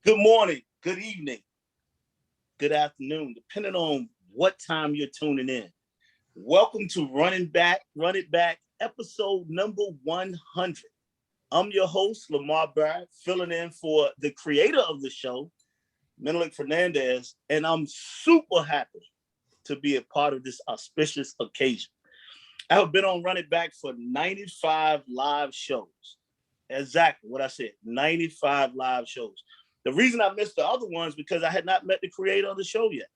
Good morning, good evening, good afternoon, depending on what time you're tuning in. Welcome to Run It Back, episode number 100. I'm your host, Lamar Barrett, filling in for the creator of the show, Menelik Fernandes, and I'm super happy to be a part of this auspicious occasion. I have been on Run It Back for 95 live shows. Exactly what I said, 95 live shows. The reason I missed the other ones because I had not met the creator of the show yet.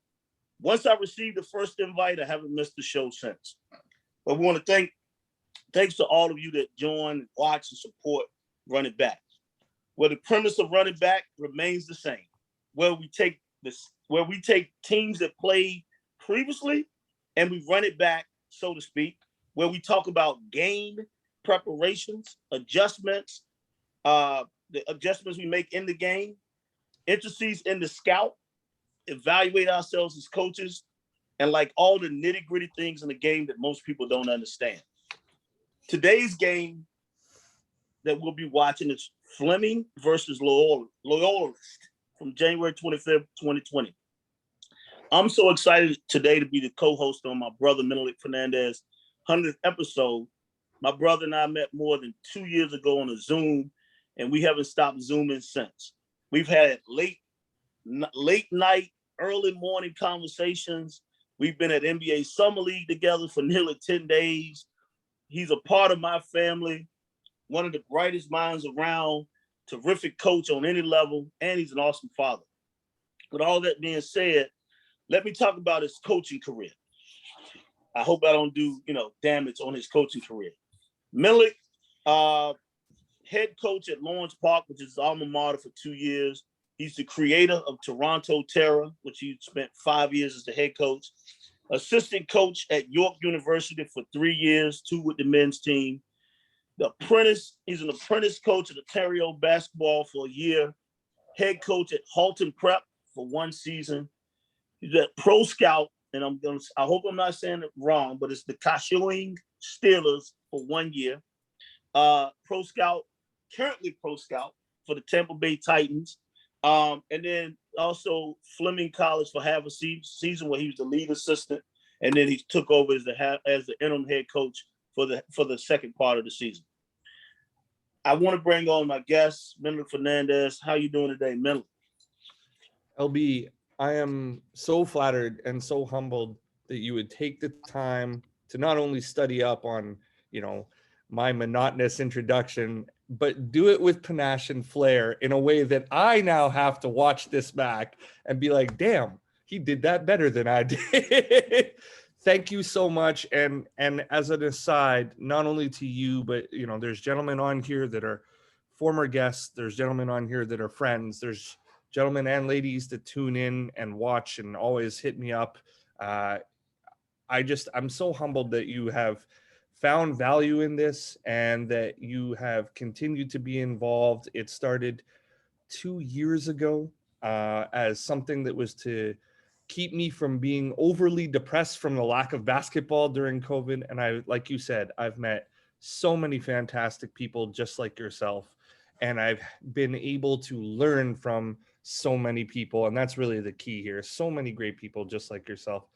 Once I received the first invite, I haven't missed the show since. But we want to thanks to all of you that join, watch, and support Run It Back. Well, the premise of Run It Back remains the same. Where we take teams that played previously and we run it back, so to speak, where we talk about game preparations, adjustments, the adjustments we make in the game, intricacies in the scout, evaluate ourselves as coaches, and like all the nitty-gritty things in the game that most people don't understand. Today's game that we'll be watching is Fleming versus Loyalist from January 25th, 2020. I'm so excited today to be the co-host on my brother Menelik Fernandes' 100th episode. My brother and I met more than 2 years ago on a Zoom, and we haven't stopped Zooming since. We've had late night, early morning conversations. We've been at NBA Summer League together for nearly 10 days. He's a part of my family, one of the brightest minds around, terrific coach on any level, and he's an awesome father. With all that being said, let me talk about his coaching career. I hope I don't do, damage on his coaching career. Menelik, head coach at Lawrence Park, which is his alma mater for 2 years. He's the creator of Toronto Terror, which he spent 5 years as the head coach. Assistant coach at York University for 3 years, 2 with the men's team. He's an apprentice coach at Ontario basketball for a year. Head coach at Halton Prep for 1 season. He's at Pro Scout, and I hope I'm not saying it wrong, but it's the Kashuing Steelers for 1 year. Currently Pro Scout for the Tampa Bay Titans. And then also Fleming College for half a season where he was the lead assistant, and then he took over as the interim head coach for the second part of the season. I want to bring on my guest, Menelik Fernandes. How you doing today, Menelik? LB, I am so flattered and so humbled that you would take the time to not only study up on, my monotonous introduction, but do it with panache and flair in a way that I now have to watch this back and be like, damn, he did that better than I did. Thank you so much. And as an aside, not only to you, but there's gentlemen on here that are former guests. There's gentlemen on here that are friends. There's gentlemen and ladies that tune in and watch and always hit me up. I'm so humbled that you have found value in this and that you have continued to be involved. It started 2 years ago as something that was to keep me from being overly depressed from the lack of basketball during COVID. And like you said, I've met so many fantastic people just like yourself, and I've been able to learn from so many people. And that's really the key here. So many great people just like yourself.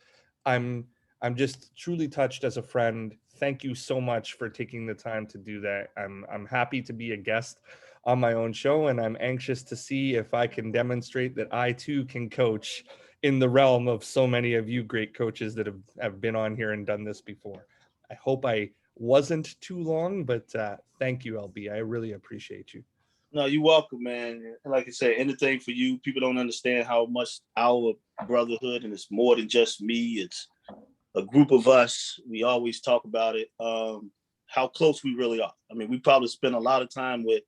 I'm just truly touched as a friend. Thank you so much for taking the time to do that. I'm happy to be a guest on my own show, and I'm anxious to see if I can demonstrate that I too can coach in the realm of so many of you great coaches that have been on here and done this before. I hope I wasn't too long, but thank you, LB. I really appreciate you. No, you're welcome, man. Like I said, anything for you. People don't understand how much our brotherhood, and it's more than just me. It's a group of us. We always talk about it. How close we really are. I mean, we probably spend a lot of time with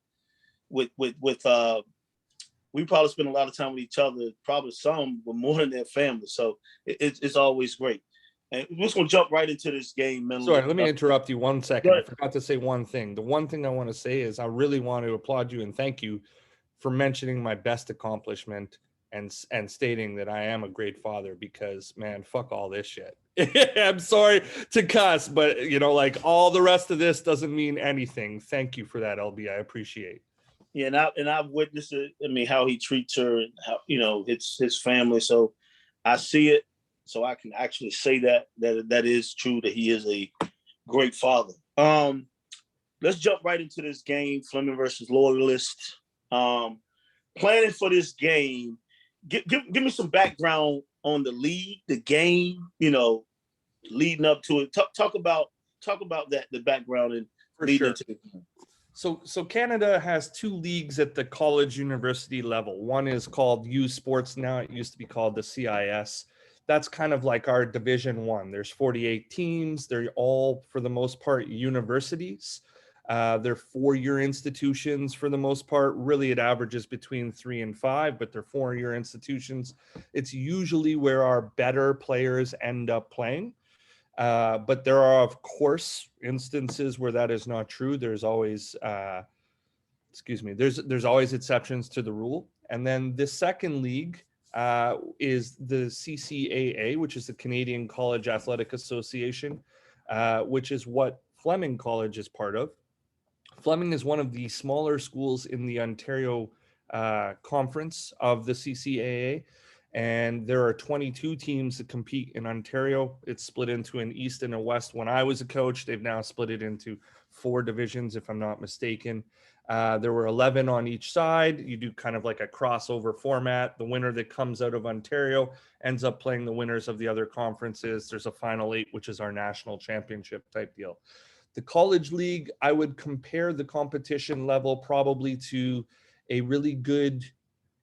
each other. Probably some, but more than their family. So it's always great. And we're just gonna jump right into this game, man. Sorry, let me interrupt you 1 second. I forgot to say one thing. The one thing I want to say is I really want to applaud you and thank you for mentioning my best accomplishment and stating that I am a great father, because, man, fuck all this shit. I'm sorry to cuss, but like all the rest of this doesn't mean anything. Thank you for that, LB. I appreciate. Yeah, and I've witnessed it. I mean, how he treats her and how his family. So I see it. So I can actually say that is true, that he is a great father. Let's jump right into this game, Fleming versus Loyalist. Planning for this game. Give me some background on the league, the game. Leading up to it. Talk about that, the background and For leading sure. into the game. So Canada has two leagues at the college university level. One is called U Sports now. It used to be called the CIS. That's kind of like our Division One. There's 48 teams. They're all, for the most part, universities. They're four-year institutions for the most part. Really, it averages between 3 and 5, but they're four-year institutions. It's usually where our better players end up playing. But there are, of course, instances where that is not true. There's always, there's always exceptions to the rule. And then the second league is the CCAA, which is the Canadian College Athletic Association, which is what Fleming College is part of. Fleming is one of the smaller schools in the Ontario conference of the CCAA. And there are 22 teams that compete in Ontario. It's split into an East and a West. When I was a coach, they've now split it into 4 divisions, if I'm not mistaken. There were 11 on each side. You do kind of like a crossover format. The winner that comes out of Ontario ends up playing the winners of the other conferences. There's a final 8, which is our national championship type deal. The college league, I would compare the competition level probably to a really good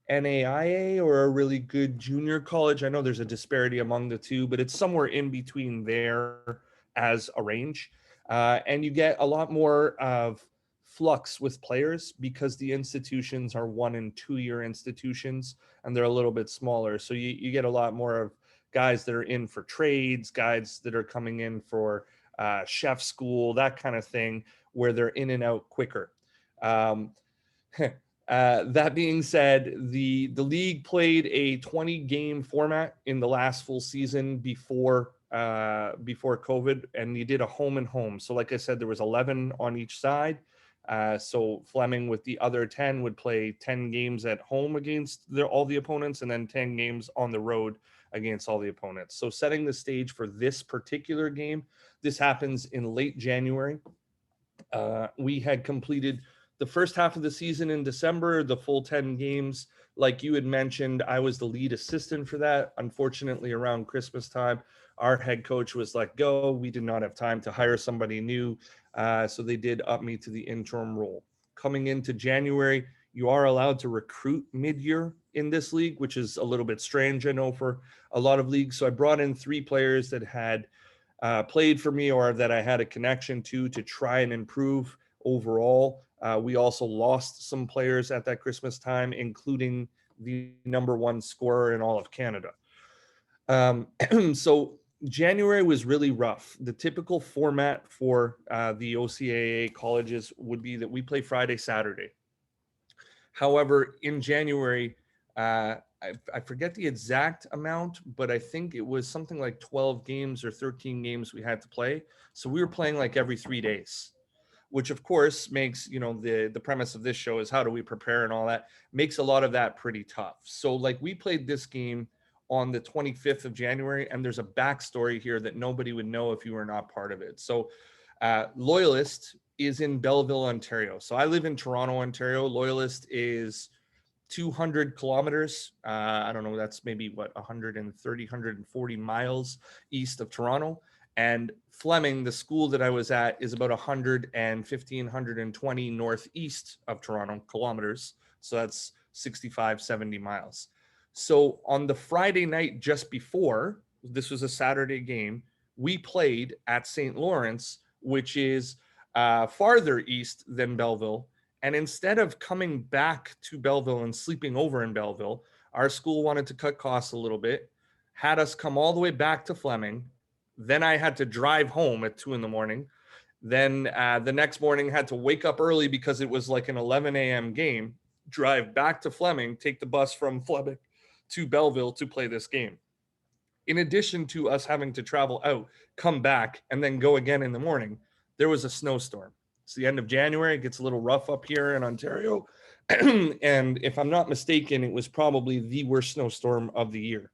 NAIA or a really good junior college. I know there's a disparity among the two, but it's somewhere in between there as a range. And you get a lot more of flux with players because the institutions are 1 and 2 year institutions and they're a little bit smaller. So you get a lot more of guys that are in for trades, guys that are coming in for chef school, that kind of thing, where they're in and out quicker. That being said, the league played a 20 game format in the last full season before COVID, and you did a home and home. So like I said, there was 11 on each side. So Fleming with the other 10 would play 10 games at home against all the opponents, and then 10 games on the road against all the opponents. So setting the stage for this particular game, this happens in late January. We had completed the first half of the season in December, the full 10 games. Like you had mentioned, I was the lead assistant for that. Unfortunately, around Christmas time, our head coach was let go. We did not have time to hire somebody new. So they did up me to the interim role. Coming into January, you are allowed to recruit mid-year in this league, which is a little bit strange, I know, for a lot of leagues. So I brought in 3 players that had played for me or that I had a connection to try and improve overall. We also lost some players at that Christmas time, including the #1 scorer in all of Canada. So January was really rough. The typical format for the OCAA colleges would be that we play Friday, Saturday. However, in January, I forget the exact amount, but I think it was something like 12 games or 13 games we had to play. So we were playing like every 3 days, which of course makes, the premise of this show is how do we prepare and all that, makes a lot of that pretty tough. So like we played this game on the 25th of January, and there's a backstory here that nobody would know if you were not part of it. So Loyalist is in Belleville, Ontario. So I live in Toronto, Ontario. Loyalist is 200 kilometers. I don't know, that's maybe 130, 140 miles east of Toronto. And Fleming, the school that I was at, is about 115, 120 northeast of Toronto kilometers. So that's 65, 70 miles. So on the Friday night just before, this was a Saturday game, we played at St. Lawrence, which is farther east than Belleville. And instead of coming back to Belleville and sleeping over in Belleville, our school wanted to cut costs a little bit, had us come all the way back to Fleming. Then I had to drive home at 2 a.m. Then the next morning had to wake up early because it was like an 11 a.m. game, drive back to Fleming, take the bus from Fleming to Belleville to play this game. In addition to us having to travel out, come back, and then go again in the morning, there was a snowstorm. It's the end of January. It gets a little rough up here in Ontario. And if I'm not mistaken, it was probably the worst snowstorm of the year.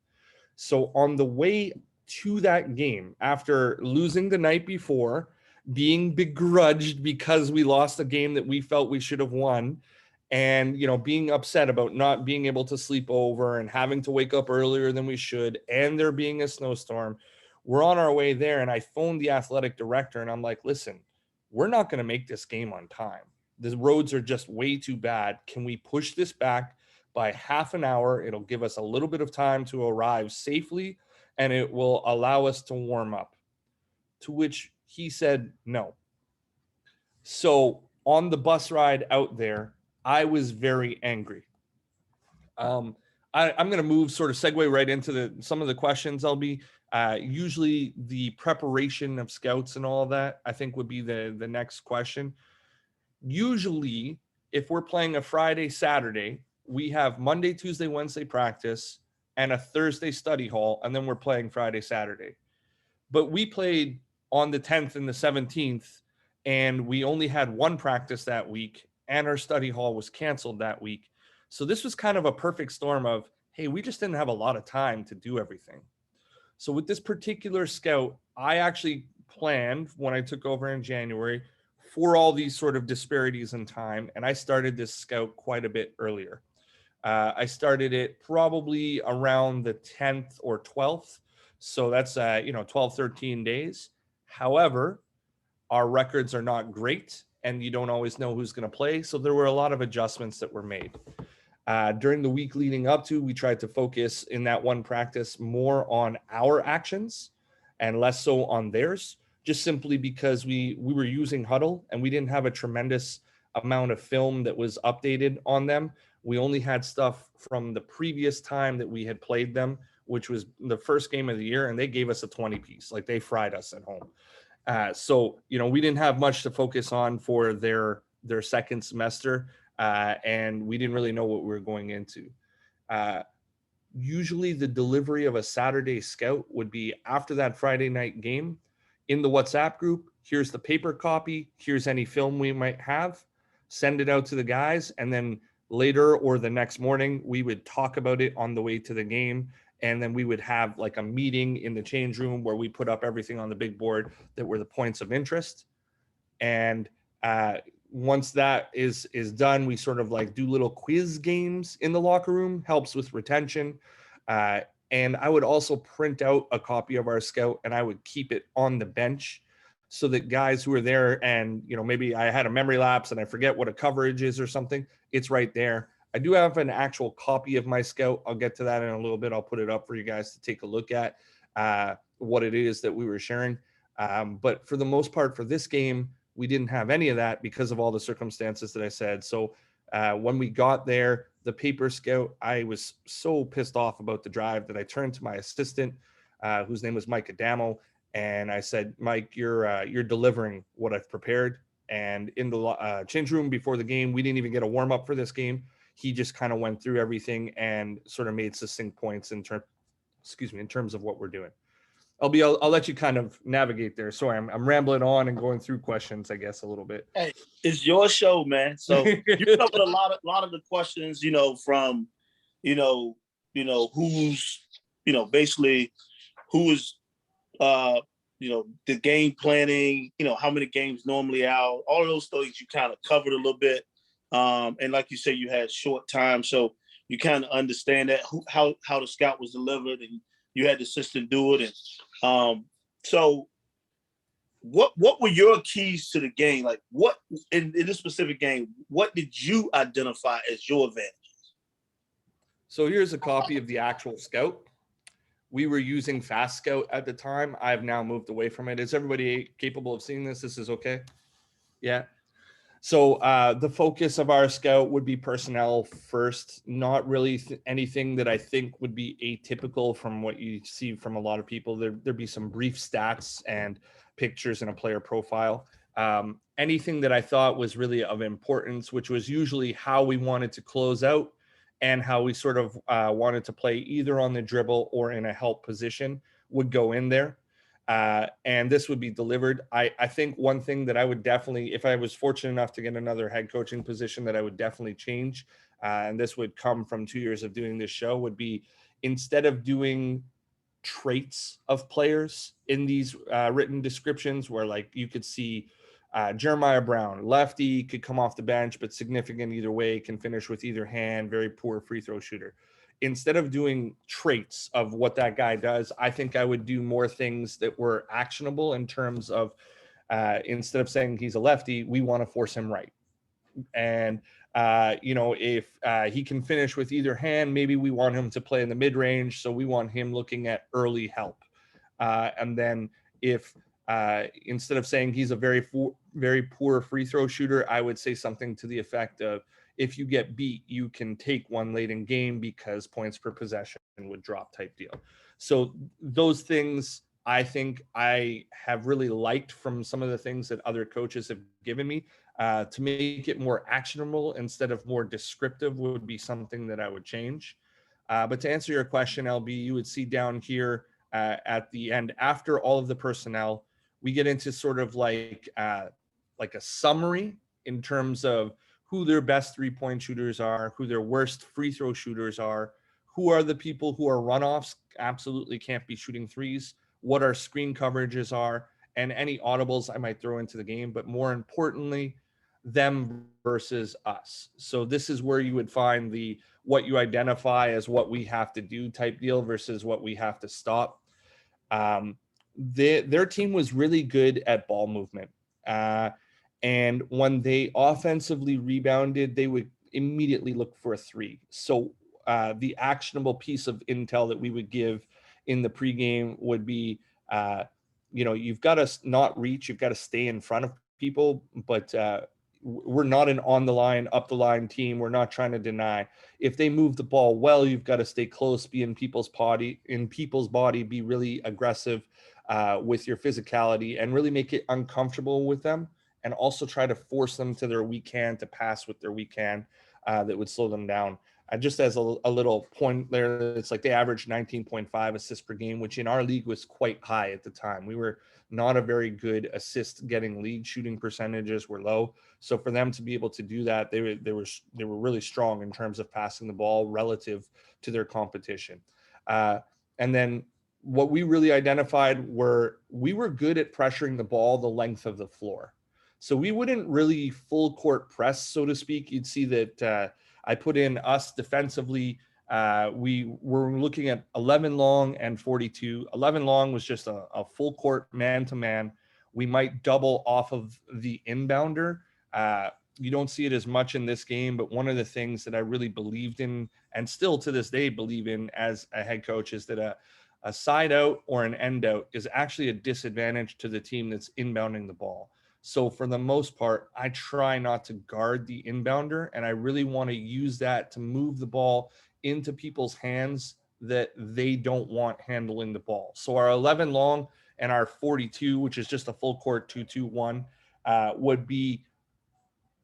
So on the way to that game, after losing the night before, being begrudged because we lost a game that we felt we should have won, and being upset about not being able to sleep over and having to wake up earlier than we should, and there being a snowstorm, we're on our way there. And I phoned the athletic director and I'm like, listen, we're not going to make this game on time. The roads are just way too bad. Can we push this back by half an hour? It'll give us a little bit of time to arrive safely, and it will allow us to warm up. To which he said no. So on the bus ride out there, I was very angry. I'm going to move, sort of segue right into some of the questions. I'll be usually the preparation of scouts and all of that, I think, would be the next question. Usually, if we're playing a Friday, Saturday, we have Monday, Tuesday, Wednesday practice and a Thursday study hall, and then we're playing Friday, Saturday. But we played on the 10th and the 17th, and we only had one practice that week, and our study hall was canceled that week. So this was kind of a perfect storm of, hey, we just didn't have a lot of time to do everything. So with this particular scout, I actually planned when I took over in January for all these sort of disparities in time, and I started this scout quite a bit earlier. I started it probably around the 10th or 12th. So that's, 12, 13 days. However, our records are not great, and you don't always know who's going to play. So there were a lot of adjustments that were made. During the week leading up to, we tried to focus in that one practice more on our actions and less so on theirs, just simply because we were using Huddle and we didn't have a tremendous amount of film that was updated on them. We only had stuff from the previous time that we had played them, which was the first game of the year, and they gave us a 20 piece. Like, they fried us at home. So we didn't have much to focus on for their second semester, and we didn't really know what we were going into. Usually the delivery of a Saturday scout would be after that Friday night game in the WhatsApp group. Here's the paper copy. Here's any film we might have. Send it out to the guys, and then later or the next morning, we would talk about it on the way to the game. And then we would have like a meeting in the change room where we put up everything on the big board that were the points of interest. And once that is done, we sort of like do little quiz games in the locker room, helps with retention. And I would also print out a copy of our scout, and I would keep it on the bench so that guys who are there, and maybe I had a memory lapse and I forget what a coverage is or something, it's right there. I do have an actual copy of my scout. I'll get to that in a little bit. I'll put it up for you guys to take a look at what it is that we were sharing. But for the most part, for this game, we didn't have any of that because of all the circumstances that I said. So when we got there, the paper scout, I was so pissed off about the drive that I turned to my assistant, whose name was Mike Adamo, and I said, Mike, you're delivering what I've prepared. And in the change room before the game, we didn't even get a warm up for this game. He just kind of went through everything and sort of made succinct points in terms of what we're doing. I'll let you kind of navigate there. Sorry, I'm rambling on and going through questions, I guess, a little bit. Hey, it's your show, man. So you covered a lot of the questions, from, who's, basically who is, the game planning, how many games normally out, all of those things you kind of covered a little bit. And like you said, you had short time, so you kind of understand that how the scout was delivered, and you had the assistant do it. And so what were your keys to the game? Like, what in this specific game, what did you identify as your advantage? So here's a copy of the actual scout. We were using Fast Scout at the time. I've now moved away from it. Is everybody capable of seeing this? This is okay? Yeah. So the focus of our scout would be personnel first, not really anything that I think would be atypical from what you see from a lot of people. There'd be some brief stats and pictures and a player profile. Anything that I thought was really of importance, which was usually how we wanted to close out and how we sort of wanted to play either on the dribble or in a help position, would go in there. And this would be delivered. I think one thing that I would definitely, if I was fortunate enough to get another head coaching position, that I would definitely change, and this would come from 2 years of doing this show, would be, instead of doing traits of players in these written descriptions, where like you could see Jeremiah Brown, lefty, could come off the bench, but significant either way, can finish with either hand, very poor free throw shooter. Instead of doing traits of what that guy does, I think I would do more things that were actionable, in terms of, instead of saying he's a lefty, we want to force him right. And if he can finish with either hand, maybe we want him to play in the mid range, so we want him looking at early help. And then if instead of saying he's a very poor free throw shooter, I would say something to the effect of, if you get beat, you can take one late in game because points per possession would drop, type deal. So those things I think I have really liked from some of the things that other coaches have given me. To make it more actionable instead of more descriptive would be something that I would change. But to answer your question, LB, you would see down here at the end, after all of the personnel, we get into sort of like a summary in terms of who their best 3-point shooters are, who their worst free throw shooters are, who are the people who are runoffs, absolutely can't be shooting threes, what our screen coverages are, and any audibles I might throw into the game. But more importantly, them versus us. So this is where you would find the what you identify as what we have to do type deal versus what we have to stop. Their team was really good at ball movement. And when they offensively rebounded, they would immediately look for a three. So the actionable piece of intel that we would give in the pregame would be, you've got to not reach, you've got to stay in front of people, but we're not an on the line, up the line team. We're not trying to deny. If they move the ball well, you've got to stay close, be in people's body, be really aggressive with your physicality, and really make it uncomfortable with them, and also try to force them to their weak hand, to pass with their weak hand that would slow them down. Just as a little point there, it's like they averaged 19.5 assists per game, which in our league was quite high at the time. We were not a very good assist getting league. Shooting percentages were low. So for them to be able to do that, they were really strong in terms of passing the ball relative to their competition. And then what we really identified were, we were good at pressuring the ball the length of the floor. So we wouldn't really full court press, so to speak. You'd see that I put in us defensively. We were looking at 11 long and 42. 11 long was just a full court man-to-man. We might double off of the inbounder. You don't see it as much in this game, but one of the things that I really believed in, and still to this day believe in as a head coach, is that a side out or an end out is actually a disadvantage to the team that's inbounding the ball. So for the most part, I try not to guard the inbounder, and I really want to use that to move the ball into people's hands that they don't want handling the ball. So our 11 long and our 42, which is just a full court 2-2-1, would be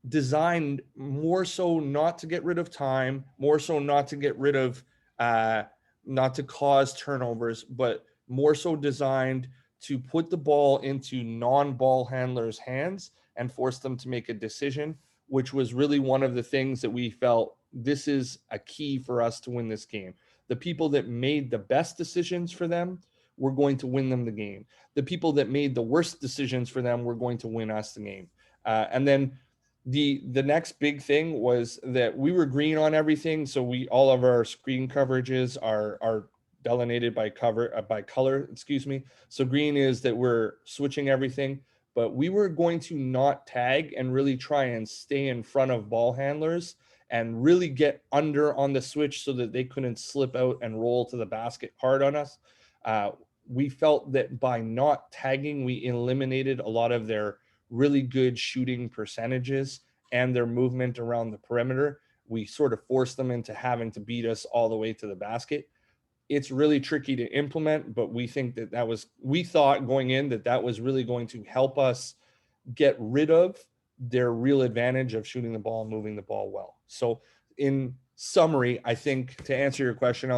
designed more so not to get rid of time, more so not to get rid of, not to cause turnovers, but more so designed to put the ball into non-ball handlers' hands and force them to make a decision, which was really one of the things that we felt this is a key for us to win this game. The people that made the best decisions for them, we're going to win them the game. The people that made the worst decisions for them, we're going to win us the game. And then the next big thing was that we were green on everything. So all of our screen coverages are delineated by color, excuse me. So green is that we're switching everything, but we were going to not tag and really try and stay in front of ball handlers and really get under on the switch so that they couldn't slip out and roll to the basket hard on us. We felt that by not tagging, we eliminated a lot of their really good shooting percentages and their movement around the perimeter. We sort of forced them into having to beat us all the way to the basket. It's really tricky to implement, but we think we thought going in that was really going to help us get rid of their real advantage of shooting the ball and moving the ball well. So in summary, I think to answer your question,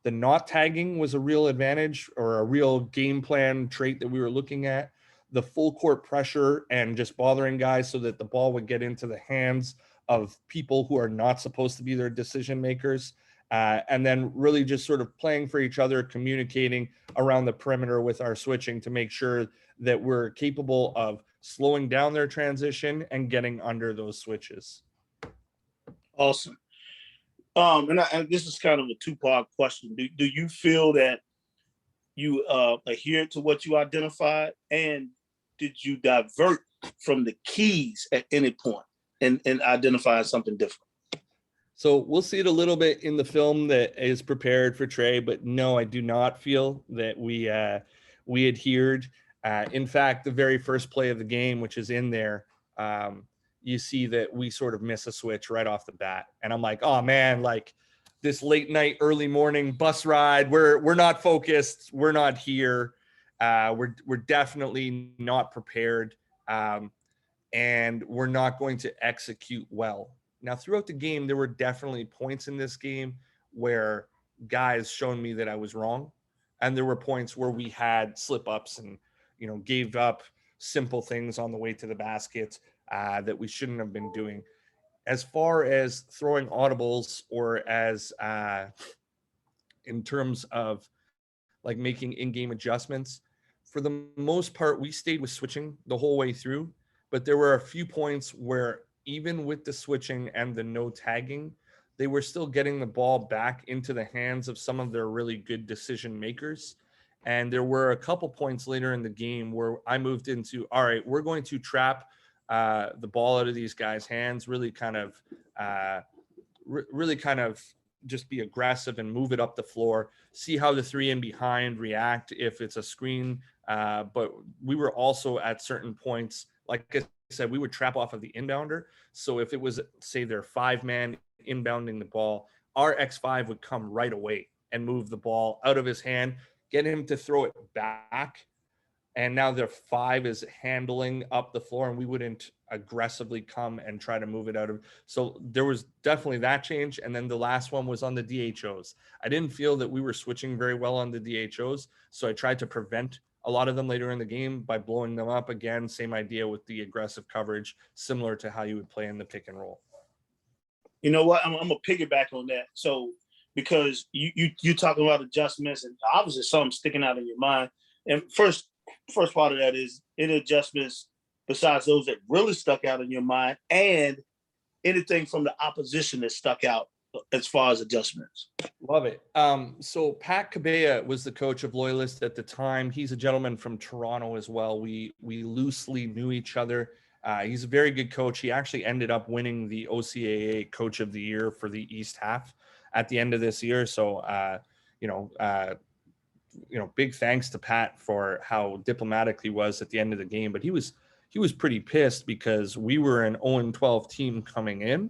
The not tagging was a real advantage or a real game plan trait that we were looking at. The full court pressure and just bothering guys so that the ball would get into the hands of people who are not supposed to be their decision makers. And then really just sort of playing for each other, communicating around the perimeter with our switching to make sure that we're capable of slowing down their transition and getting under those switches. Awesome. And this is kind of a two-part question. Do you feel that you adhered to what you identified, and did you divert from the keys at any point and identify something different? So we'll see it a little bit in the film that is prepared for Trey, but no, I do not feel that we adhered. In fact, the very first play of the game, which is in there, you see that we sort of miss a switch right off the bat. And I'm like, oh man, like this late night, early morning bus ride, we're not focused. We're not here. We're definitely not prepared. And we're not going to execute well. Now, throughout the game, there were definitely points in this game where guys shown me that I was wrong. And there were points where we had slip ups and, gave up simple things on the way to the basket that we shouldn't have been doing. As far as throwing audibles or as in terms of like making in-game adjustments, for the most part, we stayed with switching the whole way through. But there were a few points where even with the switching and the no tagging, they were still getting the ball back into the hands of some of their really good decision makers. And there were a couple points later in the game where I moved into, all right, we're going to trap the ball out of these guys' hands, really kind of just be aggressive and move it up the floor, see how the three and behind react if it's a screen. But we were also at certain points, like I said, we would trap off of the inbounder. So if it was, say, their 5-man inbounding the ball, our X5 would come right away and move the ball out of his hand, get him to throw it back. And now their 5 is handling up the floor, and we wouldn't aggressively come and try to move it out of. So there was definitely that change. And then the last one was on the DHOs. I didn't feel that we were switching very well on the DHOs. So I tried to prevent a lot of them later in the game by blowing them up. Again, same idea with the aggressive coverage, similar to how you would play in the pick and roll. You know what? I'm gonna piggyback on that. So because you talking about adjustments, and obviously something sticking out in your mind. And first part of that is any adjustments besides those that really stuck out in your mind, and anything from the opposition that stuck out as far as adjustments. Love it. So Pat Cabea was the coach of Loyalist at the time. He's a gentleman from Toronto as well. We loosely knew each other. He's a very good coach. He actually ended up winning the OCAA Coach of the Year for the East Half at the end of this year. So, big thanks to Pat for how diplomatic he was at the end of the game. But he was pretty pissed because we were an 0-12 team coming in,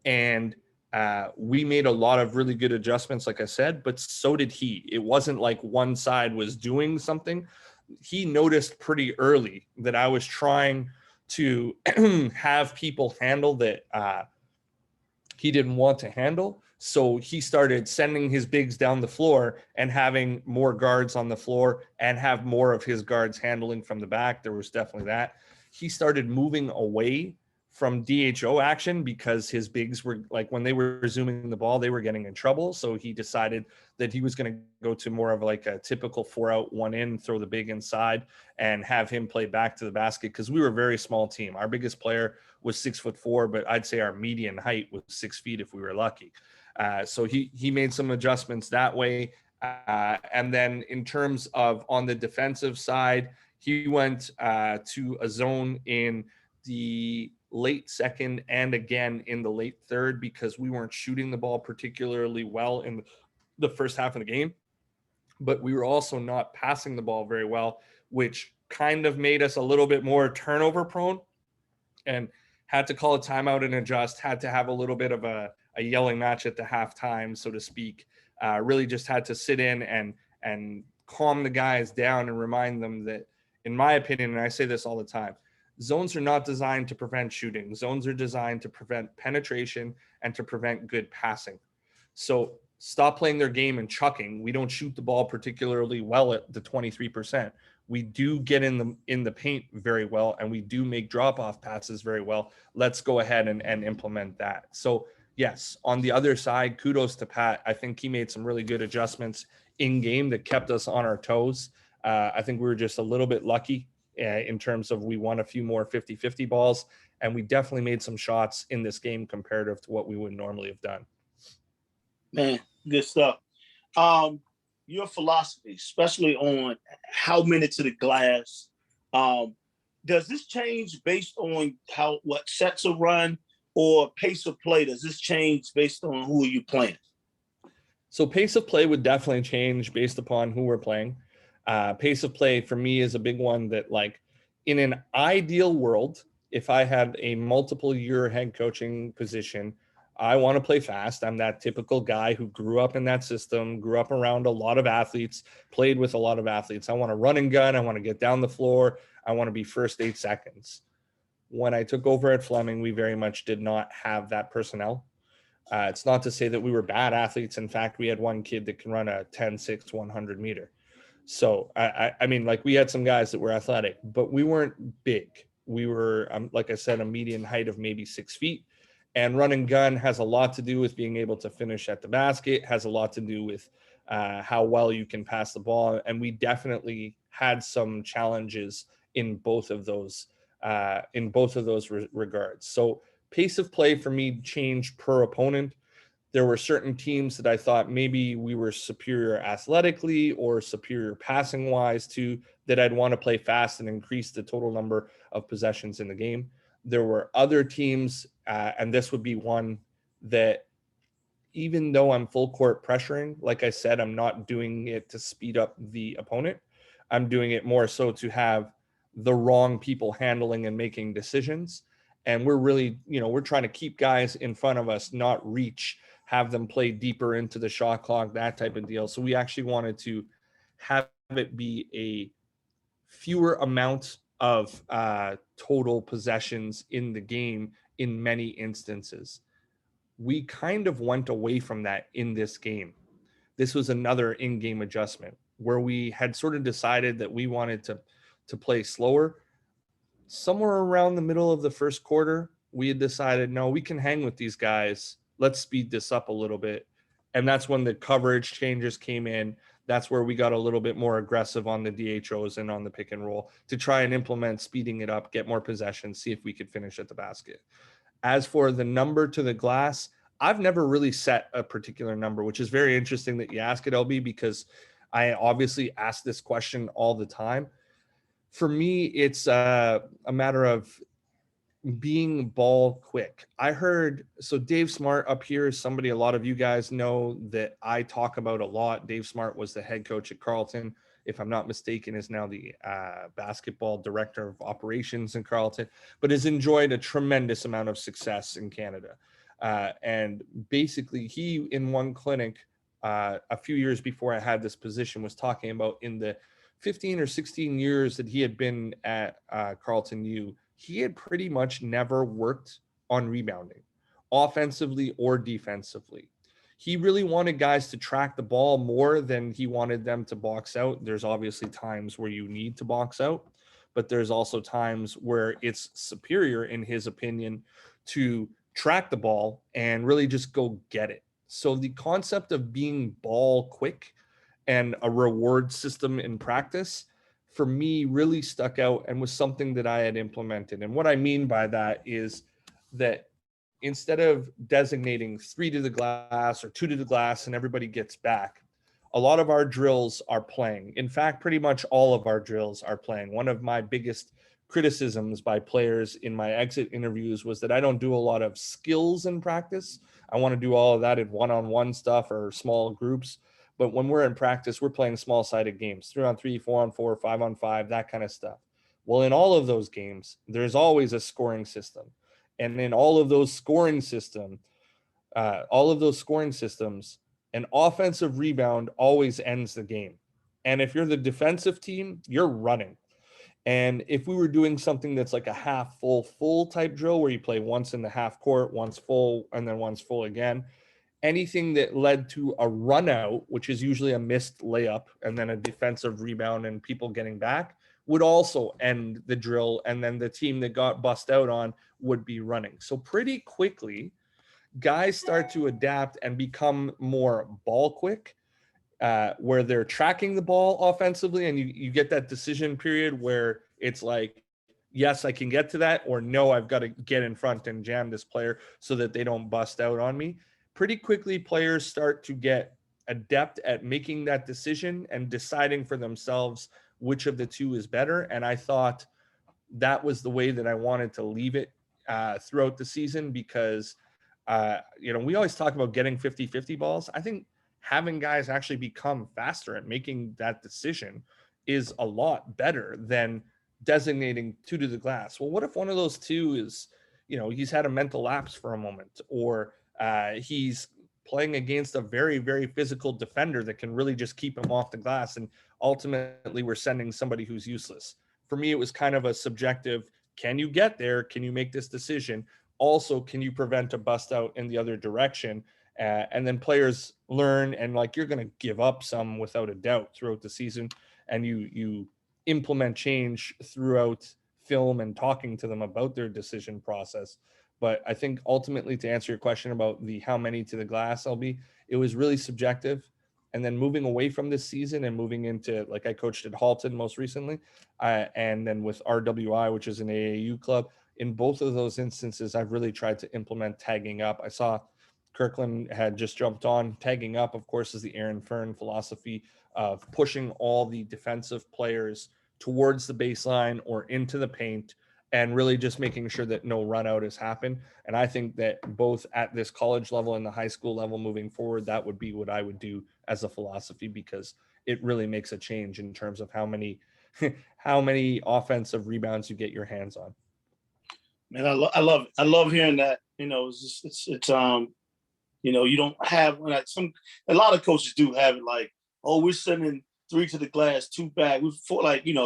and we made a lot of really good adjustments, like I said, but so did he. It wasn't like one side was doing something. He noticed pretty early that I was trying to have people handle that he didn't want to handle. So he started sending his bigs down the floor and having more guards on the floor and have more of his guards handling from the back. There was definitely that. He started moving away from DHO action because his bigs were like, when they were resuming the ball, they were getting in trouble. So he decided that he was going to go to more of like a typical 4-out, 1-in, throw the big inside and have him play back to the basket. Cause we were a very small team. Our biggest player was 6'4", but I'd say our median height was 6 feet if we were lucky. So he made some adjustments that way. And then in terms of on the defensive side, he went to a zone in the late second and again in the late third because we weren't shooting the ball particularly well in the first half of the game, but we were also not passing the ball very well, which kind of made us a little bit more turnover prone, and had to call a timeout and adjust, had to have a little bit of a yelling match at the halftime, so to speak. Really just had to sit in and calm the guys down and remind them that, in my opinion, and I say this all the time, zones are not designed to prevent shooting. Zones are designed to prevent penetration and to prevent good passing. So stop playing their game and chucking. We don't shoot the ball particularly well at the 23%. We do get in the paint very well, and we do make drop-off passes very well. Let's go ahead and implement that. So yes, on the other side, kudos to Pat. I think he made some really good adjustments in game that kept us on our toes. I think we were just a little bit lucky in terms of we won a few more 50-50 balls, and we definitely made some shots in this game comparative to what we would normally have done. Man, good stuff. Your philosophy, especially on how many to the glass, does this change based on what sets are run or pace of play? Does this change based on who are you playing? So pace of play would definitely change based upon who we're playing. Pace of play for me is a big one that, like, in an ideal world, if I had a multiple year head coaching position, I want to play fast. I'm that typical guy who grew up in that system, grew up around a lot of athletes, played with a lot of athletes. I want to run and gun. I want to get down the floor. I want to be first 8 seconds. When I took over at Fleming, we very much did not have that personnel. It's not to say that we were bad athletes. In fact, we had one kid that can run a 10-6 100 meter. So I mean, like, we had some guys that were athletic, but we weren't big. We were, like I said, a median height of maybe 6 feet. And run and gun has a lot to do with being able to finish at the basket, has a lot to do with how well you can pass the ball. And we definitely had some challenges in both of those regards. So pace of play for me changed per opponent. There were certain teams that I thought maybe we were superior athletically or superior passing wise to, that I'd want to play fast and increase the total number of possessions in the game. There were other teams, and this would be one that, even though I'm full court pressuring, like I said, I'm not doing it to speed up the opponent. I'm doing it more so to have the wrong people handling and making decisions. And we're really, we're trying to keep guys in front of us, not reach, have them play deeper into the shot clock, that type of deal. So we actually wanted to have it be a fewer amount of total possessions in the game in many instances. We kind of went away from that in this game. This was another in-game adjustment where we had sort of decided that we wanted to play slower. Somewhere around the middle of the first quarter, we had decided, no, we can hang with these guys. Let's speed this up a little bit. And that's when the coverage changes came in. That's where we got a little bit more aggressive on the DHOs and on the pick and roll to try and implement speeding it up, get more possessions, see if we could finish at the basket. As for the number to the glass, I've never really set a particular number, which is very interesting that you ask it, LB, because I obviously ask this question all the time. For me, it's a matter of being ball quick. I heard, so Dave Smart up here is somebody a lot of you guys know that I talk about a lot. Dave Smart was the head coach at Carleton, if I'm not mistaken, is now the basketball director of operations in Carleton, but has enjoyed a tremendous amount of success in Canada. And basically, he, in one clinic a few years before I had this position, was talking about in the 15 or 16 years that he had been at Carleton U, he had pretty much never worked on rebounding, offensively or defensively. He really wanted guys to track the ball more than he wanted them to box out. There's obviously times where you need to box out, but there's also times where it's superior, in his opinion, to track the ball and really just go get it. So the concept of being ball quick and a reward system in practice, for me, really stuck out and was something that I had implemented. And what I mean by that is that instead of designating 3 to the glass or 2 to the glass and everybody gets back, a lot of our drills are playing. In fact, pretty much all of our drills are playing. One of my biggest criticisms by players in my exit interviews was that I don't do a lot of skills in practice. I want to do all of that in one-on-one stuff or small groups. But when we're in practice, we're playing small-sided games, 3-on-3, 4-on-4, 5-on-5, that kind of stuff. Well, in all of those games, there's always a scoring system. And in all of those scoring systems, an offensive rebound always ends the game. And if you're the defensive team, you're running. And if we were doing something that's like a half full type drill where you play once in the half court, once full, and then once full again, anything that led to a run out, which is usually a missed layup and then a defensive rebound and people getting back, would also end the drill. And then the team that got bust out on would be running. So pretty quickly, guys start to adapt and become more ball quick, where they're tracking the ball offensively, and you get that decision period where it's like, yes, I can get to that, or no, I've got to get in front and jam this player so that they don't bust out on me. Pretty quickly, players start to get adept at making that decision and deciding for themselves which of the two is better. And I thought that was the way that I wanted to leave it throughout the season, because we always talk about getting 50-50 balls. I think having guys actually become faster at making that decision is a lot better than designating two to the glass. Well, what if one of those two is, he's had a mental lapse for a moment, or he's playing against a very, very physical defender that can really just keep him off the glass, and ultimately we're sending somebody who's useless. For me, it was kind of a subjective, can you get there? Can you make this decision? Also, can you prevent a bust out in the other direction? And then players learn, and like, you're going to give up some without a doubt throughout the season, and you implement change throughout film and talking to them about their decision process. But I think ultimately, to answer your question about the how many to the glass I'll be, it was really subjective. And then moving away from this season and moving into, like, I coached at Halton most recently, and then with RWI, which is an AAU club. In both of those instances, I've really tried to implement tagging up. I saw Kirkland had just jumped on. Tagging up, of course, is the Aaron Fern philosophy of pushing all the defensive players towards the baseline or into the paint, and really just making sure that no run out has happened. And I think that both at this college level and the high school level moving forward, that would be what I would do as a philosophy, because it really makes a change in terms of how many how many offensive rebounds you get your hands on. Man, I love it. I love hearing that. You don't have, like, a lot of coaches do have it, like, oh, we're sending 3 to the glass, 2 back.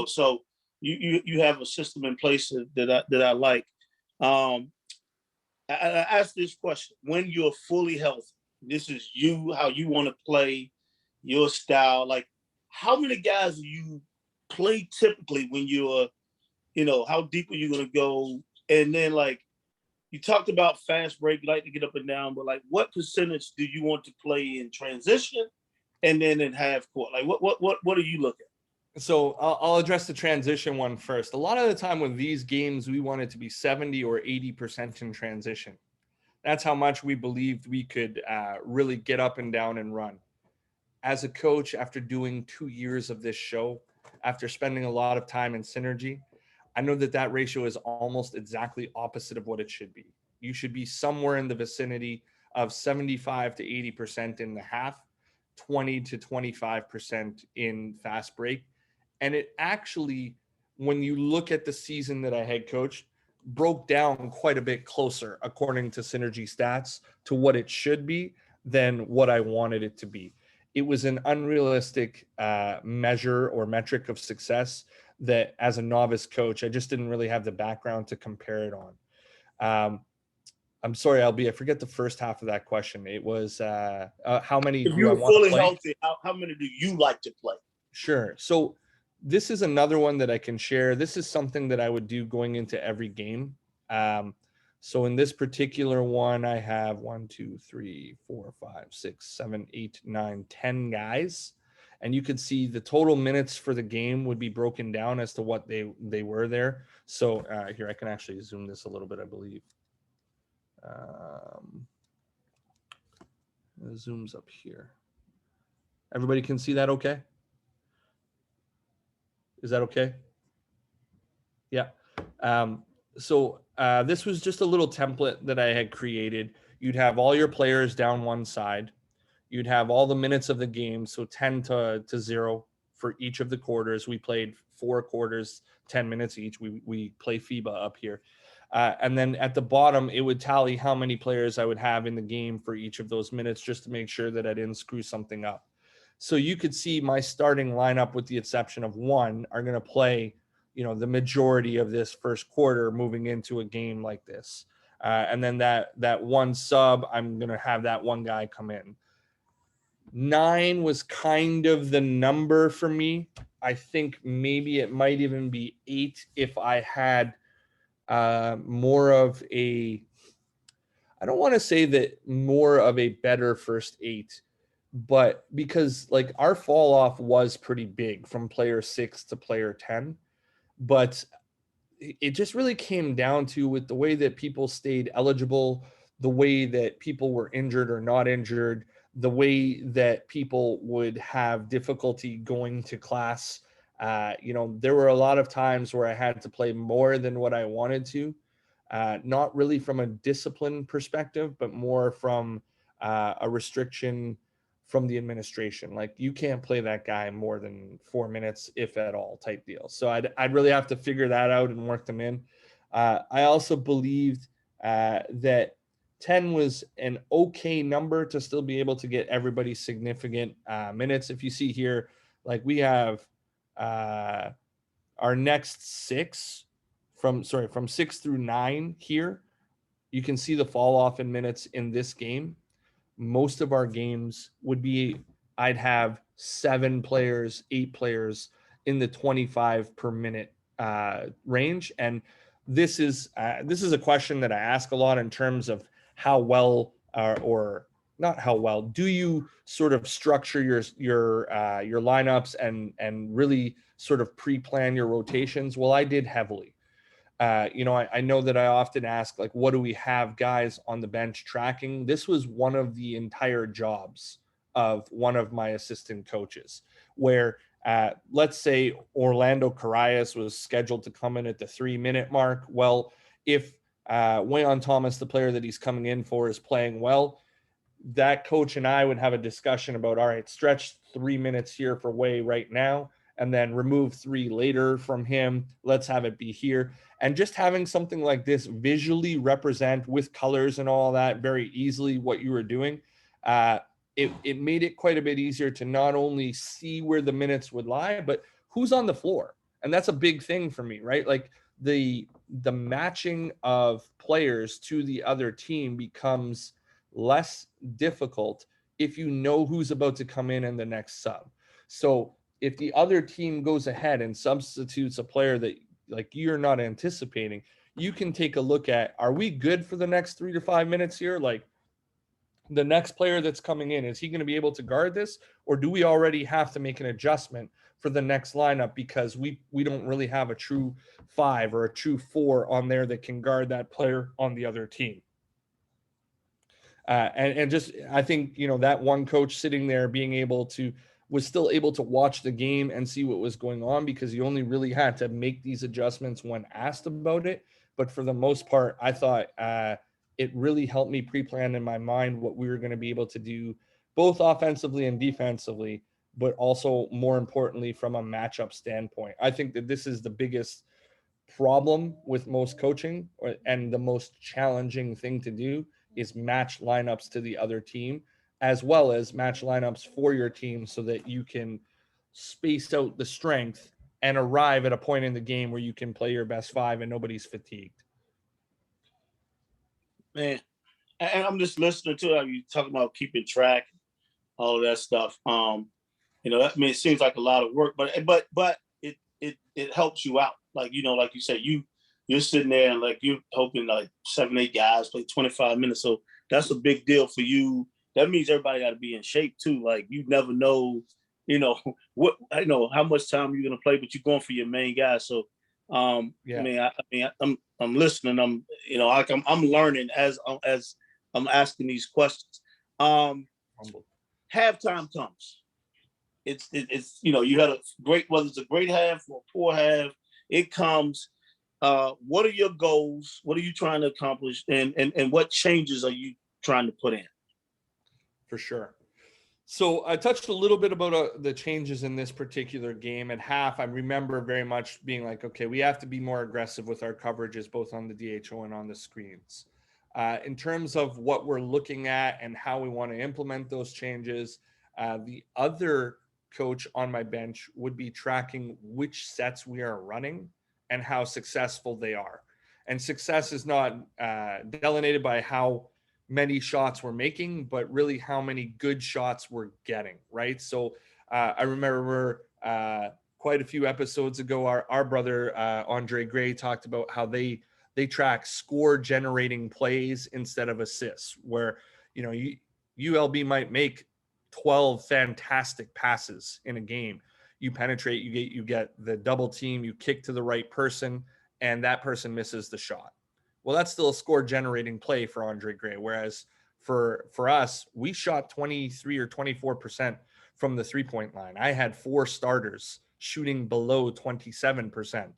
So you have a system in place that I like. I asked this question: when you're fully healthy, this is you, how you want to play, your style. Like, how many guys do you play typically when you're, how deep are you going to go? And then, like, you talked about fast break, you like to get up and down, but, like, what percentage do you want to play in transition and then in half court? Like, what do you look at? So I'll address the transition one first. A lot of the time with these games, we want it to be 70 or 80% in transition. That's how much we believed we could really get up and down and run. As a coach, after doing 2 years of this show, after spending a lot of time in Synergy, I know that ratio is almost exactly opposite of what it should be. You should be somewhere in the vicinity of 75 to 80% in the half, 20 to 25% in fast break. And it actually, when you look at the season that I had coached, broke down quite a bit closer, according to Synergy stats, to what it should be than what I wanted it to be. It was an unrealistic measure or metric of success that, as a novice coach, I just didn't really have the background to compare it on. I'm sorry, I forget the first half of that question. It was how many If do I you're want to fully play? healthy, how many do you like to play? Sure. So this is another one that I can share. This is something that I would do going into every game. So in this particular one, I have 1, 2, 3, 4, 5, 6, 7, 8, 9, 10 guys. And you could see the total minutes for the game would be broken down as to what they were there. So here, I can actually zoom this a little bit, I believe. The zoom's up here. Everybody can see that okay? Is that okay? Yeah. So this was just a little template that I had created. You'd have all your players down one side. You'd have all the minutes of the game, so 10 to 0 for each of the quarters. We played 4 quarters, 10 minutes each. We play FIBA up here. And then at the bottom, it would tally how many players I would have in the game for each of those minutes, just to make sure that I didn't screw something up. So you could see my starting lineup, with the exception of one, are going to play, the majority of this first quarter moving into a game like this. And then that one sub, I'm going to have that one guy come in. 9 was kind of the number for me. I think maybe it might even be 8 if I had more of a, I don't want to say that more of a better first 8, but because like our fall off was pretty big from player 6 to player 10, but it just really came down to with the way that people stayed eligible, the way that people were injured or not injured, the way that people would have difficulty going to class. There were a lot of times where I had to play more than what I wanted to, not really from a discipline perspective, but more from a restriction from the administration. Like you can't play that guy more than 4 minutes, if at all, type deal. So I'd really have to figure that out and work them in. I also believed that 10 was an okay number to still be able to get everybody significant minutes. If you see here, like we have our next 6 from 6 through 9 here, you can see the fall off in minutes in this game. Most of our games would be, I'd have 7 players, 8 players in the 25 per minute range. And this is a question that I ask a lot in terms of how well or not how well do you sort of structure your lineups and really sort of pre-plan your rotations. Well, I did heavily. I know that I often ask, like, what do we have guys on the bench tracking? This was one of the entire jobs of one of my assistant coaches, where let's say Orlando Carayas was scheduled to come in at the 3-minute mark. Well, if Wayon Thomas, the player that he's coming in for, is playing well, that coach and I would have a discussion about, all right, stretch 3 minutes here for Way right now, and then remove 3 later from him. Let's have it be here. And just having something like this visually represent with colors and all that very easily what you were doing, it made it quite a bit easier to not only see where the minutes would lie, but who's on the floor. And that's a big thing for me, right? Like the matching of players to the other team becomes less difficult if you know who's about to come in the next sub. So if the other team goes ahead and substitutes a player that like you're not anticipating, you can take a look at, are we good for the next 3 to 5 minutes here? Like the next player that's coming in, is he going to be able to guard this? Or do we already have to make an adjustment for the next lineup because we don't really have a true 5 or a true 4 on there that can guard that player on the other team? And just, I think, that one coach sitting there was still able to watch the game and see what was going on, because he only really had to make these adjustments when asked about it. But for the most part, I thought it really helped me pre-plan in my mind what we were going to be able to do, both offensively and defensively, but also more importantly, from a matchup standpoint. I think that this is the biggest problem with most coaching, and the most challenging thing to do is match lineups to the other team, as well as match lineups for your team so that you can space out the strength and arrive at a point in the game where you can play your best 5 and nobody's fatigued. Man, and I'm just listening to how you talking about keeping track, all of that stuff. It seems like a lot of work, but it helps you out. Like, like you said, you're sitting there and like you're hoping like 7, 8 guys play 25 minutes. So that's a big deal for you. That means everybody got to be in shape too. Like you never know, how much time you're gonna play, but you're going for your main guy. So yeah. I'm listening. I'm learning as I'm asking these questions. Halftime comes. It's you had a great, whether it's a great half or a poor half, it comes. What are your goals? What are you trying to accomplish? And what changes are you trying to put in? For sure. So I touched a little bit about the changes in this particular game. At half, I remember very much being like, okay, we have to be more aggressive with our coverages, both on the DHO and on the screens. In terms of what we're looking at and how we want to implement those changes, the other coach on my bench would be tracking which sets we are running and how successful they are. And success is not delineated by how many shots we're making, but really how many good shots we're getting, right? So I remember quite a few episodes ago, our brother Andre Gray talked about how they track score generating plays instead of assists, where ULB might make 12 fantastic passes in a game. You penetrate, you get the double team, you kick to the right person, and that person misses the shot. Well, that's still a score generating play for Andre Gray. Whereas for us, we shot 23 or 24% from the 3-point line. I had 4 starters shooting below 27%.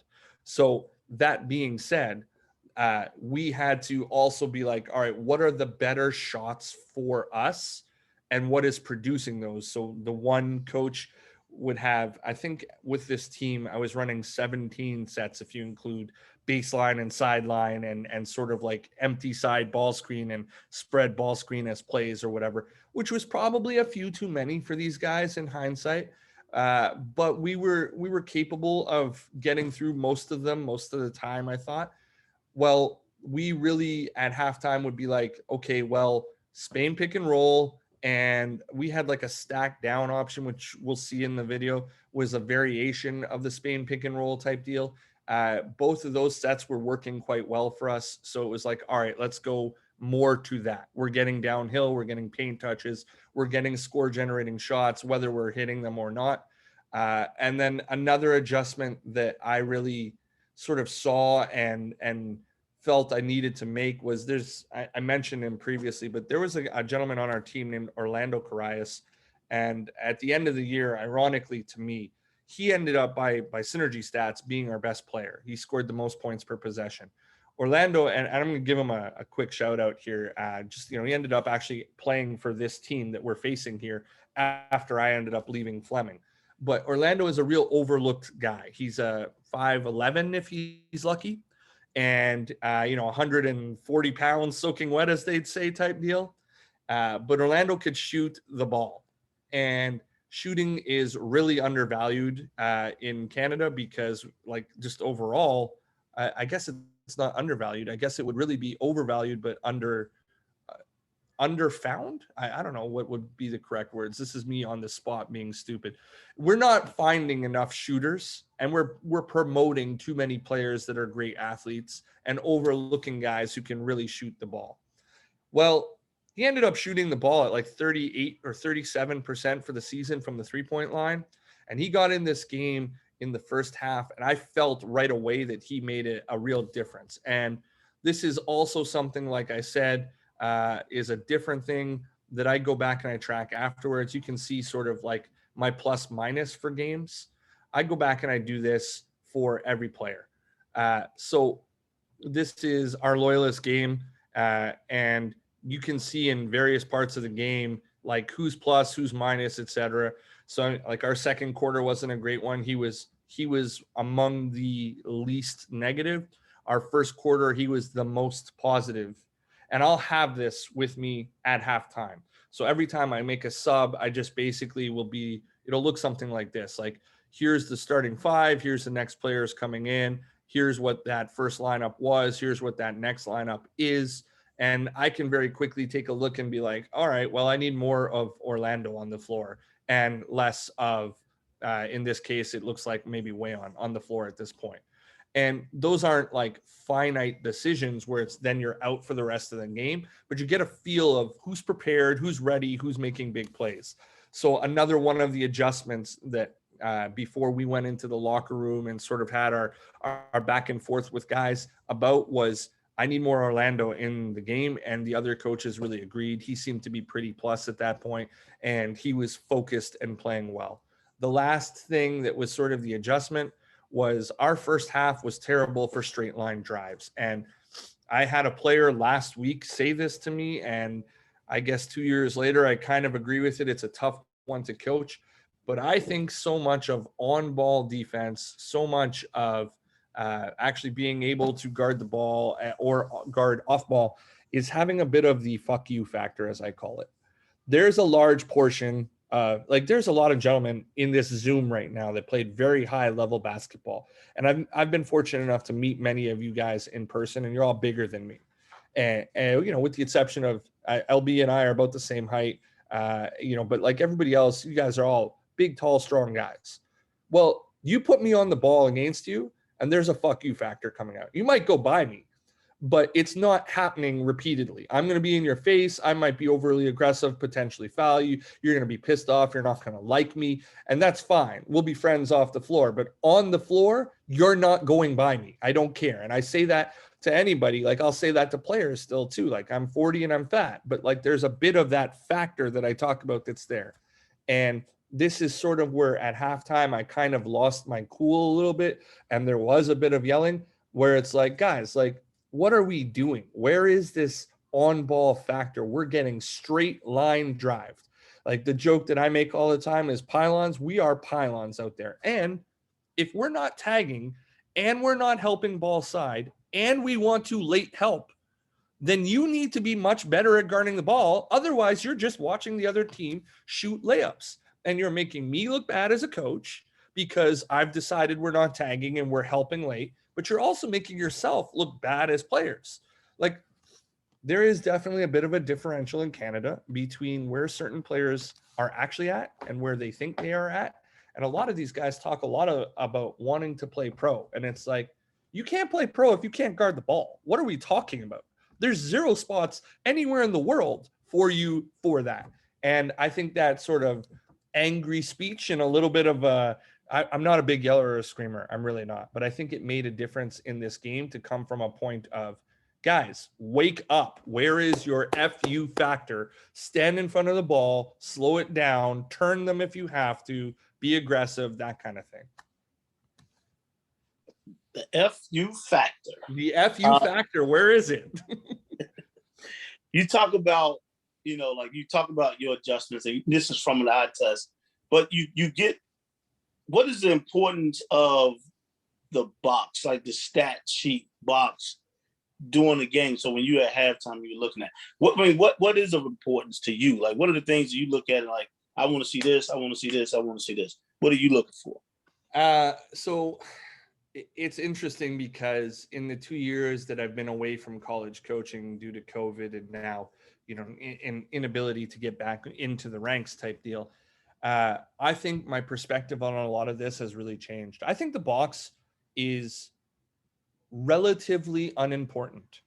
So that being said, we had to also be like, all right, what are the better shots for us and what is producing those? So the one coach would have, I think with this team, I was running 17 sets if you include baseline and sideline and sort of like empty side ball screen and spread ball screen as plays or whatever, which was probably a few too many for these guys in hindsight. But we were capable of getting through most of them most of the time, I thought. Well, we really at halftime would be like, okay, well, Spain pick and roll. And we had like a stack down option, which we'll see in the video, was a variation of the Spain pick and roll type deal. Both of those sets were working quite well for us. So it was like, all right, let's go more to that. We're getting downhill. We're getting paint touches. We're getting score generating shots, whether we're hitting them or not. And then another adjustment that I really sort of saw and felt I needed to make was I mentioned him previously, but there was a gentleman on our team named Orlando Carias. And at the end of the year, ironically to me, he ended up by synergy stats being our best player. He scored the most points per possession. Orlando, and I'm going to give him a quick shout out here. He ended up actually playing for this team that we're facing here after I ended up leaving Fleming. But Orlando is a real overlooked guy. He's a 5'11" if he's lucky, and 140 pounds soaking wet, as they'd say, type deal. But Orlando could shoot the ball, and shooting is really undervalued in Canada because, like, just overall, I guess it's not undervalued. I guess it would really be overvalued, but underfound. I don't know what would be the correct words. This is me on the spot being stupid. We're not finding enough shooters, and we're promoting too many players that are great athletes and overlooking guys who can really shoot the ball. Well, he ended up shooting the ball at like 38 or 37% for the season from the 3-point line. And he got in this game in the first half, and I felt right away that he made it a real difference. And this is also something, like I said, is a different thing that I go back and I track afterwards. You can see sort of like my plus minus for games. I go back and I do this for every player. So this is our Loyalist game, and you can see in various parts of the game, like who's plus, who's minus, etc. So like our second quarter wasn't a great one. He was among the least negative. Our first quarter, he was the most positive. And I'll have this with me at halftime. So every time I make a sub, I just basically it'll look something like this. Like, here's the starting 5, here's the next players coming in, here's what that first lineup was, here's what that next lineup is. And I can very quickly take a look and be like, all right, well, I need more of Orlando on the floor and less of, in this case, it looks like maybe Wayon on the floor at this point. And those aren't like finite decisions where it's then you're out for the rest of the game, but you get a feel of who's prepared, who's ready, who's making big plays. So another one of the adjustments that before we went into the locker room and sort of had our back and forth with guys about was, I need more Orlando in the game. And the other coaches really agreed. He seemed to be pretty plus at that point, and he was focused and playing well. The last thing that was sort of the adjustment was our first half was terrible for straight line drives. And I had a player last week say this to me, and I guess 2 years later, I kind of agree with it. It's a tough one to coach, but I think so much of on-ball defense, so much of actually being able to guard the ball or guard off ball is having a bit of the fuck you factor, as I call it. There's a large portion Like there's a lot of gentlemen in this Zoom right now that played very high level basketball. And I've been fortunate enough to meet many of you guys in person, and you're all bigger than me. And you know, with the exception of LB and I are about the same height, you know, but like everybody else, you guys are all big, tall, strong guys. Well, you put me on the ball against you, and there's a fuck you factor coming out. You might go by me, but it's not happening repeatedly. I'm going to be in your face. I might be overly aggressive, potentially foul you. You're going to be pissed off. You're not going to like me. And that's fine. We'll be friends off the floor. But on the floor, you're not going by me. I don't care. And I say that to anybody. Like I'll say that to players still too. Like I'm 40 and I'm fat. But like there's a bit of that factor that I talk about that's there. And this is sort of where at halftime I kind of lost my cool a little bit. And there was a bit of yelling where it's like, guys, like, what are we doing? Where is this on ball factor? We're getting straight line drived. Like the joke that I make all the time is pylons. We are pylons out there. And if we're not tagging and we're not helping ball side and we want to late help, then you need to be much better at guarding the ball. Otherwise, you're just watching the other team shoot layups and you're making me look bad as a coach because I've decided we're not tagging and we're helping late, but you're also making yourself look bad as players. Like there is definitely a bit of a differential in Canada between where certain players are actually at and where they think they are at. And a lot of these guys talk a lot about wanting to play pro. And it's like, you can't play pro if you can't guard the ball. What are we talking about? There's zero spots anywhere in the world for you for that. And I think that sort of angry speech and a little bit of I'm not a big yeller or a screamer. I'm really not. But I think it made a difference in this game to come from a point of, guys, wake up. Where is your FU factor? Stand in front of the ball, slow it down, turn them if you have to, be aggressive, that kind of thing. The FU factor. The FU factor, where is it? You talk about, you know, like you talk about your adjustments, and this is from an eye test, but you get, what is the importance of the box, like the stat sheet box during the game? So when you're at halftime, you're looking at what is of importance to you? Like, what are the things you look at and like, I want to see this, I want to see this, I want to see this. What are you looking for? So it's interesting because in the 2 years that I've been away from college coaching due to COVID and now, you know, in inability to get back into the ranks type deal, I think my perspective on a lot of this has really changed. I think the box is relatively unimportant.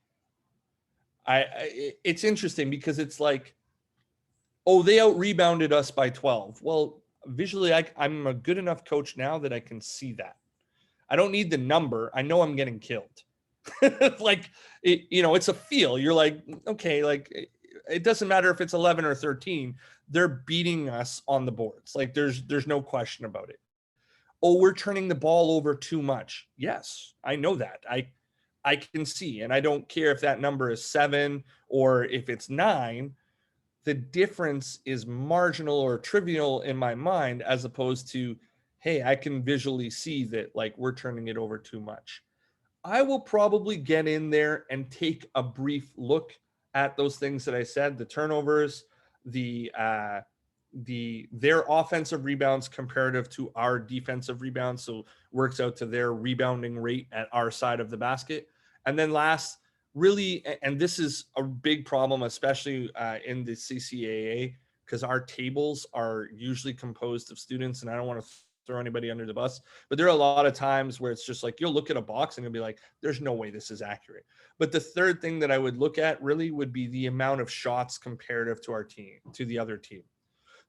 It's interesting because it's like, oh, they out rebounded us by 12. Well, visually, I'm a good enough coach now that I can see that. I don't need the number. I know I'm getting killed. Like, you know, it's a feel. You're like, okay, like it doesn't matter if it's 11 or 13. They're beating us on the boards. Like there's no question about it. Oh, we're turning the ball over too much. Yes, I know that. I can see, and I don't care if that number is 7 or if it's 9. The difference is marginal or trivial in my mind, as opposed to, hey, I can visually see that like we're turning it over too much. I will probably get in there and take a brief look at those things that I said, the turnovers, their offensive rebounds comparative to our defensive rebounds. So works out to their rebounding rate at our side of the basket. And then last, really, and this is a big problem, especially in the CCAA, because our tables are usually composed of students, and I don't want to throw anybody under the bus, but there are a lot of times where it's just like, you'll look at a box and you'll be like, there's no way this is accurate. But the third thing that I would look at really would be the amount of shots comparative to our team, to the other team.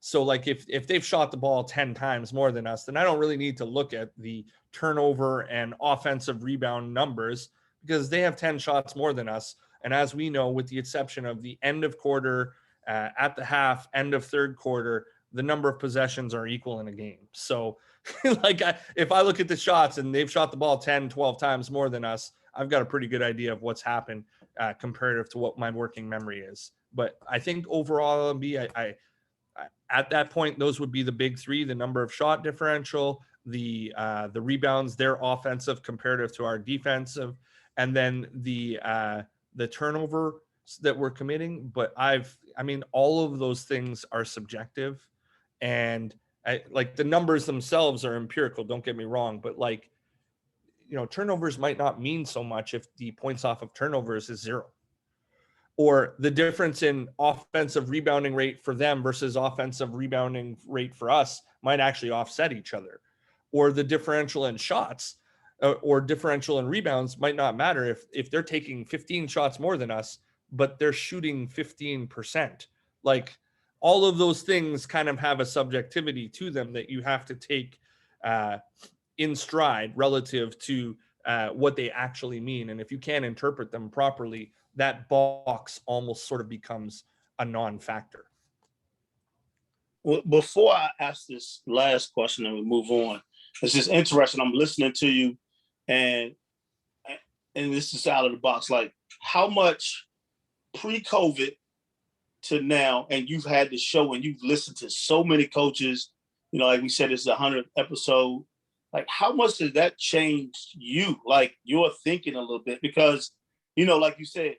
So like if they've shot the ball 10 times more than us, then I don't really need to look at the turnover and offensive rebound numbers because they have 10 shots more than us. And as we know, with the exception of the end of quarter, at the half, end of third quarter, the number of possessions are equal in a game. So like if I look at the shots and they've shot the ball 10, 12 times more than us, I've got a pretty good idea of what's happened comparative to what my working memory is. But I think overall, I at that point, those would be the big three: the number of shot differential, the rebounds, their offensive comparative to our defensive, and then the turnover that we're committing. But I mean, all of those things are subjective, And like the numbers themselves are empirical, don't get me wrong, but like, turnovers might not mean so much if the points off of turnovers is 0. Or the difference in offensive rebounding rate for them versus offensive rebounding rate for us might actually offset each other. Or the differential in shots or differential in rebounds might not matter if they're taking 15 shots more than us, but they're shooting 15%. Like, all of those things kind of have a subjectivity to them that you have to take in stride relative to what they actually mean. And if you can't interpret them properly, that box almost sort of becomes a non-factor. Well, before I ask this last question and we move on, it's just interesting. I'm listening to you, and this is out of the box. Like, how much pre-COVID to now, and you've had the show and you've listened to so many coaches, like we said, it's the 100th episode. Like, how much does that change you, like your thinking a little bit? Because, like you said,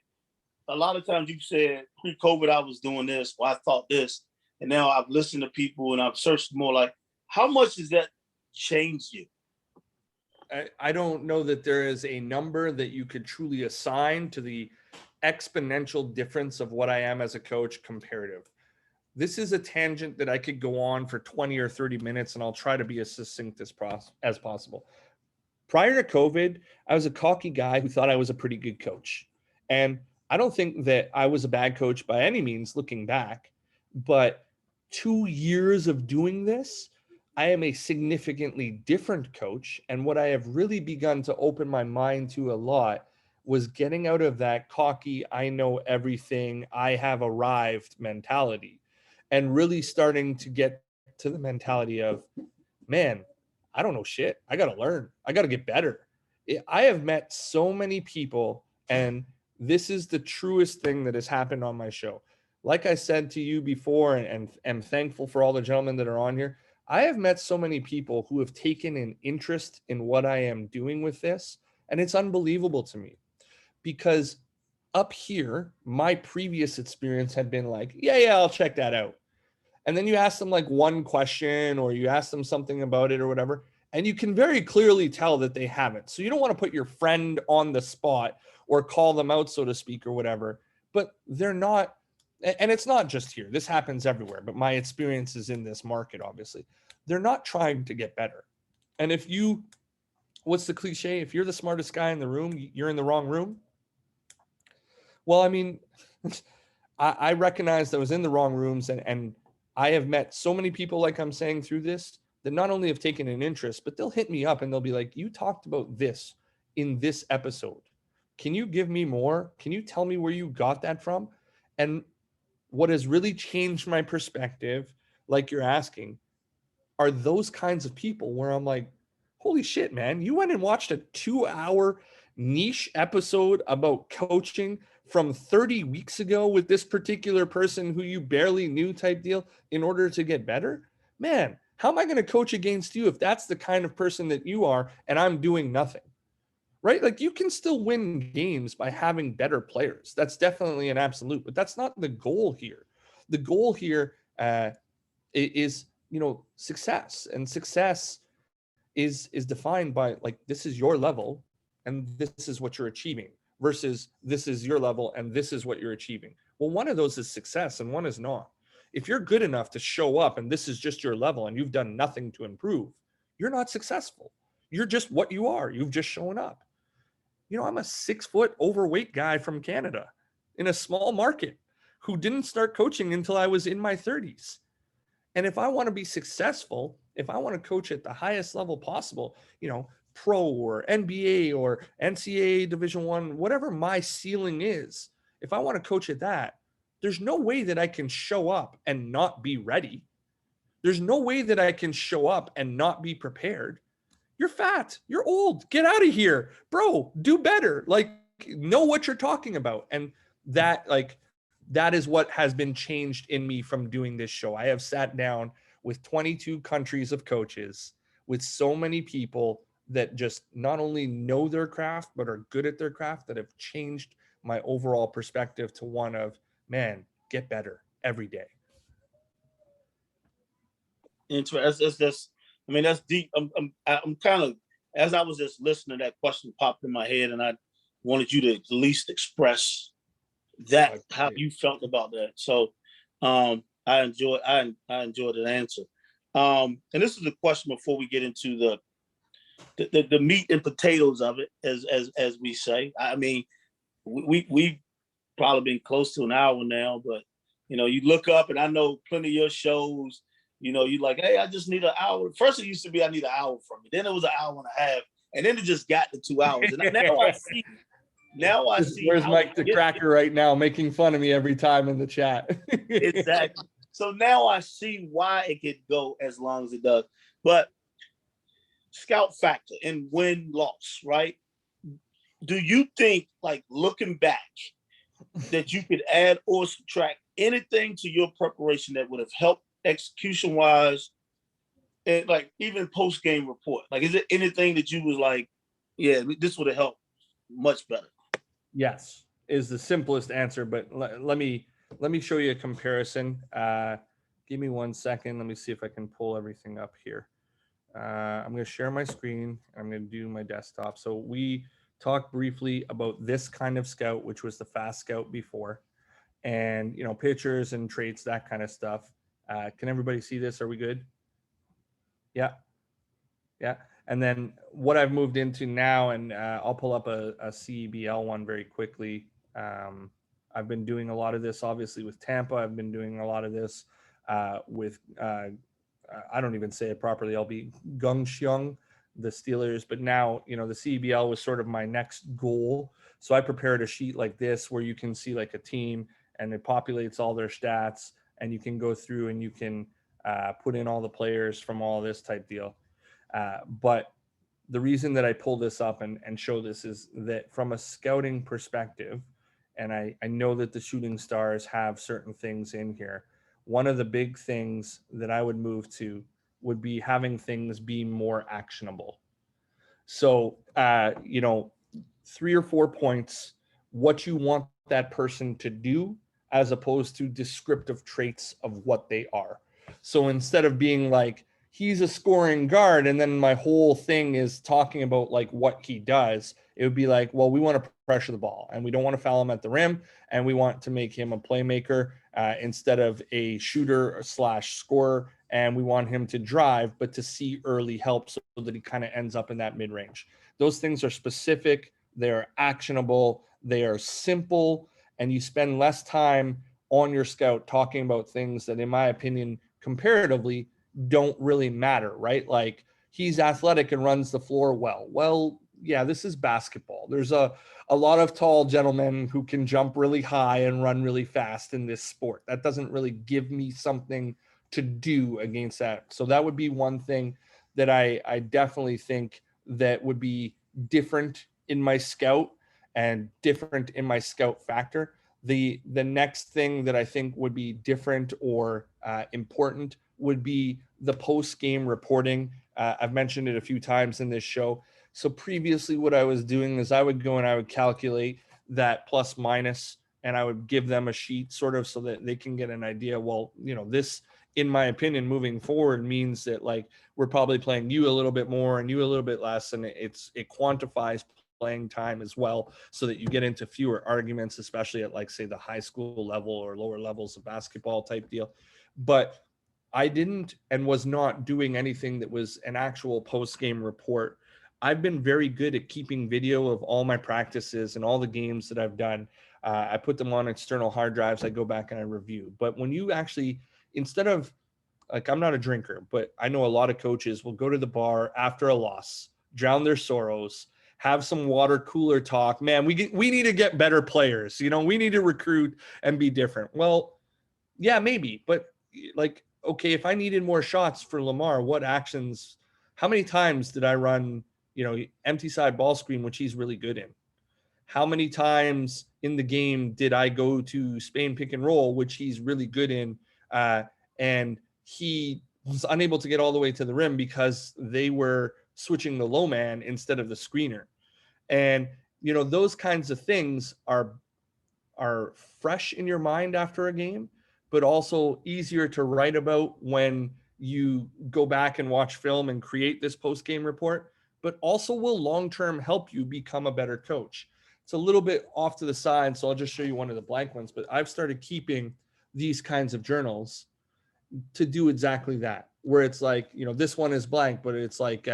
a lot of times you said pre-COVID, I was doing this, or I thought this, and now I've listened to people and I've searched more. Like, how much does that change you? I don't know that there is a number that you could truly assign to the exponential difference of what I am as a coach comparative. This is a tangent that I could go on for 20 or 30 minutes, and I'll try to be as succinct as possible. Prior to COVID, I was a cocky guy who thought I was a pretty good coach. And I don't think that I was a bad coach by any means looking back, but 2 years of doing this, I am a significantly different coach. And what I have really begun to open my mind to a lot was getting out of that cocky, I know everything, I have arrived mentality, and really starting to get to the mentality of, man, I don't know shit. I got to learn. I got to get better. I have met so many people, and this is the truest thing that has happened on my show. Like I said to you before, and am thankful for all the gentlemen that are on here, I have met so many people who have taken an interest in what I am doing with this, and it's unbelievable to me. Because up here, my previous experience had been like, yeah, I'll check that out. And then you ask them like one question, or you ask them something about it or whatever, and you can very clearly tell that they haven't. So you don't want to put your friend on the spot or call them out, so to speak, or whatever, but they're not. And it's not just here. This happens everywhere, but my experience is in this market, obviously. They're not trying to get better. And what's the cliche? If you're the smartest guy in the room, you're in the wrong room. Well, I mean, I recognize that I was in the wrong rooms, and I have met so many people, like I'm saying, through this, that not only have taken an interest, but they'll hit me up and they'll be like, you talked about this in this episode. Can you give me more? Can you tell me where you got that from? And what has really changed my perspective, like you're asking, are those kinds of people where I'm like, holy shit, man, you went and watched a 2-hour niche episode about coaching from 30 weeks ago with this particular person who you barely knew type deal in order to get better? Man, how am I going to coach against you if that's the kind of person that you are and I'm doing nothing? Right? Like, you can still win games by having better players. That's definitely an absolute, but that's not the goal here. The goal here is, success, and success is defined by, like, this is your level and this is what you're achieving, versus this is your level and this is what you're achieving. Well, one of those is success and one is not. If you're good enough to show up and this is just your level and you've done nothing to improve, you're not successful. You're just what you are. You've just shown up. I'm a 6-foot overweight guy from Canada in a small market who didn't start coaching until I was in my 30s. And if I want to be successful, if I want to coach at the highest level possible, pro or NBA or NCAA Division I, whatever my ceiling is, if I want to coach at that, there's no way that I can show up and not be ready. There's no way that I can show up and not be prepared. You're fat. You're old. Get out of here, bro. Do better. Like, know what you're talking about. And that is what has been changed in me from doing this show. I have sat down with 22 countries of coaches, with so many people that just not only know their craft, but are good at their craft, that have changed my overall perspective to one of, man, get better every day. Interesting. I mean, that's deep. I'm kind of, as I was just listening, that question popped in my head, and I wanted you to at least express that how you felt about that. So, I enjoyed the answer. And this is a question before we get into the meat and potatoes of it, as we say. I mean, we've probably been close to an hour now, but you look up, and I know plenty of your shows. You like, hey, I just need an hour. First, it used to be I need an hour from you. Then it was an hour and a half, and then it just got to 2 hours. And now I see. Now I see. Where's Mike the Cracker right now, making fun of me every time in the chat? Exactly. So now I see why it could go as long as it does. But scout factor and win loss, right? Do you think, like looking back, that you could add or subtract anything to your preparation that would have helped execution wise, and like even post game report? Like, is it anything that you was like, yeah, this would have helped much better? Yes, is the simplest answer, but let me show you a comparison. Give me 1 second. Let me see if I can pull everything up here. I'm going to share my screen. I'm going to do my desktop. So we talked briefly about this kind of scout, which was the fast scout before, and pictures and traits, that kind of stuff. Can everybody see this? Are we good? Yeah. Yeah. And then what I've moved into now, and I'll pull up a CEBL one very quickly. I've been doing a lot of this, obviously, with Tampa. I've been doing a lot of this with, I don't even say it properly. I'll be Gungxiong, the Steelers. But now, the CEBL was sort of my next goal. So I prepared a sheet like this where you can see like a team, and it populates all their stats, and you can go through and you can put in all the players from all this type deal. But the reason that I pull this up and show this is that from a scouting perspective, and I know that the shooting stars have certain things in here. One of the big things that I would move to would be having things be more actionable. So, 3 or 4 points, what you want that person to do, as opposed to descriptive traits of what they are. So instead of being like, he's a scoring guard, and then my whole thing is talking about like what he does, it would be like, well, we want to pressure the ball, and we don't want to foul him at the rim, and we want to make him a playmaker instead of a shooter / scorer, and we want him to drive, but to see early help so that he kind of ends up in that mid-range. Those things are specific, they're actionable, they are simple, and you spend less time on your scout talking about things that, in my opinion, comparatively don't really matter, right? Like, he's athletic and runs the floor well. Well, yeah, this is basketball. There's a lot of tall gentlemen who can jump really high and run really fast in this sport. That doesn't really give me something to do against that. So that would be one thing that I definitely think that would be different in my scout and different in my scout factor. The next thing that I think would be different or important would be the post-game reporting. I've mentioned it a few times in this show. So previously what I was doing is I would go and I would calculate that plus minus, and I would give them a sheet sort of so that they can get an idea. Well, this, in my opinion, moving forward means that like we're probably playing you a little bit more and you a little bit less, and it quantifies playing time as well, so that you get into fewer arguments, especially at like say the high school level or lower levels of basketball type deal. But I didn't and was not doing anything that was an actual post-game report. I've been very good at keeping video of all my practices and all the games that I've done. I put them on external hard drives. I go back and I review. But when you actually, instead of, like, I'm not a drinker, but I know a lot of coaches will go to the bar after a loss, drown their sorrows, have some water cooler talk. Man, we need to get better players. We need to recruit and be different. Well, yeah, maybe. But like, okay, if I needed more shots for Lamar, what actions, how many times did I run, empty side ball screen, which he's really good in? How many times in the game did I go to Spain pick and roll, which he's really good in? And he was unable to get all the way to the rim because they were switching the low man instead of the screener. And, those kinds of things are fresh in your mind after a game, but also easier to write about when you go back and watch film and create this post-game report, but also will long-term help you become a better coach. It's a little bit off to the side, so I'll just show you one of the blank ones, but I've started keeping these kinds of journals to do exactly that, where it's like, this one is blank, but it's like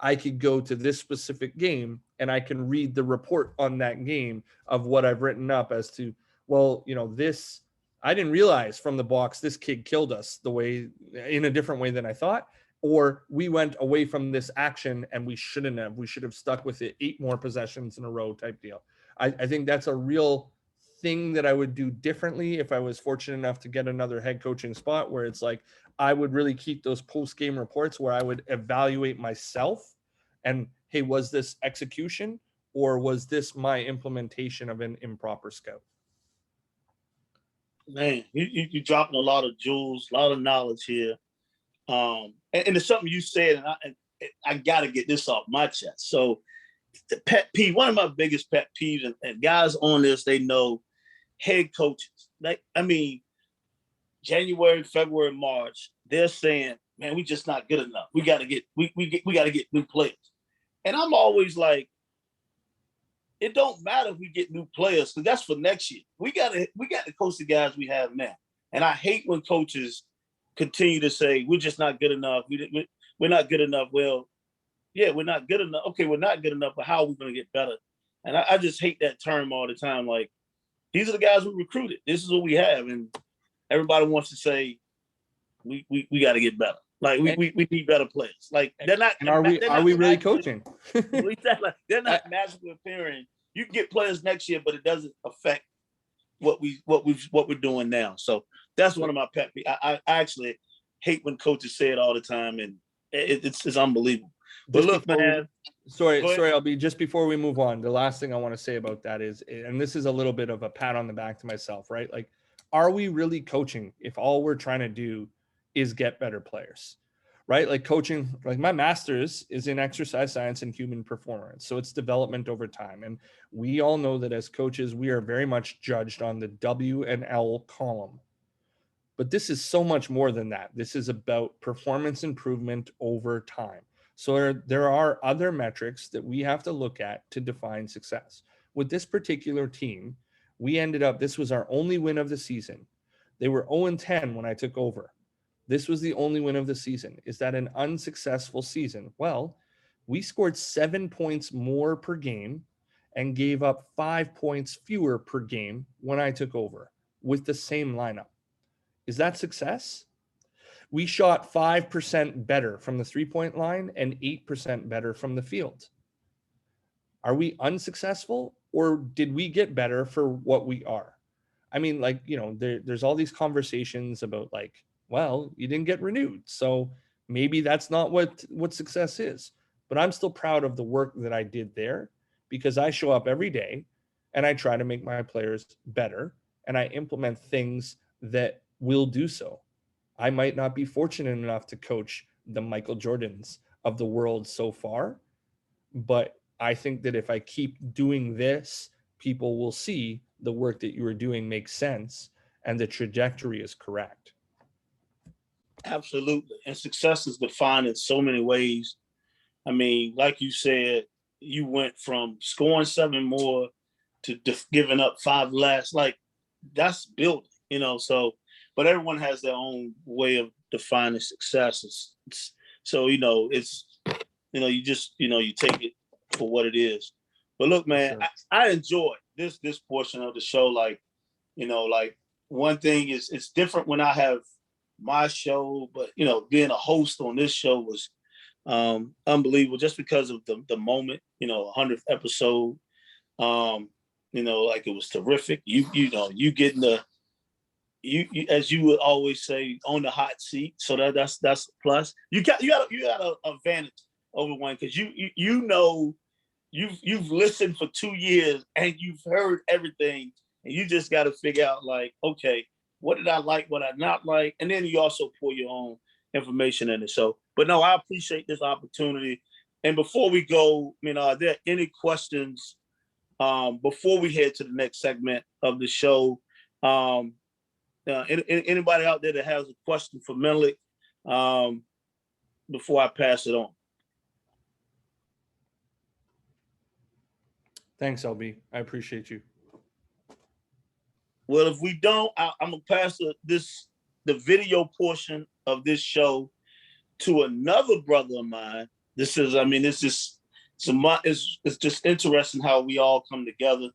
I could go to this specific game and I can read the report on that game of what I've written up as to, well, this, I didn't realize from the box this kid killed us in a different way than I thought, or we went away from this action and we should have stuck with it 8 more possessions in a row type deal. I think that's a real thing that I would do differently if I was fortunate enough to get another head coaching spot, where it's like I would really keep those post-game reports where I would evaluate myself and, hey, was this execution or was this my implementation of an improper scout? Man, you dropping a lot of jewels, a lot of knowledge here. And it's something you said, and I got to get this off my chest. So the pet peeve, one of my biggest pet peeves, and guys on this, they know, head coaches, January, February, March, they're saying, man, we just not good enough. We got to get new players. And I'm always like, it don't matter if we get new players, because that's for next year. We got to coach the guys we have now. And I hate when coaches continue to say, we're just not good enough. We're not good enough. Well, yeah, we're not good enough. Okay, we're not good enough, but how are we going to get better? And I just hate that term all the time. Like, these are the guys we recruited. This is what we have. And everybody wants to say, we got to get better. Like, we need better players. Like, they're not. And are we really coaching? They're not magically appearing. You can get players next year, but it doesn't affect what we're doing now. So that's one of my pet peeves. I actually hate when coaches say it all the time, and it's unbelievable. But look, man. Sorry, LB, just before we move on, the last thing I want to say about that is, and this is a little bit of a pat on the back to myself, right? Like, are we really coaching if all we're trying to do is get better players, right? Like, coaching, like my master's is in exercise science and human performance. So it's development over time. And we all know that as coaches, we are very much judged on the W and L column. But this is so much more than that. This is about performance improvement over time. So there are other metrics that we have to look at to define success. With this particular team, this was our only win of the season. They were 0-10 when I took over. This was the only win of the season. Is that an unsuccessful season? Well, we scored 7 points more per game and gave up 5 points fewer per game when I took over with the same lineup. Is that success? We shot 5% better from the 3-point line and 8% better from the field. Are we unsuccessful, or did we get better for what we are? I mean, like, there's all these conversations about, like, well, you didn't get renewed, so maybe that's not what success is. But I'm still proud of the work that I did there, because I show up every day and I try to make my players better, and I implement things that will do so. I might not be fortunate enough to coach the Michael Jordans of the world so far, but I think that if I keep doing this, people will see the work that you are doing makes sense and the trajectory is correct. Absolutely. And success is defined in so many ways. I mean, like you said, you went from scoring 7 more to giving up 5 less. Like, that's building, so. But everyone has their own way of defining success. So, it's, you just, you take it for what it is. But look, man, sure. I enjoy this portion of the show. Like, like, one thing is, it's different when I have my show, but, being a host on this show was unbelievable, just because of the moment, 100th episode. Like, it was terrific. You getting you as you would always say, on the hot seat. So that's a plus. You got an advantage over one, because you've listened for 2 years and you've heard everything, and you just got to figure out, like, okay, what did I like, what I not like, and then you also pour your own information in it. So, but no, I appreciate this opportunity. And before we go, are there any questions before we head to the next segment of the show? Anybody out there that has a question for Menelik, before I pass it on. Thanks, LB. I appreciate you. Well, if we don't, I'm gonna pass the video portion of this show to another brother of mine. It's just interesting how we all come together.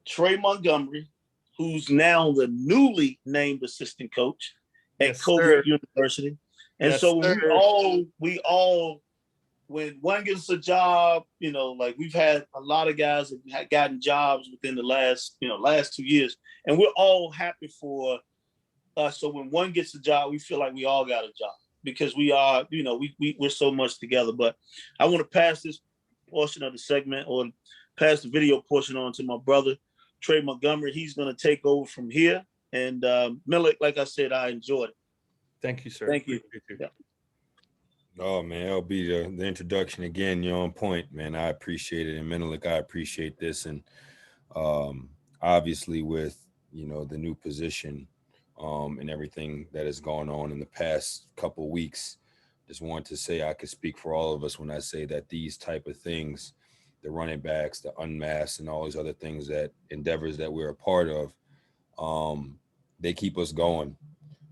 Trey Montgomery, who's now the newly named assistant coach at Colgate University. And so we all, when one gets a job, like we've had a lot of guys that have gotten jobs within the last 2 years, and we're all happy for us. So when one gets a job, we feel like we all got a job because we are, we're so much together. But I want to pass this portion of the segment, or pass the video portion on to my brother, Trey Montgomery. He's going to take over from here. And Menelik, like I said, I enjoyed it. Thank you, sir. Thank you. Yeah. Oh man, LB, the introduction again, you're on point, man. I appreciate it. And Menelik, I appreciate this. And obviously with, the new position and everything that has gone on in the past couple of weeks, just wanted to say I could speak for all of us when I say that these type of things, the running backs, the unmasked, and all these other things, that endeavors that we're a part of, they keep us going.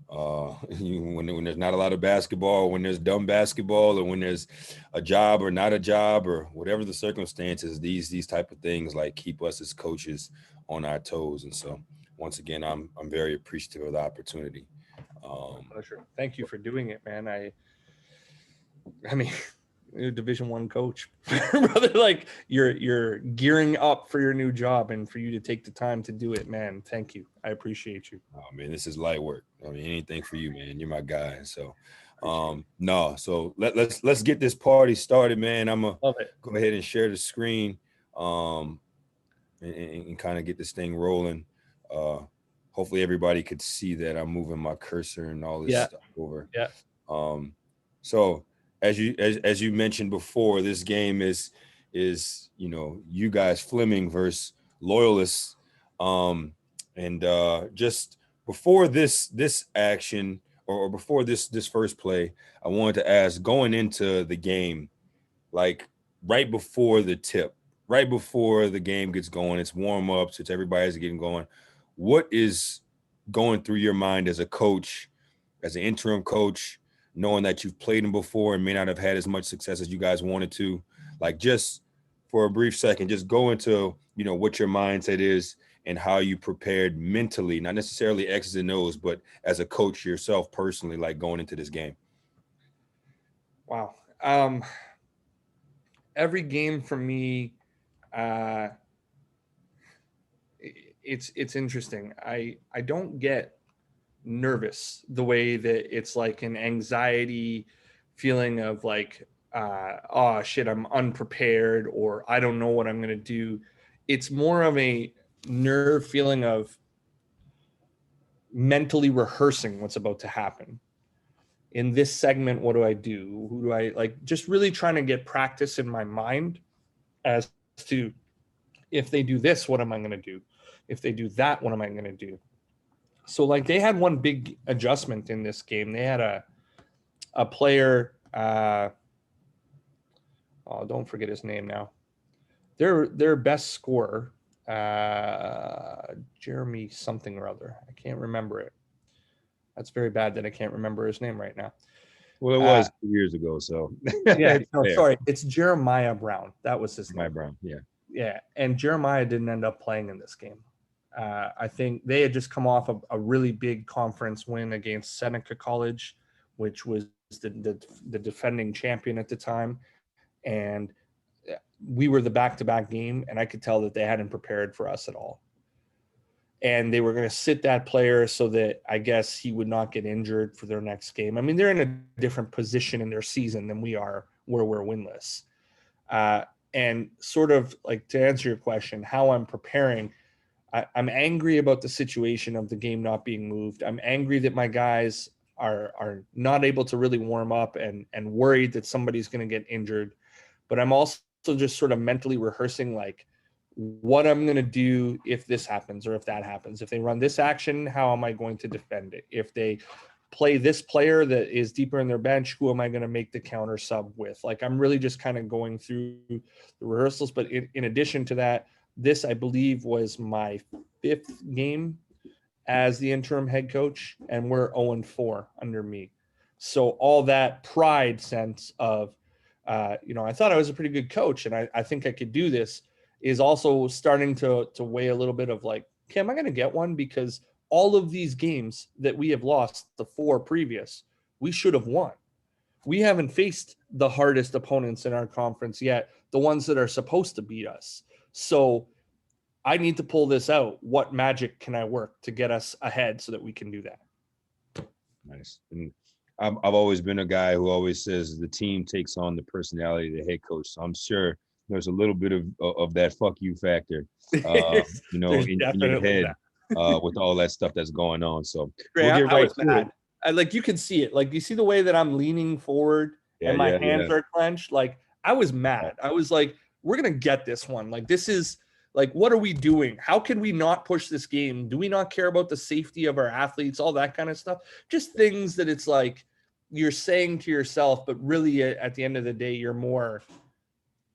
When there's not a lot of basketball, when there's dumb basketball, or when there's a job or not a job, or whatever the circumstances, these type of things like keep us as coaches on our toes. And so once again, I'm very appreciative of the opportunity. Pleasure. Thank you for doing it, man. I mean, you're a Division I coach, brother. Like you're gearing up for your new job, and for you to take the time to do it, man. Thank you. I appreciate you. Oh man, this is light work. I mean, anything for you, man. You're my guy. So, so let's get this party started, man. I'm gonna go ahead and share the screen, and kind of get this thing rolling. Hopefully everybody could see that I'm moving my cursor and all this stuff over. Yeah. So as you mentioned before, this game is you guys, Fleming versus Loyalist, and just before this action, or before this first play, I wanted to ask, going into the game, like right before the tip, right before the game gets going, it's warm-ups, it's everybody's getting going, what is going through your mind as a coach, as an interim coach, knowing that you've played them before and may not have had as much success as you guys wanted to? Like, just for a brief second, just go into, what your mindset is and how you prepared mentally, not necessarily X's and O's, but as a coach yourself personally, like going into this game. Wow. Every game for me, it's interesting. I don't get nervous the way that it's like an anxiety feeling of like, oh shit, I'm unprepared, or I don't know what I'm going to do. It's more of a nerve feeling of mentally rehearsing what's about to happen. In this segment, what do I do? Who do I like? Just really trying to get practice in my mind as to, if they do this, what am I going to do? If they do that, what am I going to do? So like they had one big adjustment in this game. They had a player, don't forget his name now. Their best scorer, Jeremy something or other. I can't remember it. That's very bad that I can't remember his name right now. Well, it was 2 years ago, so. Yeah, sorry. It's Jeremiah Brown. That was his name. Jeremiah Brown, yeah. Yeah, and Jeremiah didn't end up playing in this game. I think they had just come off of a really big conference win against Seneca College, which was the defending champion at the time. And we were the back-to-back game, and I could tell that they hadn't prepared for us at all. And they were going to sit that player so that I guess he would not get injured for their next game. I mean, they're in a different position in their season than we are, where we're winless. And sort of like, to answer your question, how I'm preparing, I'm angry about the situation of the game not being moved. I'm angry that my guys are not able to really warm up, and worried that somebody's going to get injured. But I'm also just sort of mentally rehearsing, like, what I'm going to do if this happens or if that happens. If they run this action, how am I going to defend it? If they play this player that is deeper in their bench, who am I going to make the counter sub with? Like, I'm really just kind of going through the rehearsals. But in addition to that, this, I believe, was my 5th game as the interim head coach, and we're 0-4 under me. So all that pride sense of, I thought I was a pretty good coach and I think I could do this, is also starting to weigh a little bit of like, okay, am I going to get one? Because all of these games that we have lost, the 4 previous, we should have won. We haven't faced the hardest opponents in our conference yet, the ones that are supposed to beat us. So I need to pull this out. What magic can I work to get us ahead so that we can do that? Nice. And I've always been a guy who always says the team takes on the personality of the head coach. So I'm sure there's a little bit of that fuck you factor, in your head with all that stuff that's going on. So we'll get right to it. Like, you can see it. Like, you see the way that I'm leaning forward and my hands are clenched. Like, I was mad. I was like, we're going to get this one. Like, this is like, what are we doing? How can we not push this game? Do we not care about the safety of our athletes? All that kind of stuff. Just things that it's like you're saying to yourself, but really at the end of the day, you're more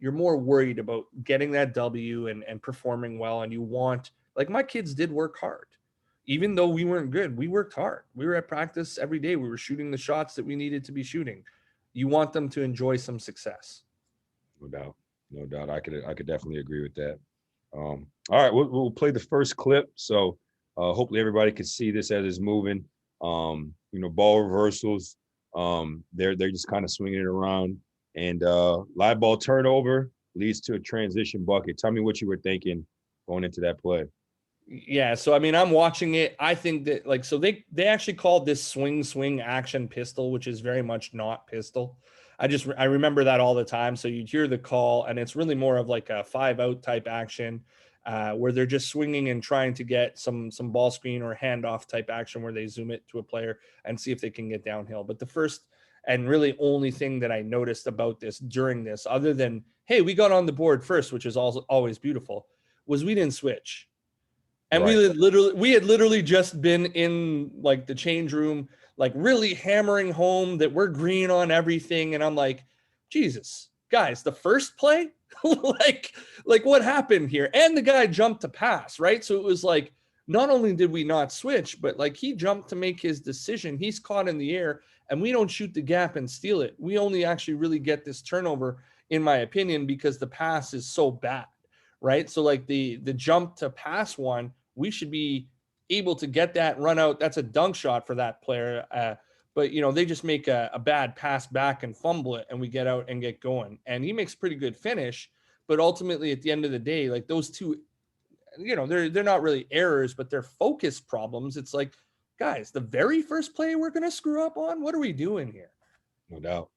worried about getting that W and performing well. And you want, like, my kids did work hard. Even though we weren't good, we worked hard. We were at practice every day. We were shooting the shots that we needed to be shooting. You want them to enjoy some success. No doubt. I could definitely agree with that. All right, we'll play the first clip. So hopefully everybody can see this as it's moving. Ball reversals. They're just kind of swinging it around, and live ball turnover leads to a transition bucket. Tell me what you were thinking going into that play. Yeah, so I mean, I'm watching it. I think that, like, so they actually called this swing action pistol, which is very much not pistol. I remember that all the time. So you'd hear the call, and it's really more of like a 5-out type action, where they're just swinging and trying to get some ball screen or handoff type action where they zoom it to a player and see if they can get downhill. But the first and really only thing that I noticed about this during this, other than, hey, we got on the board first, which is also always beautiful, was we didn't switch. And right. we had literally just been in like the change room, like really hammering home that we're green on everything. And I'm like, Jesus, guys, the first play, like what happened here? And the guy jumped to pass, right? So it was like, not only did we not switch, but like he jumped to make his decision. He's caught in the air and we don't shoot the gap and steal it. We only actually really get this turnover, in my opinion, because the pass is so bad. Right. So like the jump to pass one, we should be able to get that run out. That's a dunk shot for that player. But, they just make a bad pass back and fumble it, and we get out and get going. And he makes pretty good finish. But ultimately, at the end of the day, like those two, they're not really errors, but they're focus problems. It's like, guys, the very first play we're going to screw up on. What are we doing here? No doubt.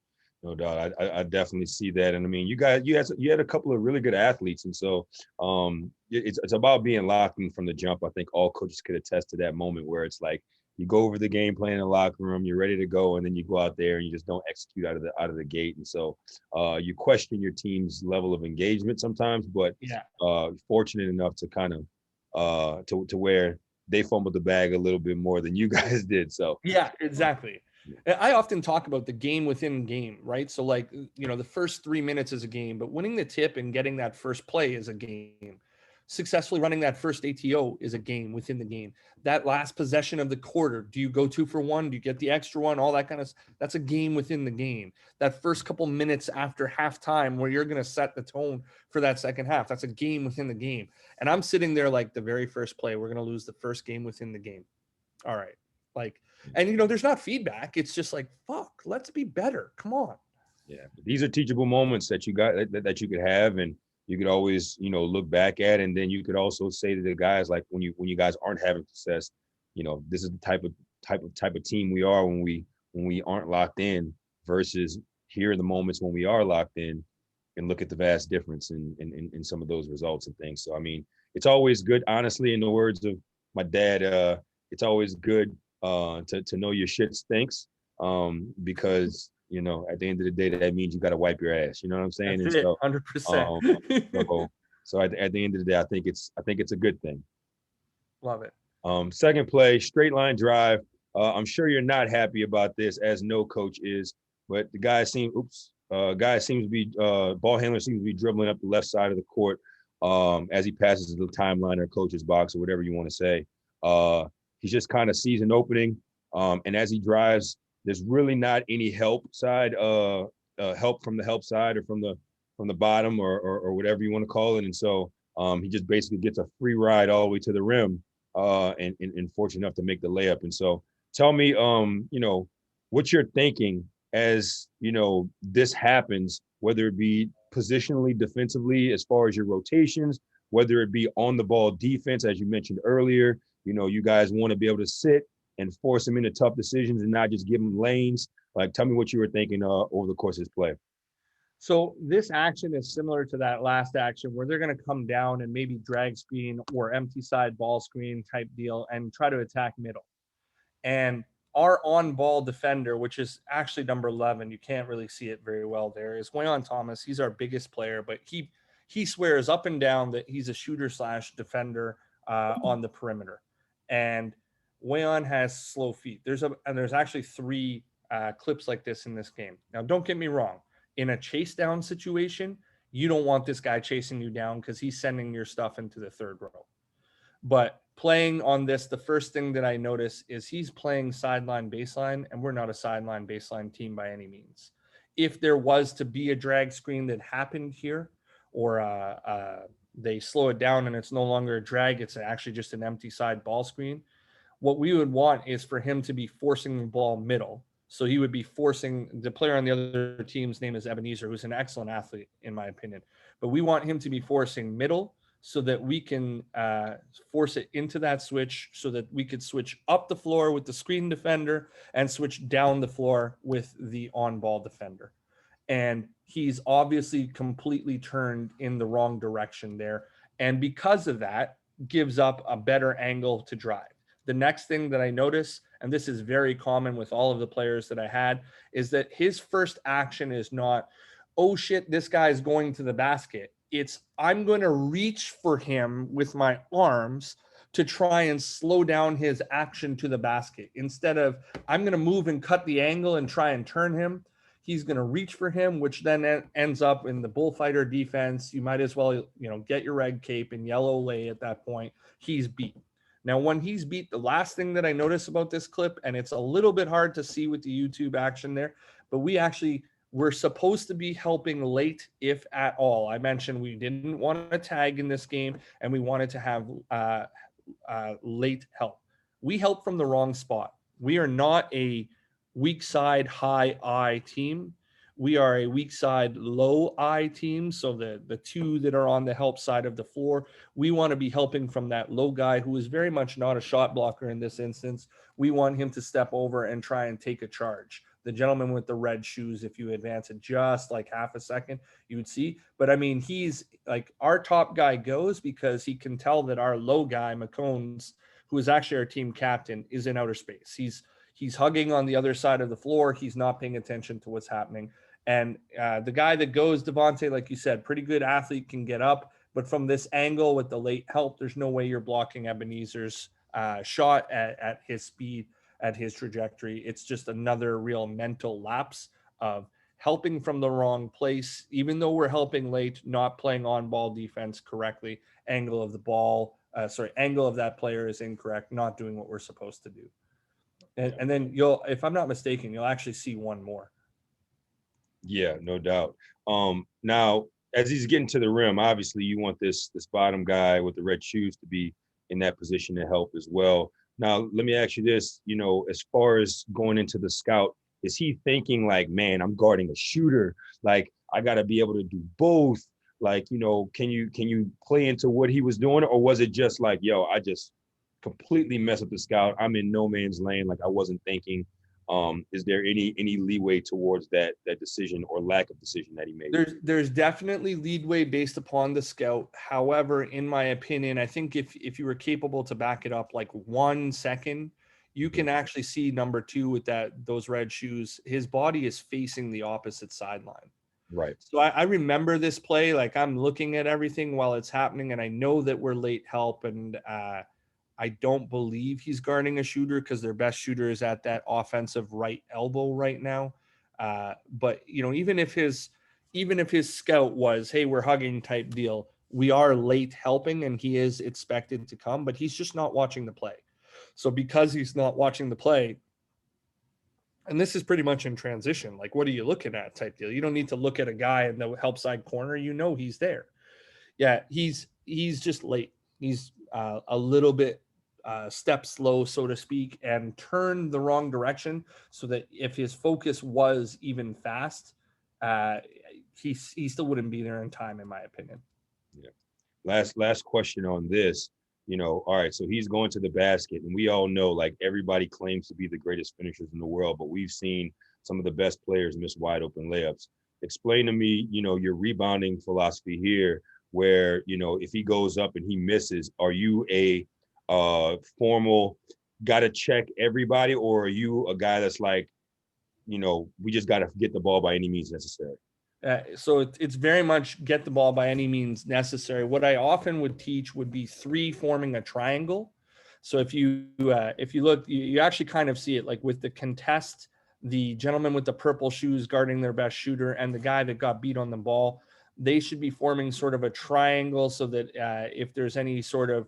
I definitely see that. And I mean, you had a couple of really good athletes. And so it's about being locked in from the jump. I think all coaches could attest to that moment where it's like you go over the game plan in the locker room, you're ready to go, and then you go out there and you just don't execute out of the gate. And so you question your team's level of engagement sometimes, but fortunate enough to kind of to where they fumbled the bag a little bit more than you guys did. So yeah, exactly. I often talk about the game within game, right? So like, the first 3 minutes is a game, but winning the tip and getting that first play is a game. Successfully running that first ATO is a game within the game. That last possession of the quarter, do you go 2 for 1? Do you get the extra one? All that kind of, that's a game within the game. That first couple minutes after halftime where you're going to set the tone for that second half, that's a game within the game. And I'm sitting there like the very first play, we're going to lose the first game within the game. All right. Like, and there's not feedback. It's just like, fuck, let's be better. Come on. Yeah. These are teachable moments that you got that you could have, and you could always, look back at, and then you could also say to the guys, like when you guys aren't having success, this is the type of team we are when we aren't locked in, versus here are the moments when we are locked in, and look at the vast difference in some of those results and things. So I mean, it's always good, honestly, in the words of my dad, it's always good to know your shit stinks, because at the end of the day, that means you got to wipe your ass. You know what I'm saying? That's and it, 100%. So at the end of the day, I think it's a good thing. Love it. Second play, straight line drive. I'm sure you're not happy about this, as no coach is, but the guy seems to be ball handler seems to be dribbling up the left side of the court as he passes the timeline or coach's box or whatever you want to say. He just kind of sees an opening, and as he drives, there's really not any help from the help side or from the bottom or whatever you want to call it. And so he just basically gets a free ride all the way to the rim and fortunate enough to make the layup. And so tell me, what you're thinking as, this happens, whether it be positionally, defensively, as far as your rotations, whether it be on the ball defense, as you mentioned earlier, you guys want to be able to sit and force them into tough decisions and not just give them lanes. Like, tell me what you were thinking over the course of this play. So this action is similar to that last action where they're going to come down and maybe drag screen or empty side ball screen type deal and try to attack middle. And our on-ball defender, which is actually number 11, you can't really see it very well there, is Wayon Thomas. He's our biggest player, but he swears up and down that he's a shooter/defender on the perimeter. And Wayon has slow feet. There's actually 3 clips like this in this game. Now, don't get me wrong. In a chase down situation, you don't want this guy chasing you down because he's sending your stuff into the third row. But playing on this, the first thing that I notice is he's playing sideline baseline, and we're not a sideline baseline team by any means. If there was to be a drag screen that happened here, or they slow it down and it's no longer a drag, it's actually just an empty side ball screen, what we would want is for him to be forcing the ball middle. So he would be forcing the player on the other team's name is Ebenezer, who's an excellent athlete, in my opinion. But we want him to be forcing middle so that we can force it into that switch so that we could switch up the floor with the screen defender and switch down the floor with the on-ball defender. And he's obviously completely turned in the wrong direction there. And because of that, gives up a better angle to drive. The next thing that I notice, and this is very common with all of the players that I had, is that his first action is not, oh shit, this guy's going to the basket. It's, I'm going to reach for him with my arms to try and slow down his action to the basket. Instead of, I'm going to move and cut the angle and try and turn him, he's going to reach for him, which then ends up in the bullfighter defense. You might as well, get your red cape and yellow lay at that point. He's beat. Now, when he's beat, the last thing that I notice about this clip, and it's a little bit hard to see with the YouTube action there, but we're supposed to be helping late, if at all. I mentioned we didn't want to tag in this game, and we wanted to have late help. We help from the wrong spot. We are not a weak side, high I team. We are a weak side, low I team. So the 2 that are on the help side of the floor, we want to be helping from that low guy who is very much not a shot blocker in this instance. We want him to step over and try and take a charge. The gentleman with the red shoes, if you advance it just like half a second, you would see. But I mean, he's like, our top guy goes because he can tell that our low guy, McCones, who is actually our team captain, is in outer space. He's hugging on the other side of the floor. He's not paying attention to what's happening. And the guy that goes, Devontae, like you said, pretty good athlete, can get up. But from this angle with the late help, there's no way you're blocking Ebenezer's shot at his speed, at his trajectory. It's just another real mental lapse of helping from the wrong place, even though we're helping late, not playing on-ball defense correctly. Angle of that player is incorrect, not doing what we're supposed to do. And then if I'm not mistaken, you'll actually see one more. Yeah, no doubt. Now, as he's getting to the rim, obviously you want this bottom guy with the red shoes to be in that position to help as well. Now, let me ask you this, as far as going into the scout, is he thinking like, man, I'm guarding a shooter, like I got to be able to do both? Like, can you play into what he was doing? Or was it just like, yo, I just completely mess up the scout, I'm in no man's lane, like I wasn't thinking? Is there any leeway towards that decision or lack of decision that he made? There's definitely leeway based upon the scout. However, in my opinion, I think if you were capable to back it up like 1 second, you can actually see number 2 with those red shoes. His body is facing the opposite sideline. Right. So I remember this play, like I'm looking at everything while it's happening, and I know that we're late help, and I don't believe he's guarding a shooter because their best shooter is at that offensive right elbow right now. But you know, even if his scout was, hey, we're hugging type deal, we are late helping and he is expected to come, but he's just not watching the play. So because he's not watching the play, and this is pretty much in transition, like what are you looking at type deal? You don't need to look at a guy in the help side corner. You know he's there. Yeah, he's just late. He's a little bit step slow, so to speak, and turned the wrong direction. So that if his focus was even fast, he still wouldn't be there in time, in my opinion. Yeah. Last question on this. You know, all right, so he's going to the basket, and we all know, like, everybody claims to be the greatest finishers in the world, but we've seen some of the best players miss wide open layups. Explain to me, you know, your rebounding philosophy here, where, you know, if he goes up and he misses, are you a formal got to check everybody, or are you a guy that's like, you know, we just got to get the ball by any means necessary? So it's very much get the ball by any means necessary. What I often would teach would be three forming a triangle. So if you look, you actually kind of see it like with the contest, the gentleman with the purple shoes guarding their best shooter and the guy that got beat on the ball. They should be forming sort of a triangle so that if there's any sort of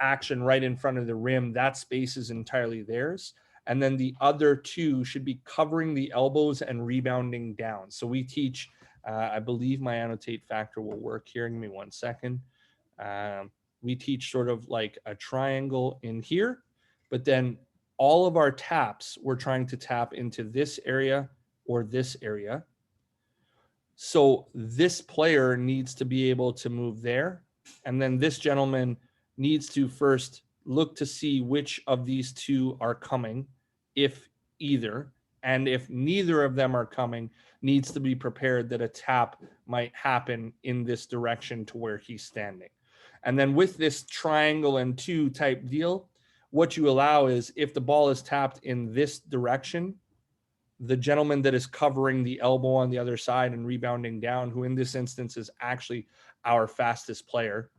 action right in front of the rim, that space is entirely theirs. And then the other two should be covering the elbows and rebounding down. So we teach, I believe my annotate factor will work here. Give me 1 second. We teach sort of like a triangle in here, but then all of our taps, we're trying to tap into this area or this area. So this player needs to be able to move there. And then this gentleman needs to first look to see which of these two are coming, if either. And if neither of them are coming, needs to be prepared that a tap might happen in this direction to where he's standing. And then with this triangle and two type deal, what you allow is if the ball is tapped in this direction, the gentleman that is covering the elbow on the other side and rebounding down, who in this instance is actually our fastest player,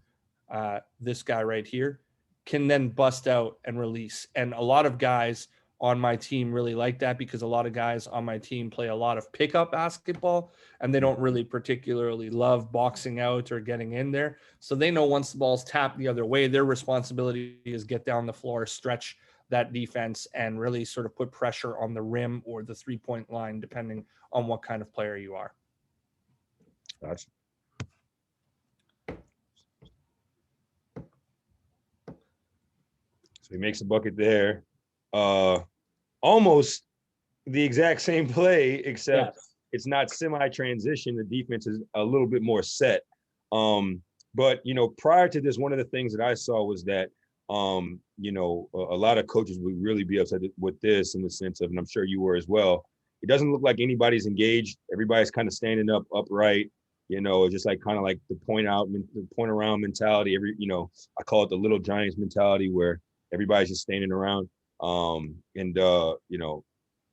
this guy right here, can then bust out and release. And a lot of guys on my team really like that because a lot of guys on my team play a lot of pickup basketball and they don't really particularly love boxing out or getting in there. So they know once the ball's tapped the other way, their responsibility is get down the floor, stretch that defense, and really sort of put pressure on the rim or the 3-point line, depending on what kind of player you are. Gotcha. So he makes a bucket there. Almost the exact same play, except it's not semi-transition. The defense is a little bit more set. But, you know, prior to this, one of the things that I saw was that, you know, a lot of coaches would really be upset with this in the sense of, and I'm sure you were as well, it doesn't look like anybody's engaged. Everybody's kind of standing up upright, you know, just like kind of like the point around mentality. You know, I call it the little giants mentality where everybody's just standing around. You know,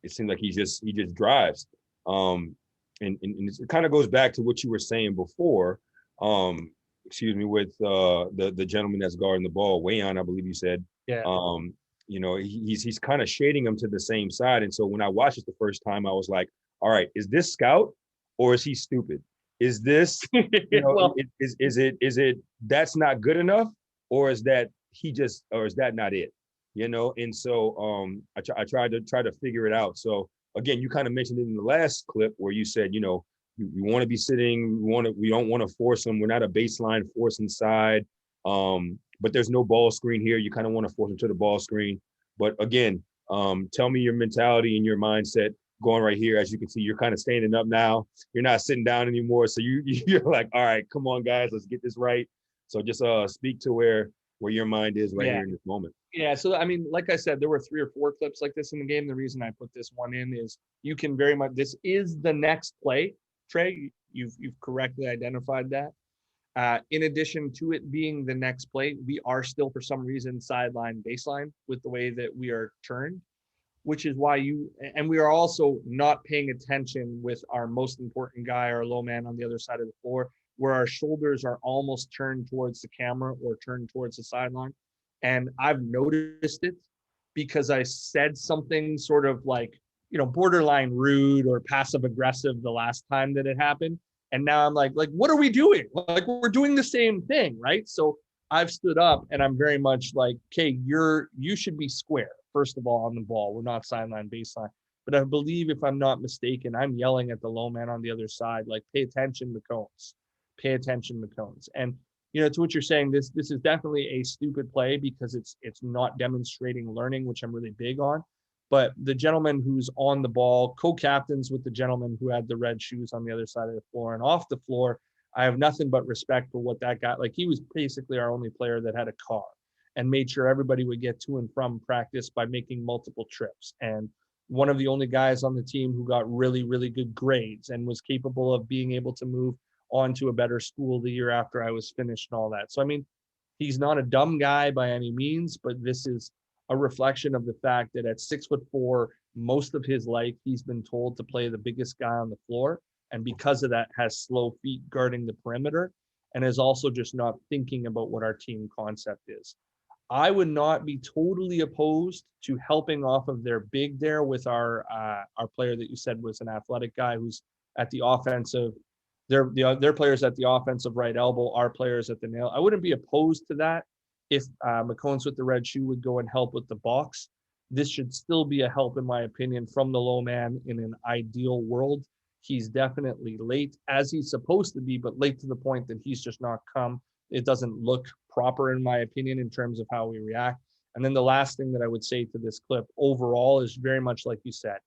it seems like he just drives. And it kind of goes back to what you were saying before, with the gentleman that's guarding the ball, Wayon, I believe you said. Yeah. You know, he's kind of shading him to the same side. And so when I watched it the first time, I was like, all right, is this scout or is he stupid? Is this, you know, well, is it that's not good enough, or is that not it? You know, and so I tried to figure it out. So again, you kind of mentioned it in the last clip where you said, you know, we want to be sitting, we don't want to force them. We're not a baseline force inside. But there's no ball screen here. You kind of want to force them to the ball screen. But again, tell me your mentality and your mindset going right here. As you can see, you're kind of standing up now. You're not sitting down anymore. So you're like, all right, come on, guys, let's get this right. So just speak to where your mind is right here in this moment. Yeah, so I mean, like I said, there were 3 or 4 clips like this in the game. The reason I put this one in is you can very much, this is the next play, Trey. You've correctly identified that. In addition to it being the next play, we are still, for some reason, sideline baseline with the way that we are turned, which is why and we are also not paying attention with our most important guy, our low man on the other side of the floor, where our shoulders are almost turned towards the camera or turned towards the sideline. And I've noticed it because I said something sort of like, borderline rude or passive aggressive the last time that it happened. And now I'm like, what are we doing? Like, we're doing the same thing, right? So I've stood up and I'm very much like, okay, you should be square, first of all, on the ball. We're not sideline, baseline. But I believe, if I'm not mistaken, I'm yelling at the low man on the other side, like, pay attention, McCombs. Pay attention, McCombs. And to what you're saying, this is definitely a stupid play because it's not demonstrating learning, which I'm really big on. But the gentleman who's on the ball, co-captains with the gentleman who had the red shoes on the other side of the floor and off the floor, I have nothing but respect for what that guy, like, he was basically our only player that had a car and made sure everybody would get to and from practice by making multiple trips. And one of the only guys on the team who got really, really good grades and was capable of being able to move on to a better school the year after I was finished and all that. So, I mean, he's not a dumb guy by any means, but this is a reflection of the fact that at 6'4", most of his life, he's been told to play the biggest guy on the floor. And because of that, has slow feet guarding the perimeter and is also just not thinking about what our team concept is. I would not be totally opposed to helping off of their big there with our player that you said was an athletic guy who's at the offensive. Their players at the offensive right elbow, our players at the nail. I wouldn't be opposed to that if McCombs with the red shoe would go and help with the box. This should still be a help, in my opinion, from the low man in an ideal world. He's definitely late, as he's supposed to be, but late to the point that he's just not come. It doesn't look proper, in my opinion, in terms of how we react. And then the last thing that I would say to this clip overall is very much like you said,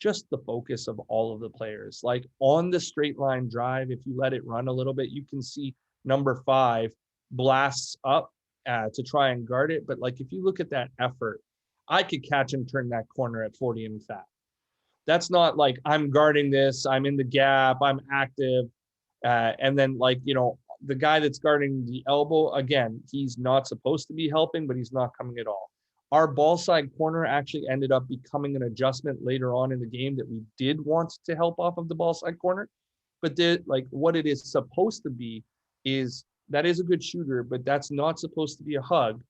just the focus of all of the players. Like, on the straight line drive, if you let it run a little bit, you can see number 5 blasts up to try and guard it. But like, if you look at that effort, I could catch and turn that corner at 40 and fat. That's not like I'm guarding this, I'm in the gap, I'm active. And then, like, the guy that's guarding the elbow, again, he's not supposed to be helping, but he's not coming at all. Our ball side corner actually ended up becoming an adjustment later on in the game that we did want to help off of the ball side corner. But like, what it is supposed to be is that is a good shooter, but that's not supposed to be a hug.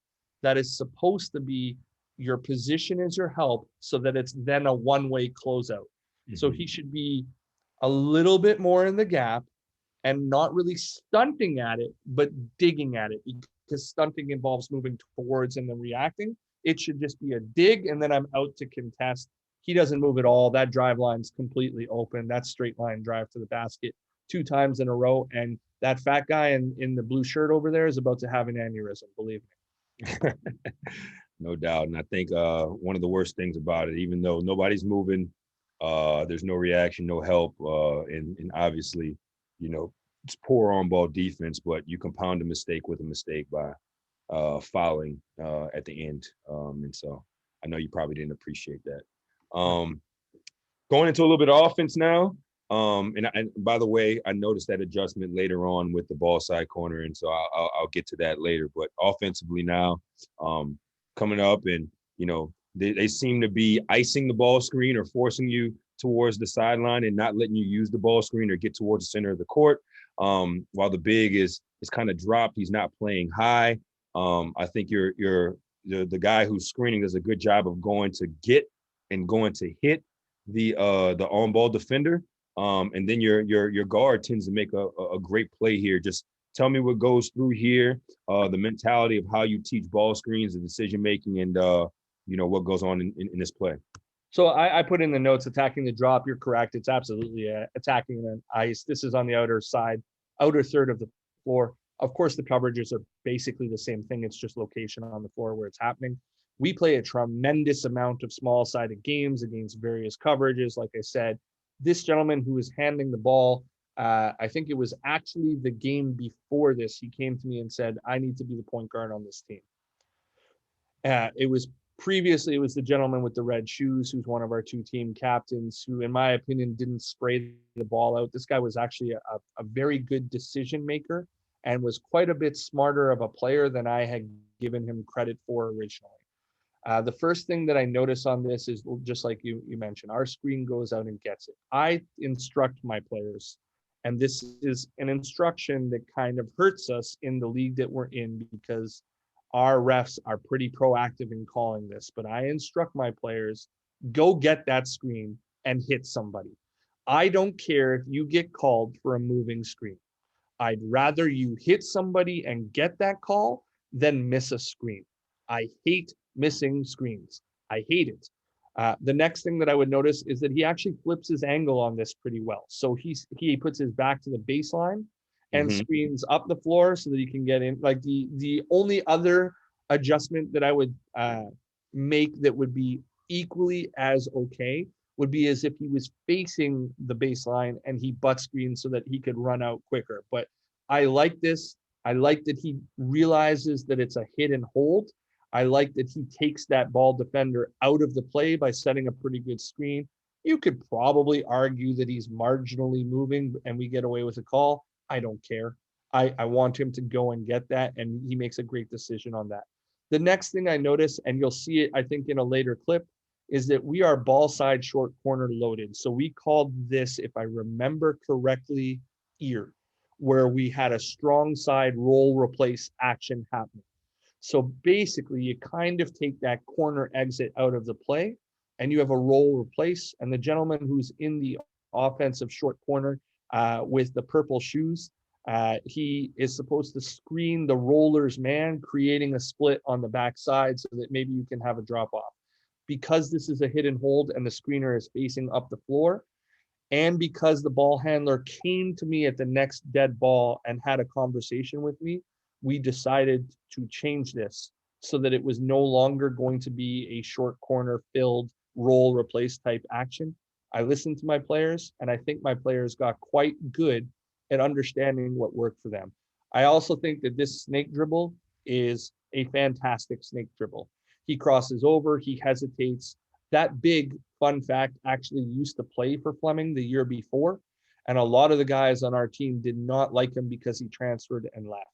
That is supposed to be your position as your help so that it's then a one-way closeout. Mm-hmm. So he should be a little bit more in the gap and not really stunting at it, but digging at it, because stunting involves moving towards and then reacting. It should just be a dig, and then I'm out to contest. He doesn't move at all. That drive line's completely open. That straight line drive to the basket 2 times in a row, and that fat guy in the blue shirt over there is about to have an aneurysm, believe me. No doubt. And I think one of the worst things about it, even though nobody's moving, there's no reaction, no help, and obviously, it's poor on-ball defense, but you compound a mistake with a mistake by fouling at the end. And so I know you probably didn't appreciate that. Going into a little bit of offense now. And by the way, I noticed that adjustment later on with the ball side corner, and so I'll get to that later. But offensively now, coming up, and they seem to be icing the ball screen or forcing you towards the sideline and not letting you use the ball screen or get towards the center of the court. While the big is kind of dropped, he's not playing high. I think the guy who's screening does a good job of going to get and going to hit the on-ball defender. And then your guard tends to make a great play here. Just tell me what goes through here, the mentality of how you teach ball screens, the decision-making, and what goes on in this play. So I put in the notes, attacking the drop. You're correct. It's absolutely attacking an ice. This is on the outer side, outer third of the floor. Of course, the coverages are basically the same thing. It's just location on the floor where it's happening. We play a tremendous amount of small-sided games against various coverages. Like I said, this gentleman who was handling the ball, I think it was actually the game before this, he came to me and said, I need to be the point guard on this team. Previously, it was the gentleman with the red shoes, who's one of our 2 team captains, who, in my opinion, didn't spray the ball out. This guy was actually a very good decision maker and was quite a bit smarter of a player than I had given him credit for originally. The first thing that I notice on this is, just like you mentioned, our screen goes out and gets it. I instruct my players, and this is an instruction that kind of hurts us in the league that we're in, because our refs are pretty proactive in calling this, but I instruct my players, go get that screen and hit somebody. I don't care if you get called for a moving screen. I'd rather you hit somebody and get that call than miss a screen. I hate missing screens. I hate it. The next thing that I would notice is that he actually flips his angle on this pretty well. So he puts his back to the baseline and Mhm. screens up the floor so that he can get in. Like the only other adjustment that I would make that would be equally as okay would be as if he was facing the baseline and he butt screened so that he could run out quicker. But I like this. I like that he realizes that it's a hit and hold. I like that he takes that ball defender out of the play by setting a pretty good screen. You could probably argue that he's marginally moving and we get away with a call. I don't care. I want him to go and get that, and he makes a great decision on that. The next thing I notice, and you'll see it, I think, in a later clip, is that we are ball side short corner loaded. So we called this, if I remember correctly, ear, where we had a strong side roll replace action happening. So basically, you kind of take that corner exit out of the play and you have a roll replace. And the gentleman who's in the offensive short corner with the purple shoes, he is supposed to screen the roller's man, creating a split on the backside so that maybe you can have a drop off. Because this is a hit and hold and the screener is facing up the floor, and because the ball handler came to me at the next dead ball and had a conversation with me, we decided to change this so that it was no longer going to be a short corner filled roll replace type action. I listened to my players, and I think my players got quite good at understanding what worked for them. I also think that this snake dribble is a fantastic snake dribble. He crosses over, he hesitates. That big fun fact actually used to play for Fleming the year before. And a lot of the guys on our team did not like him because he transferred and left.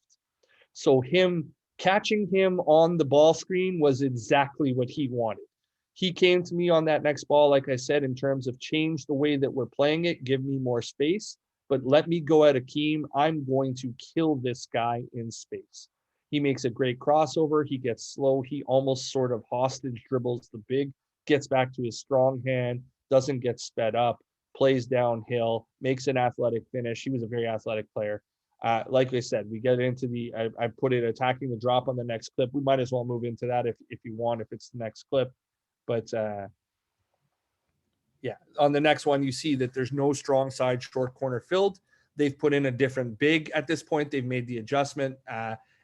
So him catching him on the ball screen was exactly what he wanted. He came to me on that next ball, like I said, in terms of change the way that we're playing it, give me more space, but let me go at Akeem. I'm going to kill this guy in space. He makes a great crossover. He gets slow. He almost sort of hostage dribbles the big, gets back to his strong hand, doesn't get sped up, plays downhill, makes an athletic finish. He was a very athletic player. Like I said, we get into I put it attacking the drop on the next clip. We might as well move into that if you want, if it's the next clip. But yeah, on the next one, you see that there's no strong side short corner filled. They've put in a different big at this point. They've made the adjustment.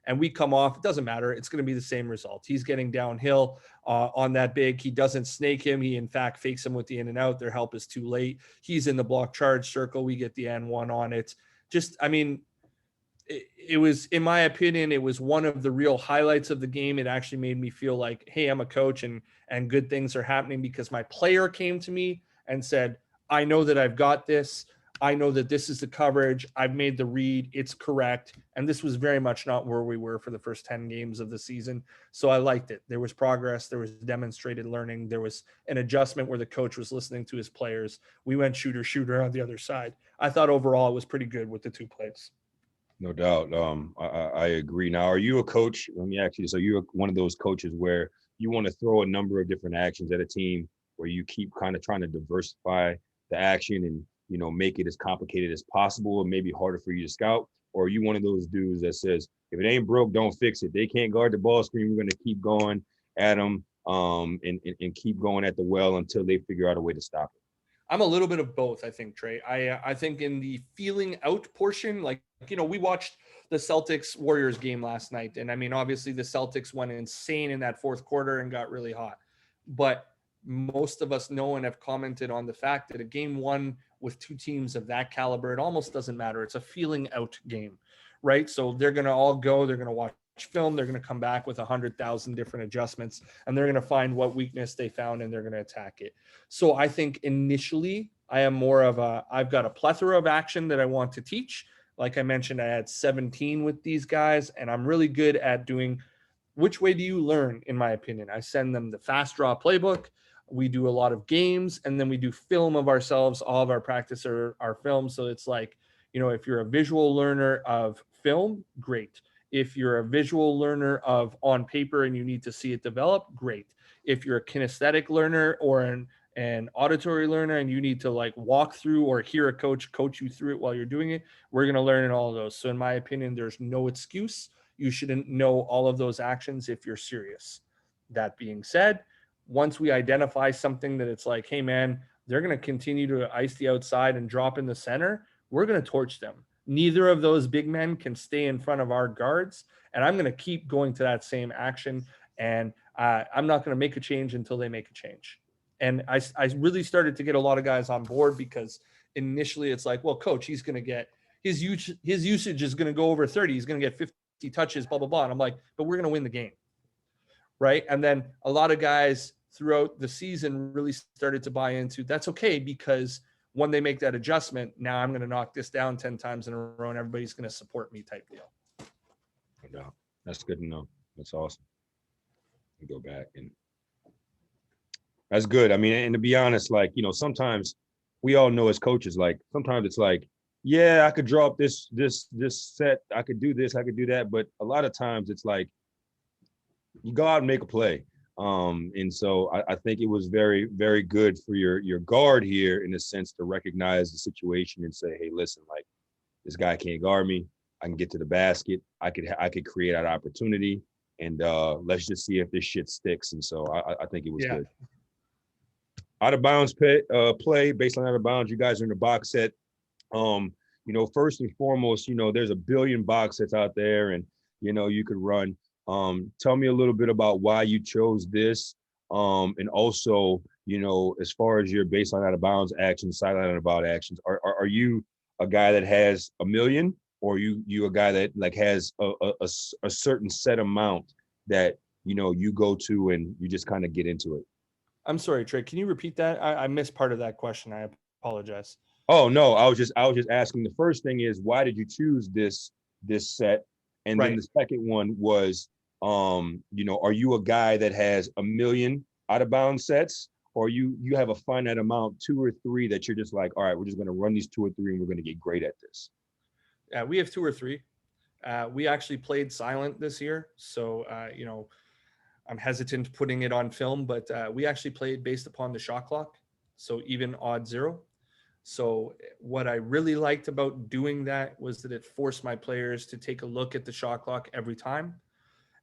And we come off, it doesn't matter. It's going to be the same result. He's getting downhill on that big. He doesn't snake him. He, in fact, fakes him with the in and out. Their help is too late. He's in the block charge circle. We get the N1 on it. Just, I mean, it was, in my opinion, it was one of the real highlights of the game. It actually made me feel like, hey, I'm a coach and good things are happening because my player came to me and said, I know that I've got this. I know that this is the coverage. I've made the read. It's correct. And this was very much not where we were for the first 10 games of the season. So I liked it. There was progress. There was demonstrated learning. There was an adjustment where the coach was listening to his players. We went shooter on the other side. I thought overall it was pretty good with the two plays. No doubt. I agree. Now, are you a coach? Let me ask you. So you're one of those coaches where you want to throw a number of different actions at a team, where you keep kind of trying to diversify the action and, you know, make it as complicated as possible and maybe harder for you to scout? Or are you one of those dudes that says, if it ain't broke, don't fix it? They can't guard the ball screen. We're going to keep going at them and keep going at the well until they figure out a way to stop it. I'm a little bit of both, I think, Trey. I think in the feeling out portion, like, you know, we watched the Celtics Warriors game last night. And I mean, obviously the Celtics went insane in that fourth quarter and got really hot. But most of us know and have commented on the fact that a game one with two teams of that caliber, it almost doesn't matter. It's a feeling out game, right? So they're going to all go, they're going to watch film, they're going to come back with 100,000 different adjustments, and they're going to find what weakness they found and they're going to attack it. So I think initially I am more of I've got a plethora of action that I want to teach. Like I mentioned, I had 17 with these guys, and I'm really good at doing, which way do you learn, in my opinion? I send them the fast draw playbook. We do a lot of games, and then we do film of ourselves. All of our practice are film. So it's like, you know, if you're a visual learner of film, great. If you're a visual learner of on paper and you need to see it develop, great. If you're a kinesthetic learner or an auditory learner and you need to like walk through or hear a coach you through it while you're doing it, we're going to learn in all of those. So in my opinion, there's no excuse. You shouldn't know all of those actions if you're serious. That being said, once we identify something that it's like, hey man, they're going to continue to ice the outside and drop in the center, we're going to torch them. Neither of those big men can stay in front of our guards. And I'm going to keep going to that same action. And I'm not going to make a change until they make a change. And I really started to get a lot of guys on board because initially it's like, well, coach, he's going to get his usage is going to go over 30. He's going to get 50 touches, blah, blah, blah. And I'm like, but we're going to win the game. Right. And then a lot of guys throughout the season really started to buy into that's okay, because when they make that adjustment, now I'm going to knock this down 10 times in a row and everybody's going to support me type deal. No, that's good to know. That's awesome. Go back and that's good. I mean, and to be honest, like, you know, sometimes we all know as coaches, like sometimes it's like, yeah, I could draw up this set. I could do this, I could do that. But a lot of times it's like, you go out and make a play. And so I think it was very, very good for your guard here in a sense to recognize the situation and say, hey, listen, like this guy can't guard me. I can get to the basket. I could create that opportunity, and let's just see if this shit sticks. And so I think it was good. Out of bounds play, baseline out of bounds. You guys are in the box set. You know, first and foremost, you know, there's a billion box sets out there, and you know you could run. Tell me a little bit about why you chose this. And also, you know, as far as your baseline out of bounds actions, sideline out of bounds actions, are you a guy that has a million, or you a guy that like has a certain set amount that, you know, you go to and you just kind of get into it? I'm sorry, Trey, can you repeat that? I missed part of that question. I apologize. Oh no, I was just asking. The first thing is, why did you choose this set? And then the second one was, you know, are you a guy that has a million out of bounds sets, or you have a finite amount, 2 or 3 that you're just like, all right, we're just going to run these 2 or 3 and we're going to get great at this? Yeah, we have 2 or 3. We actually played silent this year, so you know, I'm hesitant putting it on film, but we actually played based upon the shot clock, so even odd 0. So what I really liked about doing that was that it forced my players to take a look at the shot clock every time.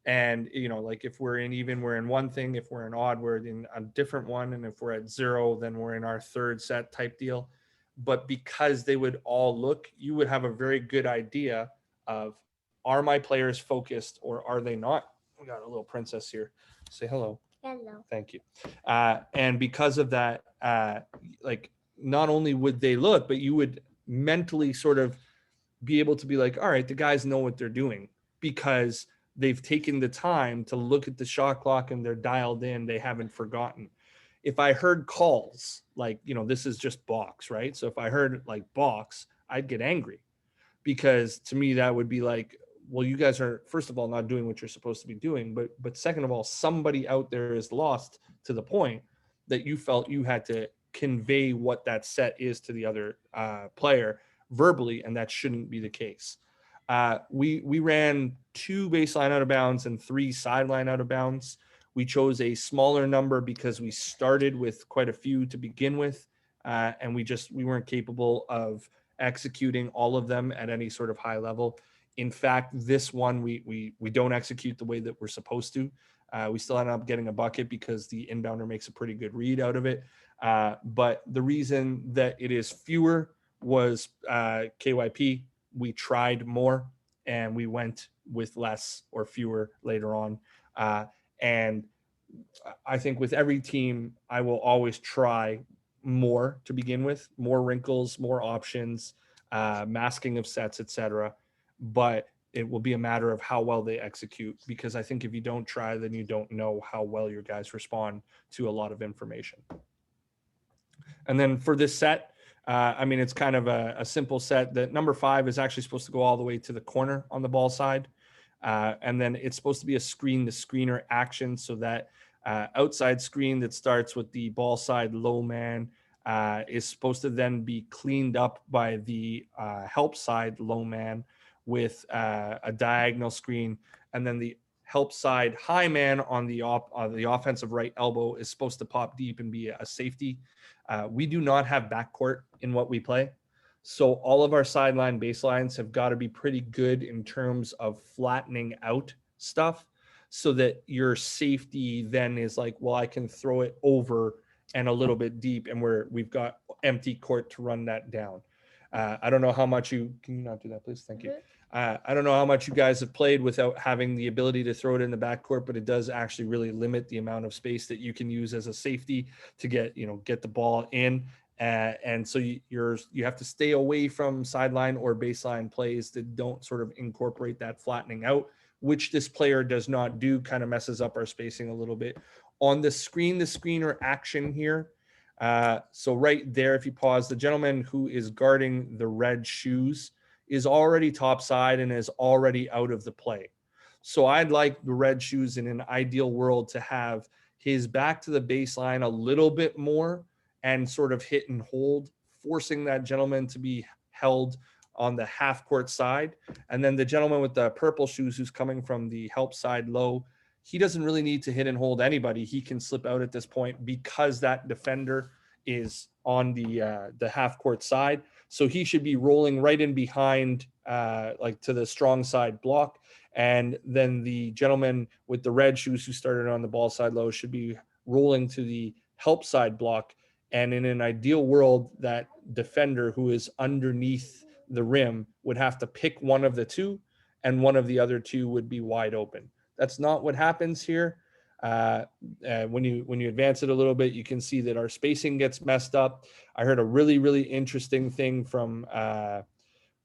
And, you know, like if we're in even, we're in one thing. If we're in odd, we're in a different one. And if we're at 0, then we're in our third set type deal. But because they would all look, you would have a very good idea of, are my players focused or are they not? We got a little princess here. Say hello. Hello. Thank you. And because of that, like not only would they look, but you would mentally sort of be able to be like, all right, the guys know what they're doing because they've taken the time to look at the shot clock and they're dialed in. They haven't forgotten. If I heard calls like, you know, this is just box, right? So if I heard like box, I'd get angry because to me that would be like, well, you guys are, first of all, not doing what you're supposed to be doing, but second of all, somebody out there is lost to the point that you felt you had to convey what that set is to the other player verbally, and that shouldn't be the case. We ran 2 baseline out of bounds and 3 sideline out of bounds. We chose a smaller number because we started with quite a few to begin with, and we weren't capable of executing all of them at any sort of high level. In fact, this one we don't execute the way that we're supposed to. We still end up getting a bucket because the inbounder makes a pretty good read out of it. But the reason that it is fewer was KYP. We tried more and we went with less or fewer later on. And I think with every team, I will always try more to begin with, more wrinkles, more options, masking of sets, etc. But it will be a matter of how well they execute, because I think if you don't try, then you don't know how well your guys respond to a lot of information. And then for this set, I mean, it's kind of a simple set. That number 5 is actually supposed to go all the way to the corner on the ball side. And then it's supposed to be a screen to screener action, so that outside screen that starts with the ball side low man is supposed to then be cleaned up by the help side low man, with a diagonal screen, and then the help side high man on the offensive right elbow is supposed to pop deep and be a safety. We do not have backcourt in what we play. So all of our sideline baselines have got to be pretty good in terms of flattening out stuff so that your safety then is like, well, I can throw it over and a little bit deep, and we've got empty court to run that down. I don't know how much can you not do that, please? Thank you. I don't know how much you guys have played without having the ability to throw it in the backcourt, but it does actually really limit the amount of space that you can use as a safety to get the ball in. And so you have to stay away from sideline or baseline plays that don't sort of incorporate that flattening out, which this player does not do. Kind of messes up our spacing a little bit. On the screener action here, so right there, if you pause, the gentleman who is guarding the red shoes is already topside and is already out of the play. So I'd like the red shoes in an ideal world to have his back to the baseline a little bit more and sort of hit and hold, forcing that gentleman to be held on the half court side. And then the gentleman with the purple shoes who's coming from the help side low, he doesn't really need to hit and hold anybody. He can slip out at this point because that defender is on the half court side. So he should be rolling right in behind, like to the strong side block. And then the gentleman with the red shoes who started on the ball side low should be rolling to the help side block. And in an ideal world, that defender who is underneath the rim would have to pick one of the two, and one of the other two would be wide open. That's not what happens here. When you advance it a little bit, you can see that our spacing gets messed up. I heard a really, really interesting thing from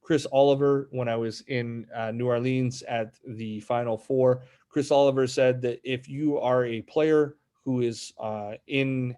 Chris Oliver when I was in New Orleans at the Final Four. Chris Oliver said that if you are a player who is in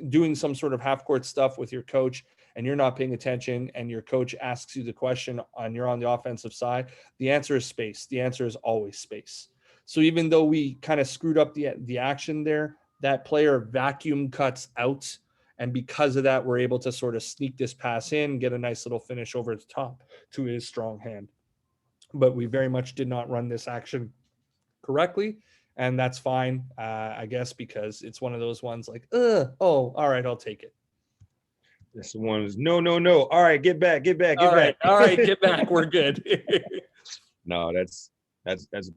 doing some sort of half-court stuff with your coach and you're not paying attention and your coach asks you the question and you're on the offensive side, the answer is space. The answer is always space. So even though we kind of screwed up the action there, that player vacuum cuts out. And because of that, we're able to sort of sneak this pass in, get a nice little finish over the top to his strong hand. But we very much did not run this action correctly. And that's fine, I guess, because it's one of those ones like, all right, I'll take it. That's the one. No. All right, get back. All right, get back. We're good. No, that's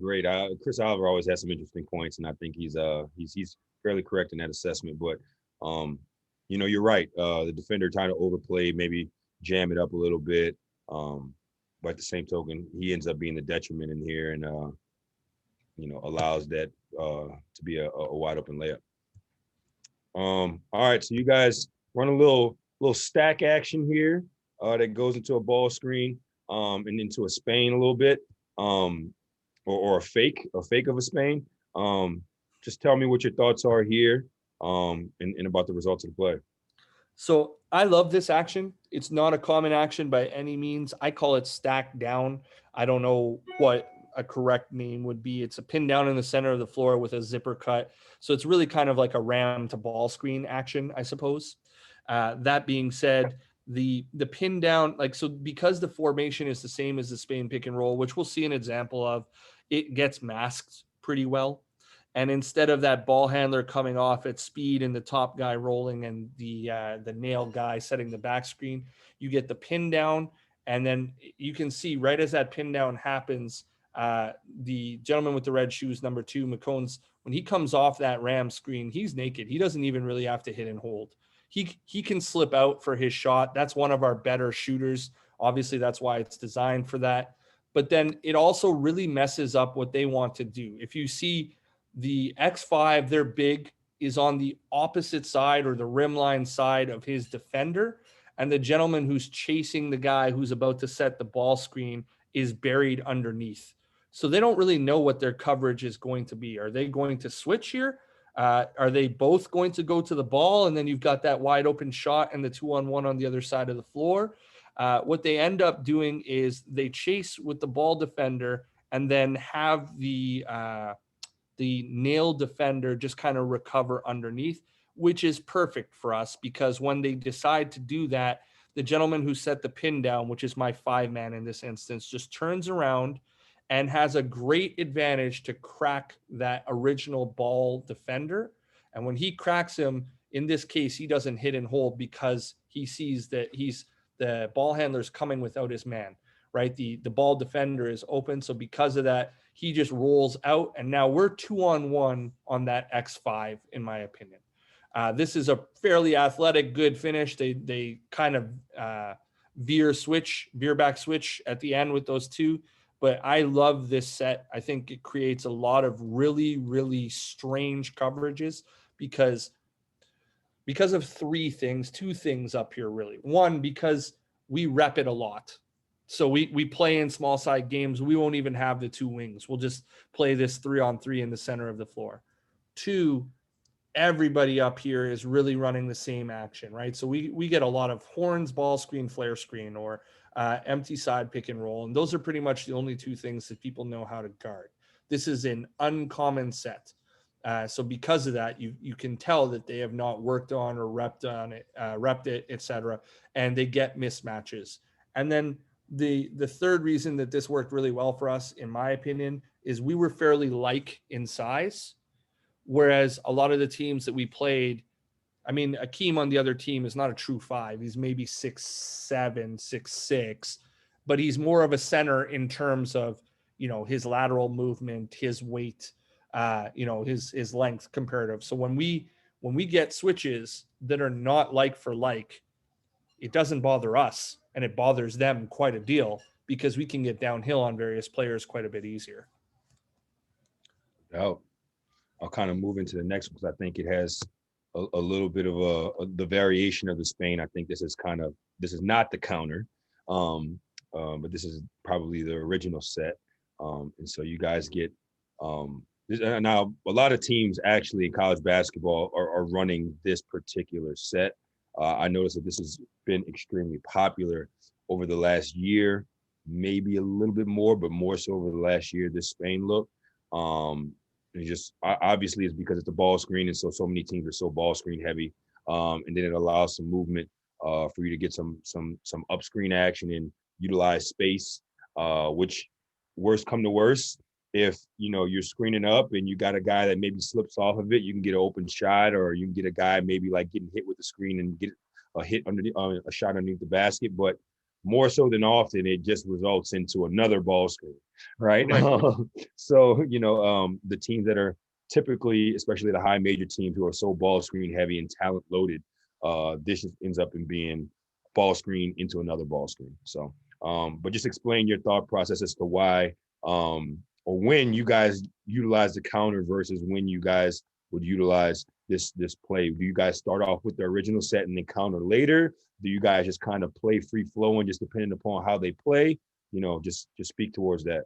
great. Chris Oliver always has some interesting points, and I think he's fairly correct in that assessment. But you're right. The defender trying to overplay, maybe jam it up a little bit. But at the same token, he ends up being the detriment in here, and allows that to be a wide open layup. All right, so you guys run a little stack action here that goes into a ball screen and into a Spain a little bit, or a fake of a Spain. Just tell me what your thoughts are here and about the results of the play. So I love this action. It's not a common action by any means. I call it stack down. I don't know what a correct name would be. It's a pin down in the center of the floor with a zipper cut. So it's really kind of like a ram to ball screen action, I suppose. That being said, the pin down, because the formation is the same as the Spain pick and roll, which we'll see an example of, it gets masked pretty well. And instead of that ball handler coming off at speed and the top guy rolling and the nail guy setting the back screen, you get the pin down. And then you can see right as that pin down happens, the gentleman with the red shoes, number 2, McCones, when he comes off that ram screen, he's naked. He doesn't even really have to hit and hold. He can slip out for his shot. That's one of our better shooters. Obviously, that's why it's designed for that. But then it also really messes up what they want to do. If you see the X5, their big, is on the opposite side or the rim line side of his defender, and the gentleman who's chasing the guy who's about to set the ball screen is buried underneath. So they don't really know what their coverage is going to be. Are they going to switch here? Are they both going to go to the ball? And then you've got that wide open shot and the 2-on-1 on the other side of the floor. What they end up doing is they chase with the ball defender and then have the nail defender just kind of recover underneath, which is perfect for us because when they decide to do that, the gentleman who set the pin down, which is my 5-man in this instance, just turns around and has a great advantage to crack that original ball defender. And when he cracks him, in this case, he doesn't hit and hold because he sees that the ball handler's coming without his man, right? The ball defender is open. So because of that, he just rolls out. And now we're 2-on-1 on that X5, in my opinion. This is a fairly athletic, good finish. They kind of veer back switch at the end with those two. But I love this set. I think it creates a lot of really, really strange coverages because of two things up here, really. One, because we rep it a lot. So we play in small side games. We won't even have the two wings. We'll just play this 3-on-3 in the center of the floor. Two, everybody up here is really running the same action, right? So we get a lot of horns, ball screen, flare screen, or empty side pick and roll. And those are pretty much the only two things that people know how to guard. This is an uncommon set. So because of that, you can tell that they have not worked on or repped it, etc. And they get mismatches. And then the third reason that this worked really well for us, in my opinion, is we were fairly like in size. Whereas a lot of the teams that we played, I mean, Akeem on the other team is not a true 5. He's maybe 6'7", 6'6", but he's more of a center in terms of, his lateral movement, his weight, his length comparative. So when we get switches that are not like for like, it doesn't bother us and it bothers them quite a deal because we can get downhill on various players quite a bit easier. Oh. I'll kind of move into the next one because I think it has a little bit of the variation of the Spain. I think this is not the counter, but this is probably the original set. And so you guys get now a lot of teams actually in college basketball are running this particular set. I noticed that this has been extremely popular over the last year, maybe a little bit more, but more so over the last year, this Spain look. And just obviously it's because it's a ball screen, and so many teams are so ball screen heavy, and then it allows some movement for you to get some up screen action and utilize space. Which worst come to worst, if you're screening up and you got a guy that maybe slips off of it, you can get an open shot, or you can get a guy maybe like getting hit with the screen and get a hit underneath a shot underneath the basket, but more so than often, it just results into another ball screen, right? So, the teams that are typically, especially the high major teams who are so ball screen heavy and talent loaded, this just ends up in being ball screen into another ball screen. So, but just explain your thought process as to why or when you guys utilize the counter versus when you guys would utilize this play. Do you guys start off with the original set and then counter later? Do you guys just kind of play free flowing, just depending upon how they play? Just speak towards that.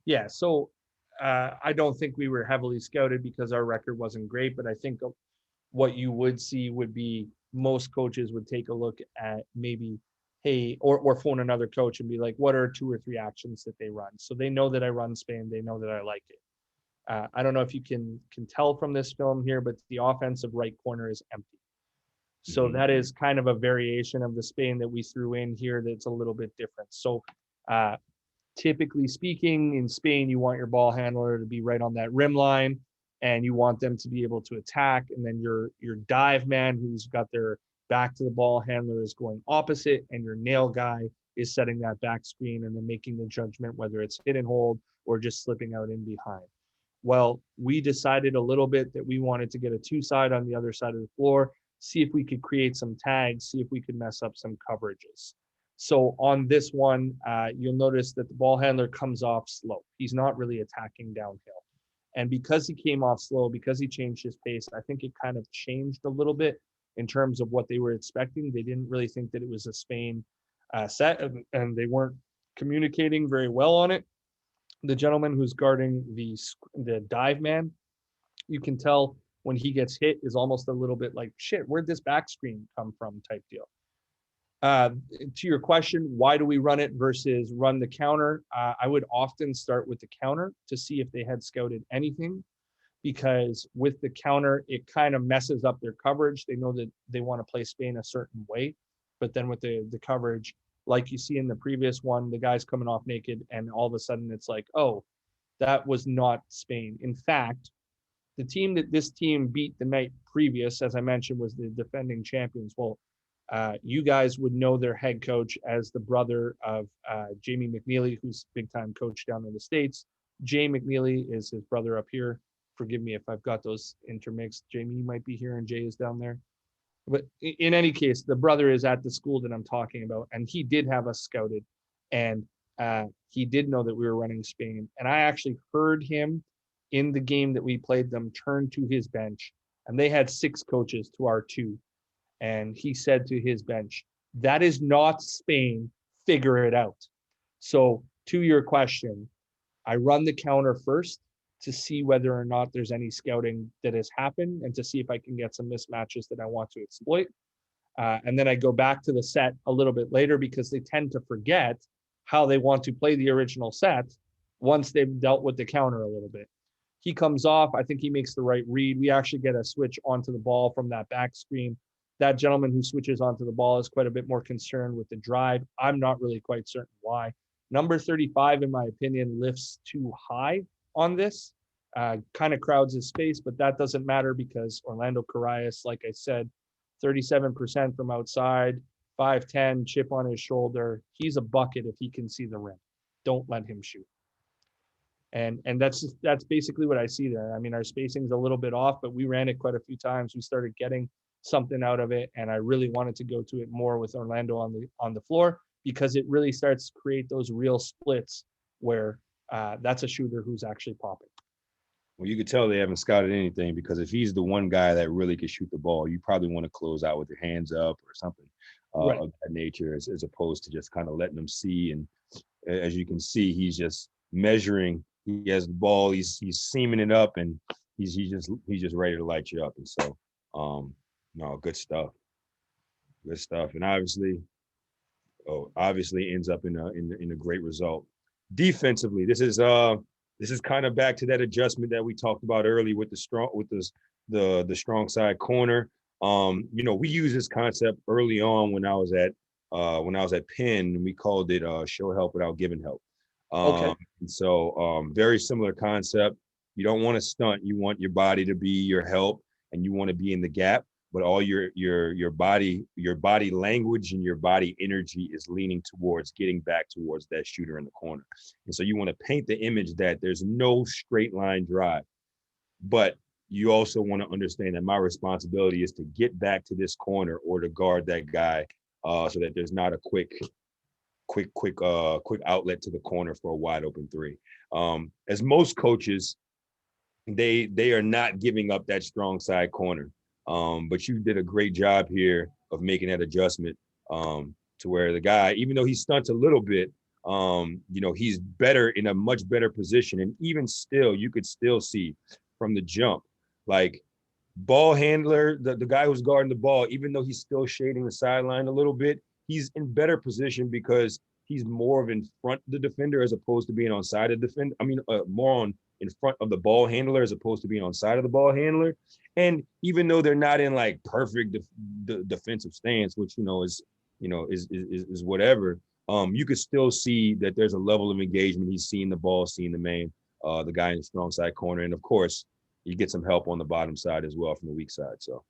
Yeah. So I don't think we were heavily scouted because our record wasn't great, but I think what you would see would be most coaches would take a look at maybe, hey, or phone another coach and be like, what are 2 or 3 actions that they run? So they know that I run Spain. They know that I like it. I don't know if you can tell from this film here, but the offensive right corner is empty. So that is kind of a variation of the Spain that we threw in here that's a little bit different. So typically speaking, in Spain, you want your ball handler to be right on that rim line, and you want them to be able to attack. And then your dive man who's got their back to the ball handler is going opposite, and your nail guy is setting that back screen and then making the judgment whether it's hit and hold or just slipping out in behind. Well, we decided a little bit that we wanted to get a 2-side on the other side of the floor, see if we could create some tags, see if we could mess up some coverages. So on this one, you'll notice that the ball handler comes off slow. He's not really attacking downhill. And because he came off slow, because he changed his pace, I think it kind of changed a little bit in terms of what they were expecting. They didn't really think that it was a Spain set, and they weren't communicating very well on it. The gentleman who's guarding the dive man, you can tell when he gets hit is almost a little bit like, shit, where'd this back screen come from type deal. To your question, why do we run it versus run the counter? I would often start with the counter to see if they had scouted anything, because with the counter, it kind of messes up their coverage. They know that they want to play Spain a certain way. but then with the coverage, like you see in the previous one, the guy's coming off naked, and all of a sudden it's like, oh, that was not Spain. In fact, the team that this team beat the night previous, as I mentioned, was the defending champions. Well, you guys would know their head coach as the brother of Jamie McNeely, who's big time coach down in the States. Jay McNeely is his brother up here. Forgive me if I've got those intermixed. Jamie might be here and Jay is down there. But in any case, the brother is at the school that I'm talking about, and he did have us scouted, and he did know that we were running Spain. And I actually heard him in the game that we played them turn to his bench, and they had 6 coaches to our 2. And he said to his bench, "That is not Spain. Figure it out." So to your question, I run the counter first to see whether or not there's any scouting that has happened and to see if I can get some mismatches that I want to exploit. And then I go back to the set a little bit later because they tend to forget how they want to play the original set once they've dealt with the counter a little bit. He comes off. I think he makes the right read. We actually get a switch onto the ball from that back screen. That gentleman who switches onto the ball is quite a bit more concerned with the drive. I'm not really quite certain why. Number 35, in my opinion, lifts too high on this. Kind of crowds his space, but that doesn't matter because Orlando Carias, like I said, 37% from outside, 5'10", chip on his shoulder. He's a bucket if he can see the rim. Don't let him shoot. And that's basically what I see there. I mean, our spacing's a little bit off, but we ran it quite a few times. We started getting something out of it, and I really wanted to go to it more with Orlando on the floor because it really starts to create those real splits where that's a shooter who's actually popping. Well, you could tell they haven't scouted anything because if he's the one guy that really could shoot the ball, you probably want to close out with your hands up or something Right. of that nature, as opposed to just kind of letting them see. And as you can see, he's just measuring. He has the ball. He's seaming it up, and he's just ready to light you up. And so, no, good stuff. Good stuff. And obviously ends up in a great result. Defensively, this is kind of back to that adjustment that we talked about early with the strong side corner. We used this concept early on when I was at Penn, and we called it show help without giving help. Okay. And so very similar concept. You don't want to stunt. You want your body to be your help, and you want to be in the gap. But all your body language and your body energy is leaning towards getting back towards that shooter in the corner. And so you want to paint the image that there's no straight line drive, but you also want to understand that my responsibility is to get back to this corner or to guard that guy so that there's not a quick outlet to the corner for a wide open 3. As most coaches, they are not giving up that strong side corner. But you did a great job here of making that adjustment to where the guy, even though he stunts a little bit, he's better in a much better position. And even still, you could still see from the jump, like ball handler, the guy who's guarding the ball, even though he's still shading the sideline a little bit, he's in better position because he's more of in front of the defender as opposed to being on side of the defender. I mean, more on in front of the ball handler as opposed to being on side of the ball handler. And even though they're not in like perfect defensive stance, which is whatever, you could still see that there's a level of engagement. He's seeing the ball, seeing the man, the guy in the strong side corner, and of course, you get some help on the bottom side as well from the weak side. So.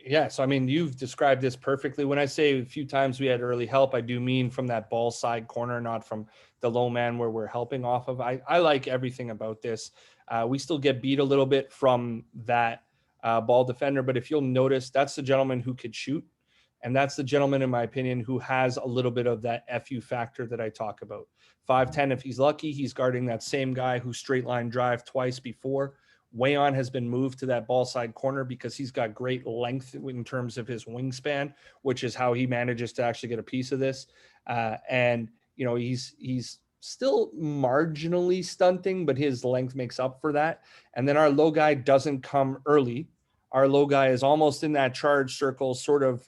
Yes, I mean, you've described this perfectly. When I say a few times we had early help, I do mean from that ball side corner, not from the low man where we're helping off of. I like everything about this. We still get beat a little bit from that ball defender, but if you'll notice, that's the gentleman who could shoot. And that's the gentleman, in my opinion, who has a little bit of that FU factor that I talk about. 5'10", if he's lucky, he's guarding that same guy who straight line drive twice before. Wayon has been moved to that ball side corner because he's got great length in terms of his wingspan, which is how he manages to actually get a piece of this. And he's still marginally stunting, but his length makes up for that. And then our low guy doesn't come early. Our low guy is almost in that charge circle, sort of,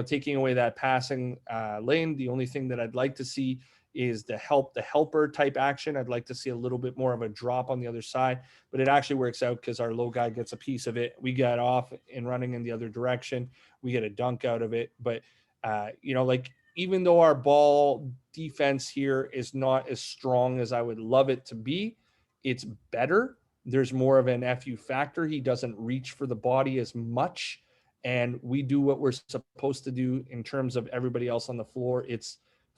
taking away that passing lane. The only thing that I'd like to see is the helper type action. I'd like to see a little bit more of a drop on the other side, but it actually works out because our low guy gets a piece of it. We get off and running in the other direction. We get a dunk out of it. But, like, even though our ball defense here is not as strong as I would love it to be, it's better. There's more of an FU factor. He doesn't reach for the body as much. And we do what we're supposed to do in terms of everybody else on the floor. It's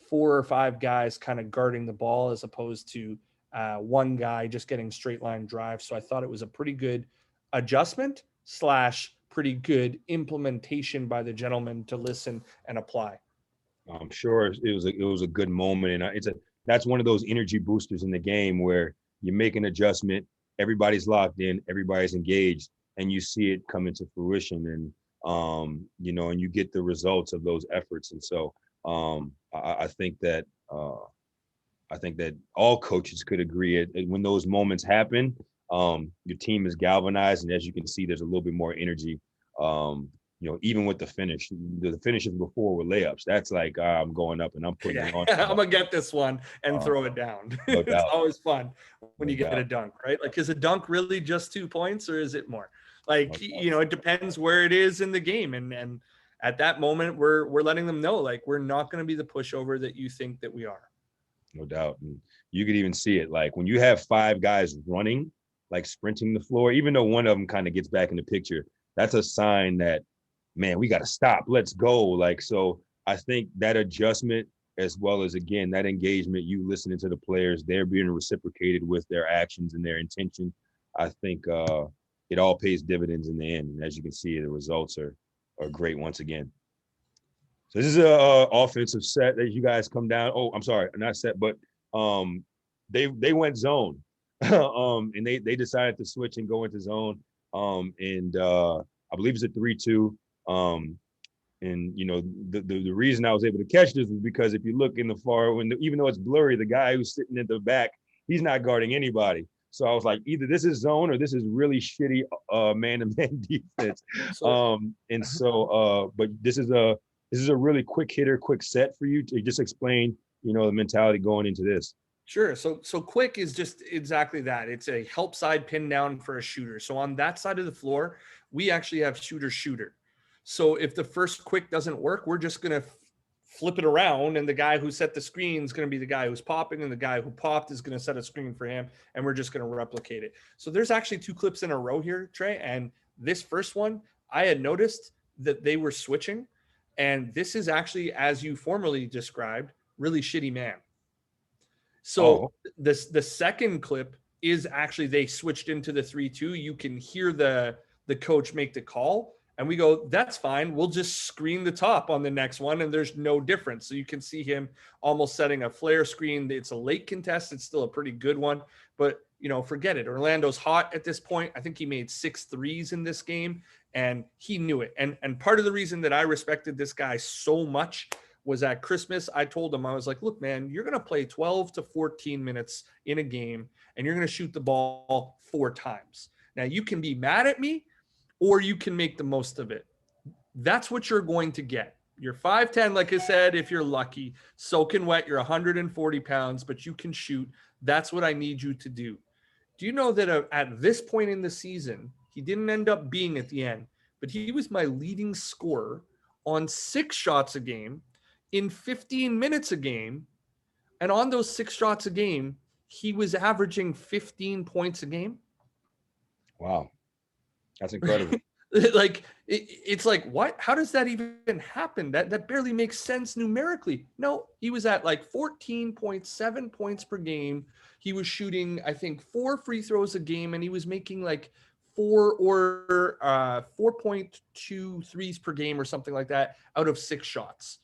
4 or 5 guys kind of guarding the ball as opposed to one guy just getting straight line drive. So I thought it was a pretty good adjustment / pretty good implementation by the gentleman to listen and apply. I'm sure it was a good moment, and that's one of those energy boosters in the game where you make an adjustment, everybody's locked in, everybody's engaged, and you see it come into fruition, and and you get the results of those efforts. And so I think that all coaches could agree when those moments happen, your team is galvanized, and as you can see, there's a little bit more energy. Even with the finishes before were layups. That's like I'm going up and I'm putting it on. I'm gonna get this one and throw it down. No It's doubt. always fun when No you get doubt. a dunk, right? Like, is a dunk really just 2 points or is it more? Like, No it depends where it is in the game. And at that moment, we're letting them know, like, we're not going to be the pushover that you think that we are. No doubt. And you could even see it, like when you have 5 guys running, like sprinting the floor, even though one of them kind of gets back in the picture, that's a sign that, man, we got to stop. Let's go. Like, so I think that adjustment, as well as, again, that engagement, you listening to the players, they're being reciprocated with their actions and their intention. I think it all pays dividends in the end. And as you can see, the results are great once again. So this is a offensive set that you guys come down. Oh, I'm sorry, not set, but they went zone, and they decided to switch and go into zone. I believe it's a 3-2. The reason I was able to catch this was because if you look in the far window, even though it's blurry, the guy who's sitting at the back, he's not guarding anybody. So I was like, either this is zone or this is really shitty man-to-man defense. But this is a really quick hitter, quick set for you to just explain, the mentality going into this. Sure. So quick is just exactly that. It's a help side pin down for a shooter. So on that side of the floor, we actually have shooter. So if the first quick doesn't work, we're just going to flip it around, and the guy who set the screen is going to be the guy who's popping, and the guy who popped is going to set a screen for him, and we're just going to replicate it. So there's actually 2 clips in a row here, Trey, and this first one, I had noticed that they were switching, and this is actually, as you formerly described, really shitty man. So the second clip is actually they switched into the 3-2. You can hear the coach make the call, and we go, that's fine. We'll just screen the top on the next one, and there's no difference. So you can see him almost setting a flare screen. It's a late contest. It's still a pretty good one, but forget it. Orlando's hot at this point. I think he made 6 threes in this game, and he knew it. And part of the reason that I respected this guy so much was at Christmas, I told him, I was like, look, man, you're going to play 12 to 14 minutes in a game, and you're going to shoot the ball 4 times. Now, you can be mad at me, or you can make the most of it. That's what you're going to get. You're 5'10", like I said, if you're lucky, soaking wet, you're 140 pounds, but you can shoot. That's what I need you to do. Do you know that at this point in the season, he didn't end up being at the end, but he was my leading scorer on 6 shots a game in 15 minutes a game. And on those 6 shots a game, he was averaging 15 points a game. Wow. That's incredible. Like, it's like, what? How does that even happen? That barely makes sense numerically. No, he was at like 14.7 points per game. He was shooting, I think, 4 free throws a game, and he was making like 4.2 threes per game or something like that out of 6 shots.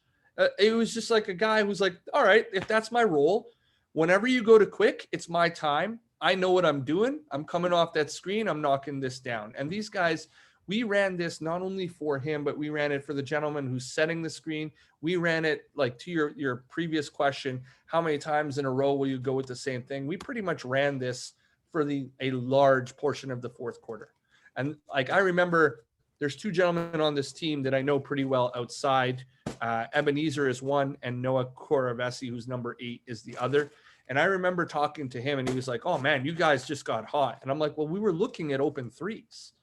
It was just like a guy who's like, all right, if that's my role, whenever you go to quick, it's my time. I know what I'm doing. I'm coming off that screen. I'm knocking this down. And these guys, we ran this not only for him, but we ran it for the gentleman who's setting the screen. We ran it, like, to your previous question, how many times in a row will you go with the same thing? We pretty much ran this for a large portion of the 4th quarter. And like, I remember there's 2 gentlemen on this team that I know pretty well outside Ebenezer is one, and Noah Koravesi, who's number 8, is the other. And I remember talking to him, and he was like, "Oh man, you guys just got hot." And I'm like, "Well, we were looking at open threes.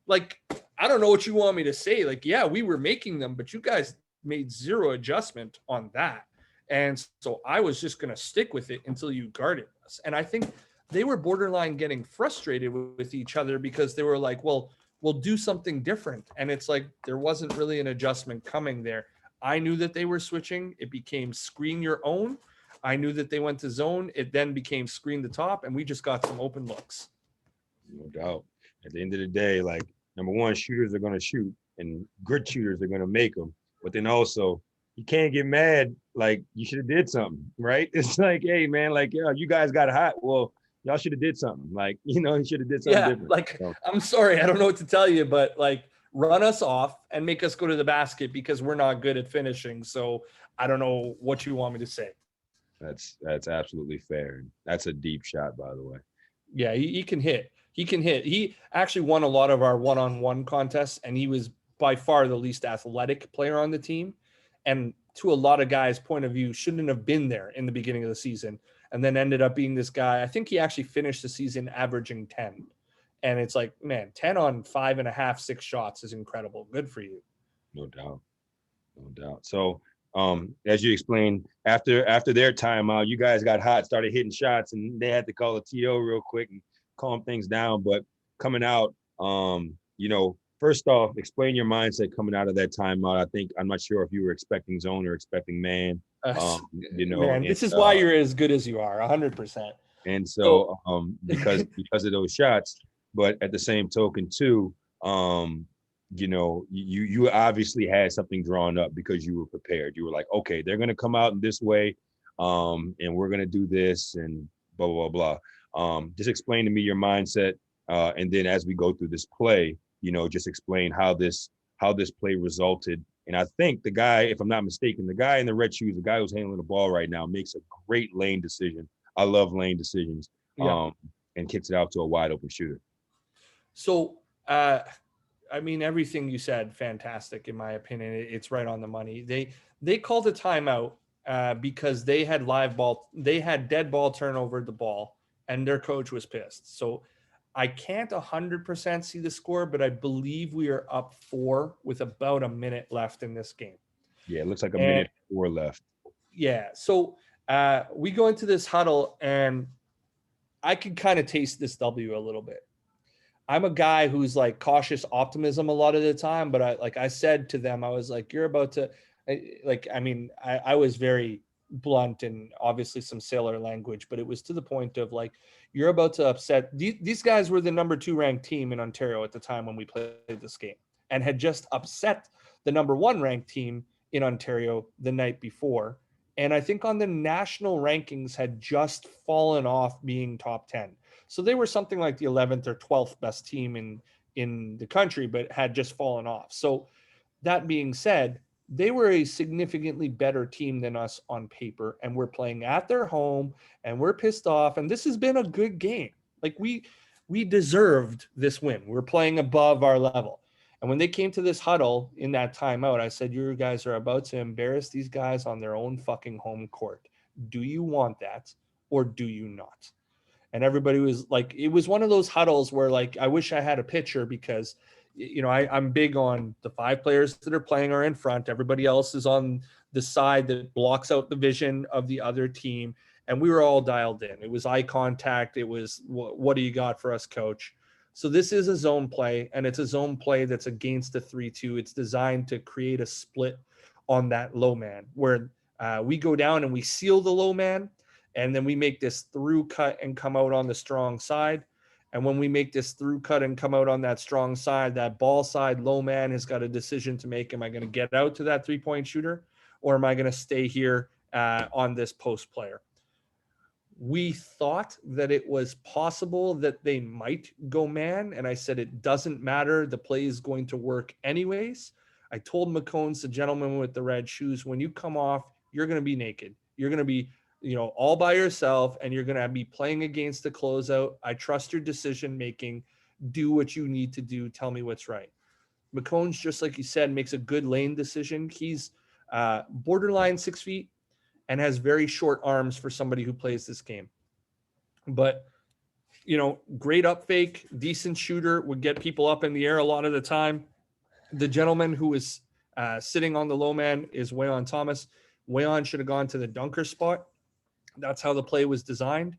Like, I don't know what you want me to say. Like, yeah, we were making them, but you guys made zero adjustment on that. And so I was just going to stick with it until you guarded us." And I think they were borderline getting frustrated with each other because they were like, "Well, we'll do something different." And it's like, there wasn't really an adjustment coming there. I knew that they were switching. It became screen your own. I knew that they went to zone. It then became screen the top, and we just got some open looks. No doubt. At the end of the day, like, number one, shooters are going to shoot, and good shooters are going to make them. But then also, you can't get mad like you should have did something, right? It's like, hey, man, like, yeah, you guys got hot. Well, y'all should have did something. Like, you should have did something different. Like, so, I'm sorry, I don't know what to tell you, but like, run us off and make us go to the basket because we're not good at finishing. So I don't know what you want me to say. That's absolutely fair. That's a deep shot, by the way. Yeah, he can hit. He can hit. He actually won a lot of our one-on-one contests, and he was by far the least athletic player on the team. And to a lot of guys' point of view, shouldn't have been there in the beginning of the season, and then ended up being this guy. I think he actually finished the season averaging 10. And it's like, man, 10 on 5.5, 6 shots is incredible. Good for you. No doubt. No doubt. So, as you explained, after their timeout, you guys got hot, started hitting shots, and they had to call a TO real quick and calm things down. But coming out, first off, explain your mindset coming out of that timeout. I'm not sure if you were expecting zone or expecting man. Man, this is why you're as good as you are, 100%. And so, because of those shots, but at the same token too, you obviously had something drawn up because you were prepared. You were like, okay, they're going to come out in this way, and we're going to do this and blah, blah, blah. Just explain to me your mindset. And then as we go through this play, just explain how this play resulted. And I think the guy, if I'm not mistaken, the guy in the red shoes, the guy who's handling the ball right now, makes a great lane decision. I love lane decisions. And kicks it out to a wide open shooter. So, everything you said, fantastic, in my opinion. It's right on the money. They called a timeout because they had dead ball turnover the ball, and their coach was pissed. So I can't 100% see the score, but I believe we are up 4 with about a minute left in this game. Yeah, it looks like a minute 4 left. Yeah. So we go into this huddle, and I could kind of taste this W a little bit. I'm a guy who's like cautious optimism a lot of the time, but I said to them, I was like, you're about to, I was very blunt and obviously some sailor language, but it was to the point of like, you're about to upset. These guys were the number 2 ranked team in Ontario at the time when we played this game, and had just upset the number 1 ranked team in Ontario the night before. And I think on the national rankings had just fallen off being top 10. So they were something like the 11th or 12th best team in the country, but had just fallen off. So that being said, they were a significantly better team than us on paper, and we're playing at their home, and we're pissed off. And this has been a good game. Like we deserved this win. We're playing above our level. And when they came to this huddle in that timeout, I said, you guys are about to embarrass these guys on their own fucking home court. Do you want that, or do you not? And everybody was like, it was one of those huddles where like, I wish I had a picture because, I'm big on the 5 players that are playing are in front. Everybody else is on the side that blocks out the vision of the other team. And we were all dialed in. It was eye contact. It was, what do you got for us, coach? So this is a zone play, and it's a zone play that's against the 3-2. It's designed to create a split on that low man where we go down and we seal the low man. And then we make this through cut and come out on the strong side. And when we make this through cut and come out on that strong side, that ball side low man has got a decision to make. Am I going to get out to that 3-point shooter, or am I going to stay here on this post player? We thought that it was possible that they might go man. And I said, it doesn't matter. The play is going to work anyways. I told McCones, the gentleman with the red shoes, when you come off, you're going to be naked. You're going to be all by yourself, and you're going to be playing against the closeout. I trust your decision making. Do what you need to do. Tell me what's right. McCone's, just like you said, makes a good lane decision. He's Borderline 6 feet, and has very short arms for somebody who plays this game. But, great up fake, decent shooter, would get people up in the air a lot of the time. The gentleman who is sitting on the low man is Wayon Thomas. Wayon should have gone to the dunker spot. That's how the play was designed.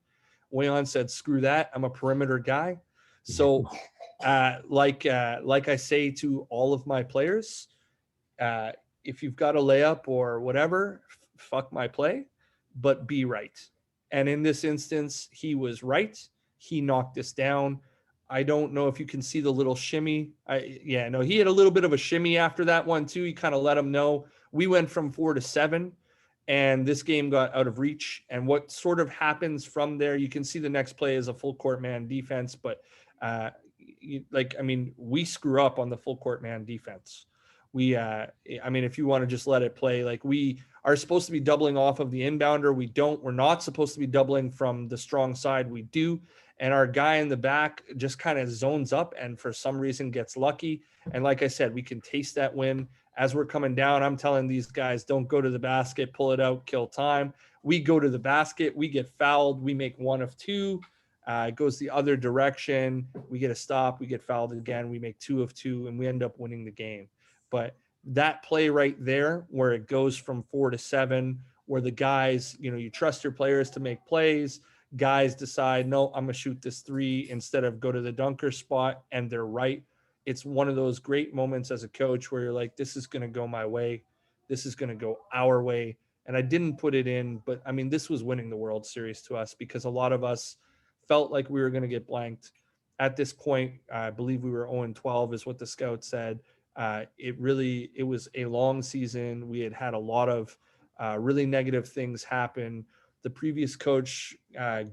Wayon said, screw that. I'm a perimeter guy. So like I say to all of my players, if you've got a layup or whatever, fuck my play, but be right. And in this instance, he was right. He knocked us down. I don't know if you can see the little shimmy. He had a little bit of a shimmy after that one too. He kind of let him know. We went from 4 to 7, and this game got out of reach. And what sort of happens from there, you can see the next play is a full court man defense, but we screw up on the full court man defense. If you want to just let it play, like we are supposed to be doubling off of the inbounder. We don't. We're not supposed to be doubling from the strong side. We do. And our guy in the back just kind of zones up and for some reason gets lucky. And like I said, we can taste that win. As we're coming down, I'm telling these guys, don't go to the basket, pull it out, kill time. We go to the basket, we get fouled, we make 1 of 2. It goes the other direction. We get a stop, we get fouled again, we make 2 of 2, and we end up winning the game. But that play right there, where it goes from 4 to 7, where the guys, you trust your players to make plays. Guys decide, no, I'm going to shoot this 3 instead of go to the dunker spot, and they're right. It's one of those great moments as a coach where you're like, this is going to go my way. This is going to go our way. And I didn't put it in, but this was winning the World Series to us because a lot of us felt like we were going to get blanked. At this point, I believe we were 0-12 is what the scout said. It was a long season. We had a lot of really negative things happen. The previous coach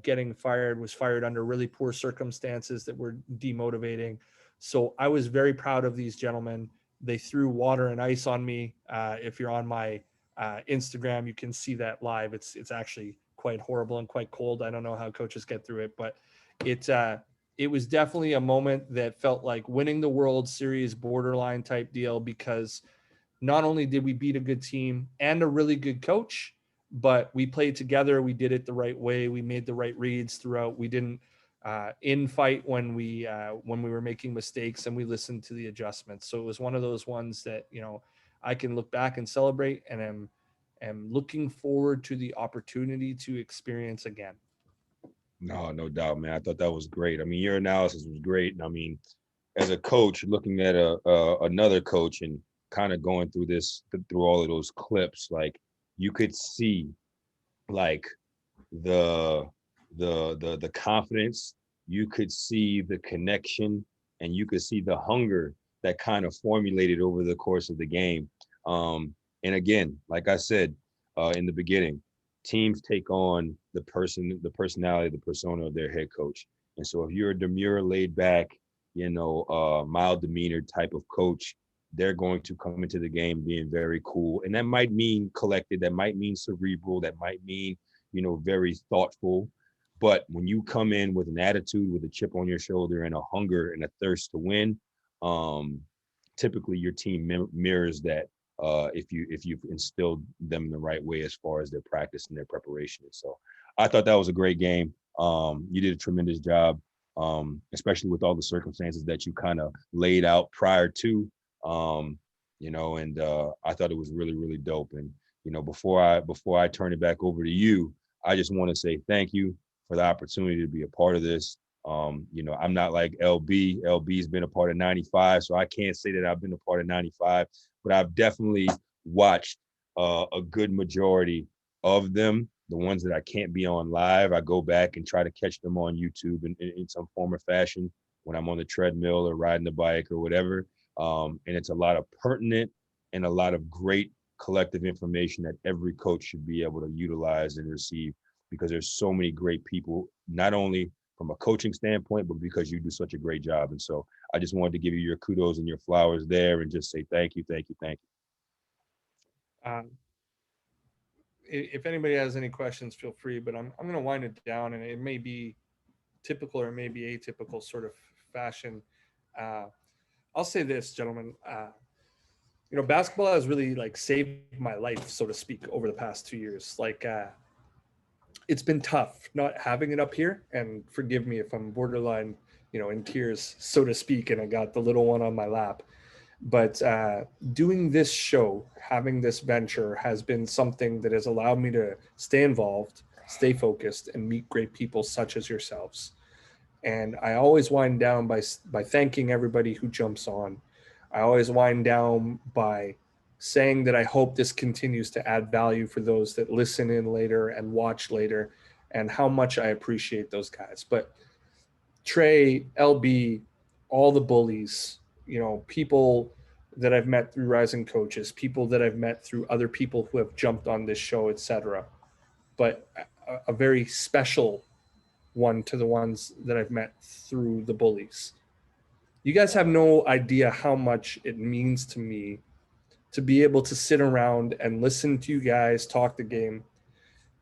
getting fired was fired under really poor circumstances that were demotivating. So I was very proud of these gentlemen. They threw water and ice on me. If you're on my Instagram, you can see that live. It's actually quite horrible and quite cold. I don't know how coaches get through it, but it was definitely a moment that felt like winning the World Series borderline type deal, because not only did we beat a good team and a really good coach, but we played together. We did it the right way. We made the right reads throughout. We didn't infight when we were making mistakes, and we listened to the adjustments. So it was one of those ones that, I can look back and celebrate, and am looking forward to the opportunity to experience again. No doubt, man. I thought that was great. Your analysis was great. And as a coach, looking at another coach and kind of going through all of those clips, like you could see like the confidence, you could see the connection, and you could see the hunger that kind of formulated over the course of the game. And again, like I said in the beginning, teams take on the personality, the persona of their head coach. And so if you're a demure, laid back, mild demeanor type of coach, they're going to come into the game being very cool. And that might mean collected, that might mean cerebral, that might mean, very thoughtful. But when you come in with an attitude, with a chip on your shoulder and a hunger and a thirst to win, typically your team mirrors that if you've instilled them in the right way as far as their practice and their preparation. So I thought that was a great game. You did a tremendous job, especially with all the circumstances that you kind of laid out prior to. And I thought it was really, really dope. And, before I turn it back over to you, I just want to say thank you for the opportunity to be a part of this. I'm not like LB. LB's been a part of 95, so I can't say that I've been a part of 95, but I've definitely watched a good majority of them. The ones that I can't be on live, I go back and try to catch them on YouTube in some form or fashion when I'm on the treadmill or riding the bike or whatever. And it's a lot of pertinent and a lot of great collective information that every coach should be able to utilize and receive, because there's so many great people, not only from a coaching standpoint, but because you do such a great job. And so I just wanted to give you your kudos and your flowers there and just say thank you. If anybody has any questions, feel free, but I'm going to wind it down, and it may be typical or it may be atypical sort of fashion. I'll say this, gentlemen. you know, basketball has really like saved my life, so to speak, over the past 2 years. Like, it's been tough not having it up here, and forgive me if I'm borderline, you know, in tears, so to speak, and I got the little one on my lap. But doing this show, having this venture has been something that has allowed me to stay involved, stay focused, and meet great people such as yourselves. And I always wind down by thanking everybody who jumps on. I always wind down by saying that I hope this continues to add value for those that listen in later and watch later, and how much I appreciate those guys. But Trey, LB, all the bullies, you know, people that I've met through Rising Coaches, people that I've met through other people who have jumped on this show, etc. But a very special one to the ones that I've met through the bullies. You guys have no idea how much it means to me to be able to sit around and listen to you guys talk the game,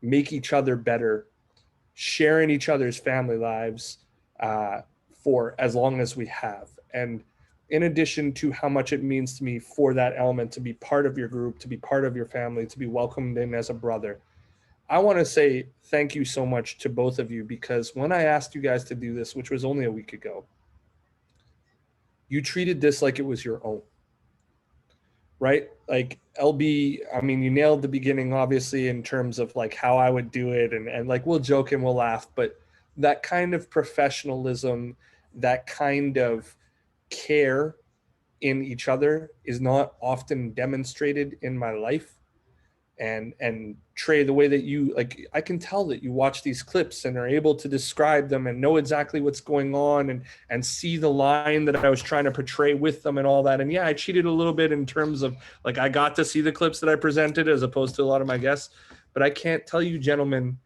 make each other better, share in each other's family lives for as long as we have. And in addition to how much it means to me for that element to be part of your group, to be part of your family, to be welcomed in as a brother, I want to say thank you so much to both of you, because when I asked you guys to do this, which was only a week ago, you treated this like it was your own, right? Like LB, I mean, you nailed the beginning, obviously, in terms of like how I would do it. And like, we'll joke and we'll laugh, but that kind of professionalism, that kind of care in each other is not often demonstrated in my life. And Trey, the way that you, like, I can tell that you watch these clips and are able to describe them and know exactly what's going on, and see the line that I was trying to portray with them and all that. And yeah, I cheated a little bit in terms of like, I got to see the clips that I presented as opposed to a lot of my guests, but I can't tell you, gentlemen,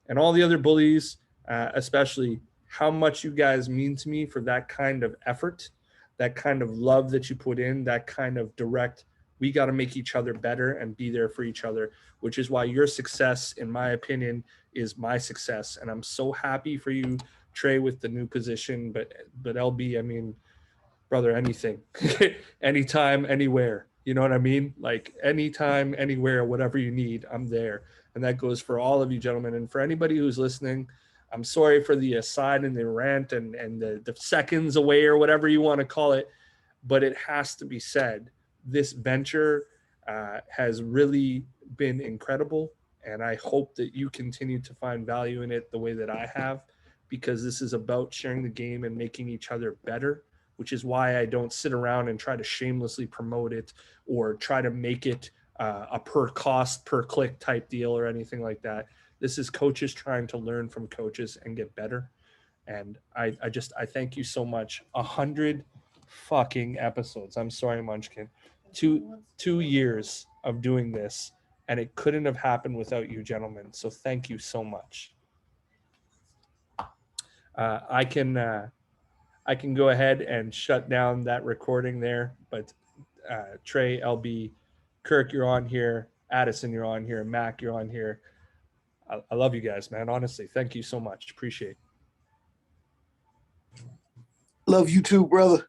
and all the other bullies, especially, how much you guys mean to me for that kind of effort, that kind of love that you put in, that kind of direct, we got to make each other better and be there for each other, which is why your success, in my opinion, is my success. And I'm so happy for you, Trey, with the new position. But LB, I mean, brother, anything, anytime, anywhere. You know what I mean? Like anytime, anywhere, whatever you need, I'm there. And that goes for all of you gentlemen. And for anybody who's listening, I'm sorry for the aside and the rant and the seconds away or whatever you want to call it, but it has to be said. This venture has really been incredible. And I hope that you continue to find value in it the way that I have, because this is about sharing the game and making each other better, which is why I don't sit around and try to shamelessly promote it or try to make it a per cost, per click type deal or anything like that. This is coaches trying to learn from coaches and get better. And I thank you so much. 100 fucking episodes. I'm sorry, Munchkin. Two years of doing this, and it couldn't have happened without you gentlemen. So thank you so much. I can go ahead and shut down that recording there, but Trey, LB, Kirk, you're on here. Addison, you're on here. Mac, you're on here. I love you guys, man. Honestly, thank you so much. Appreciate it. Love you too, brother.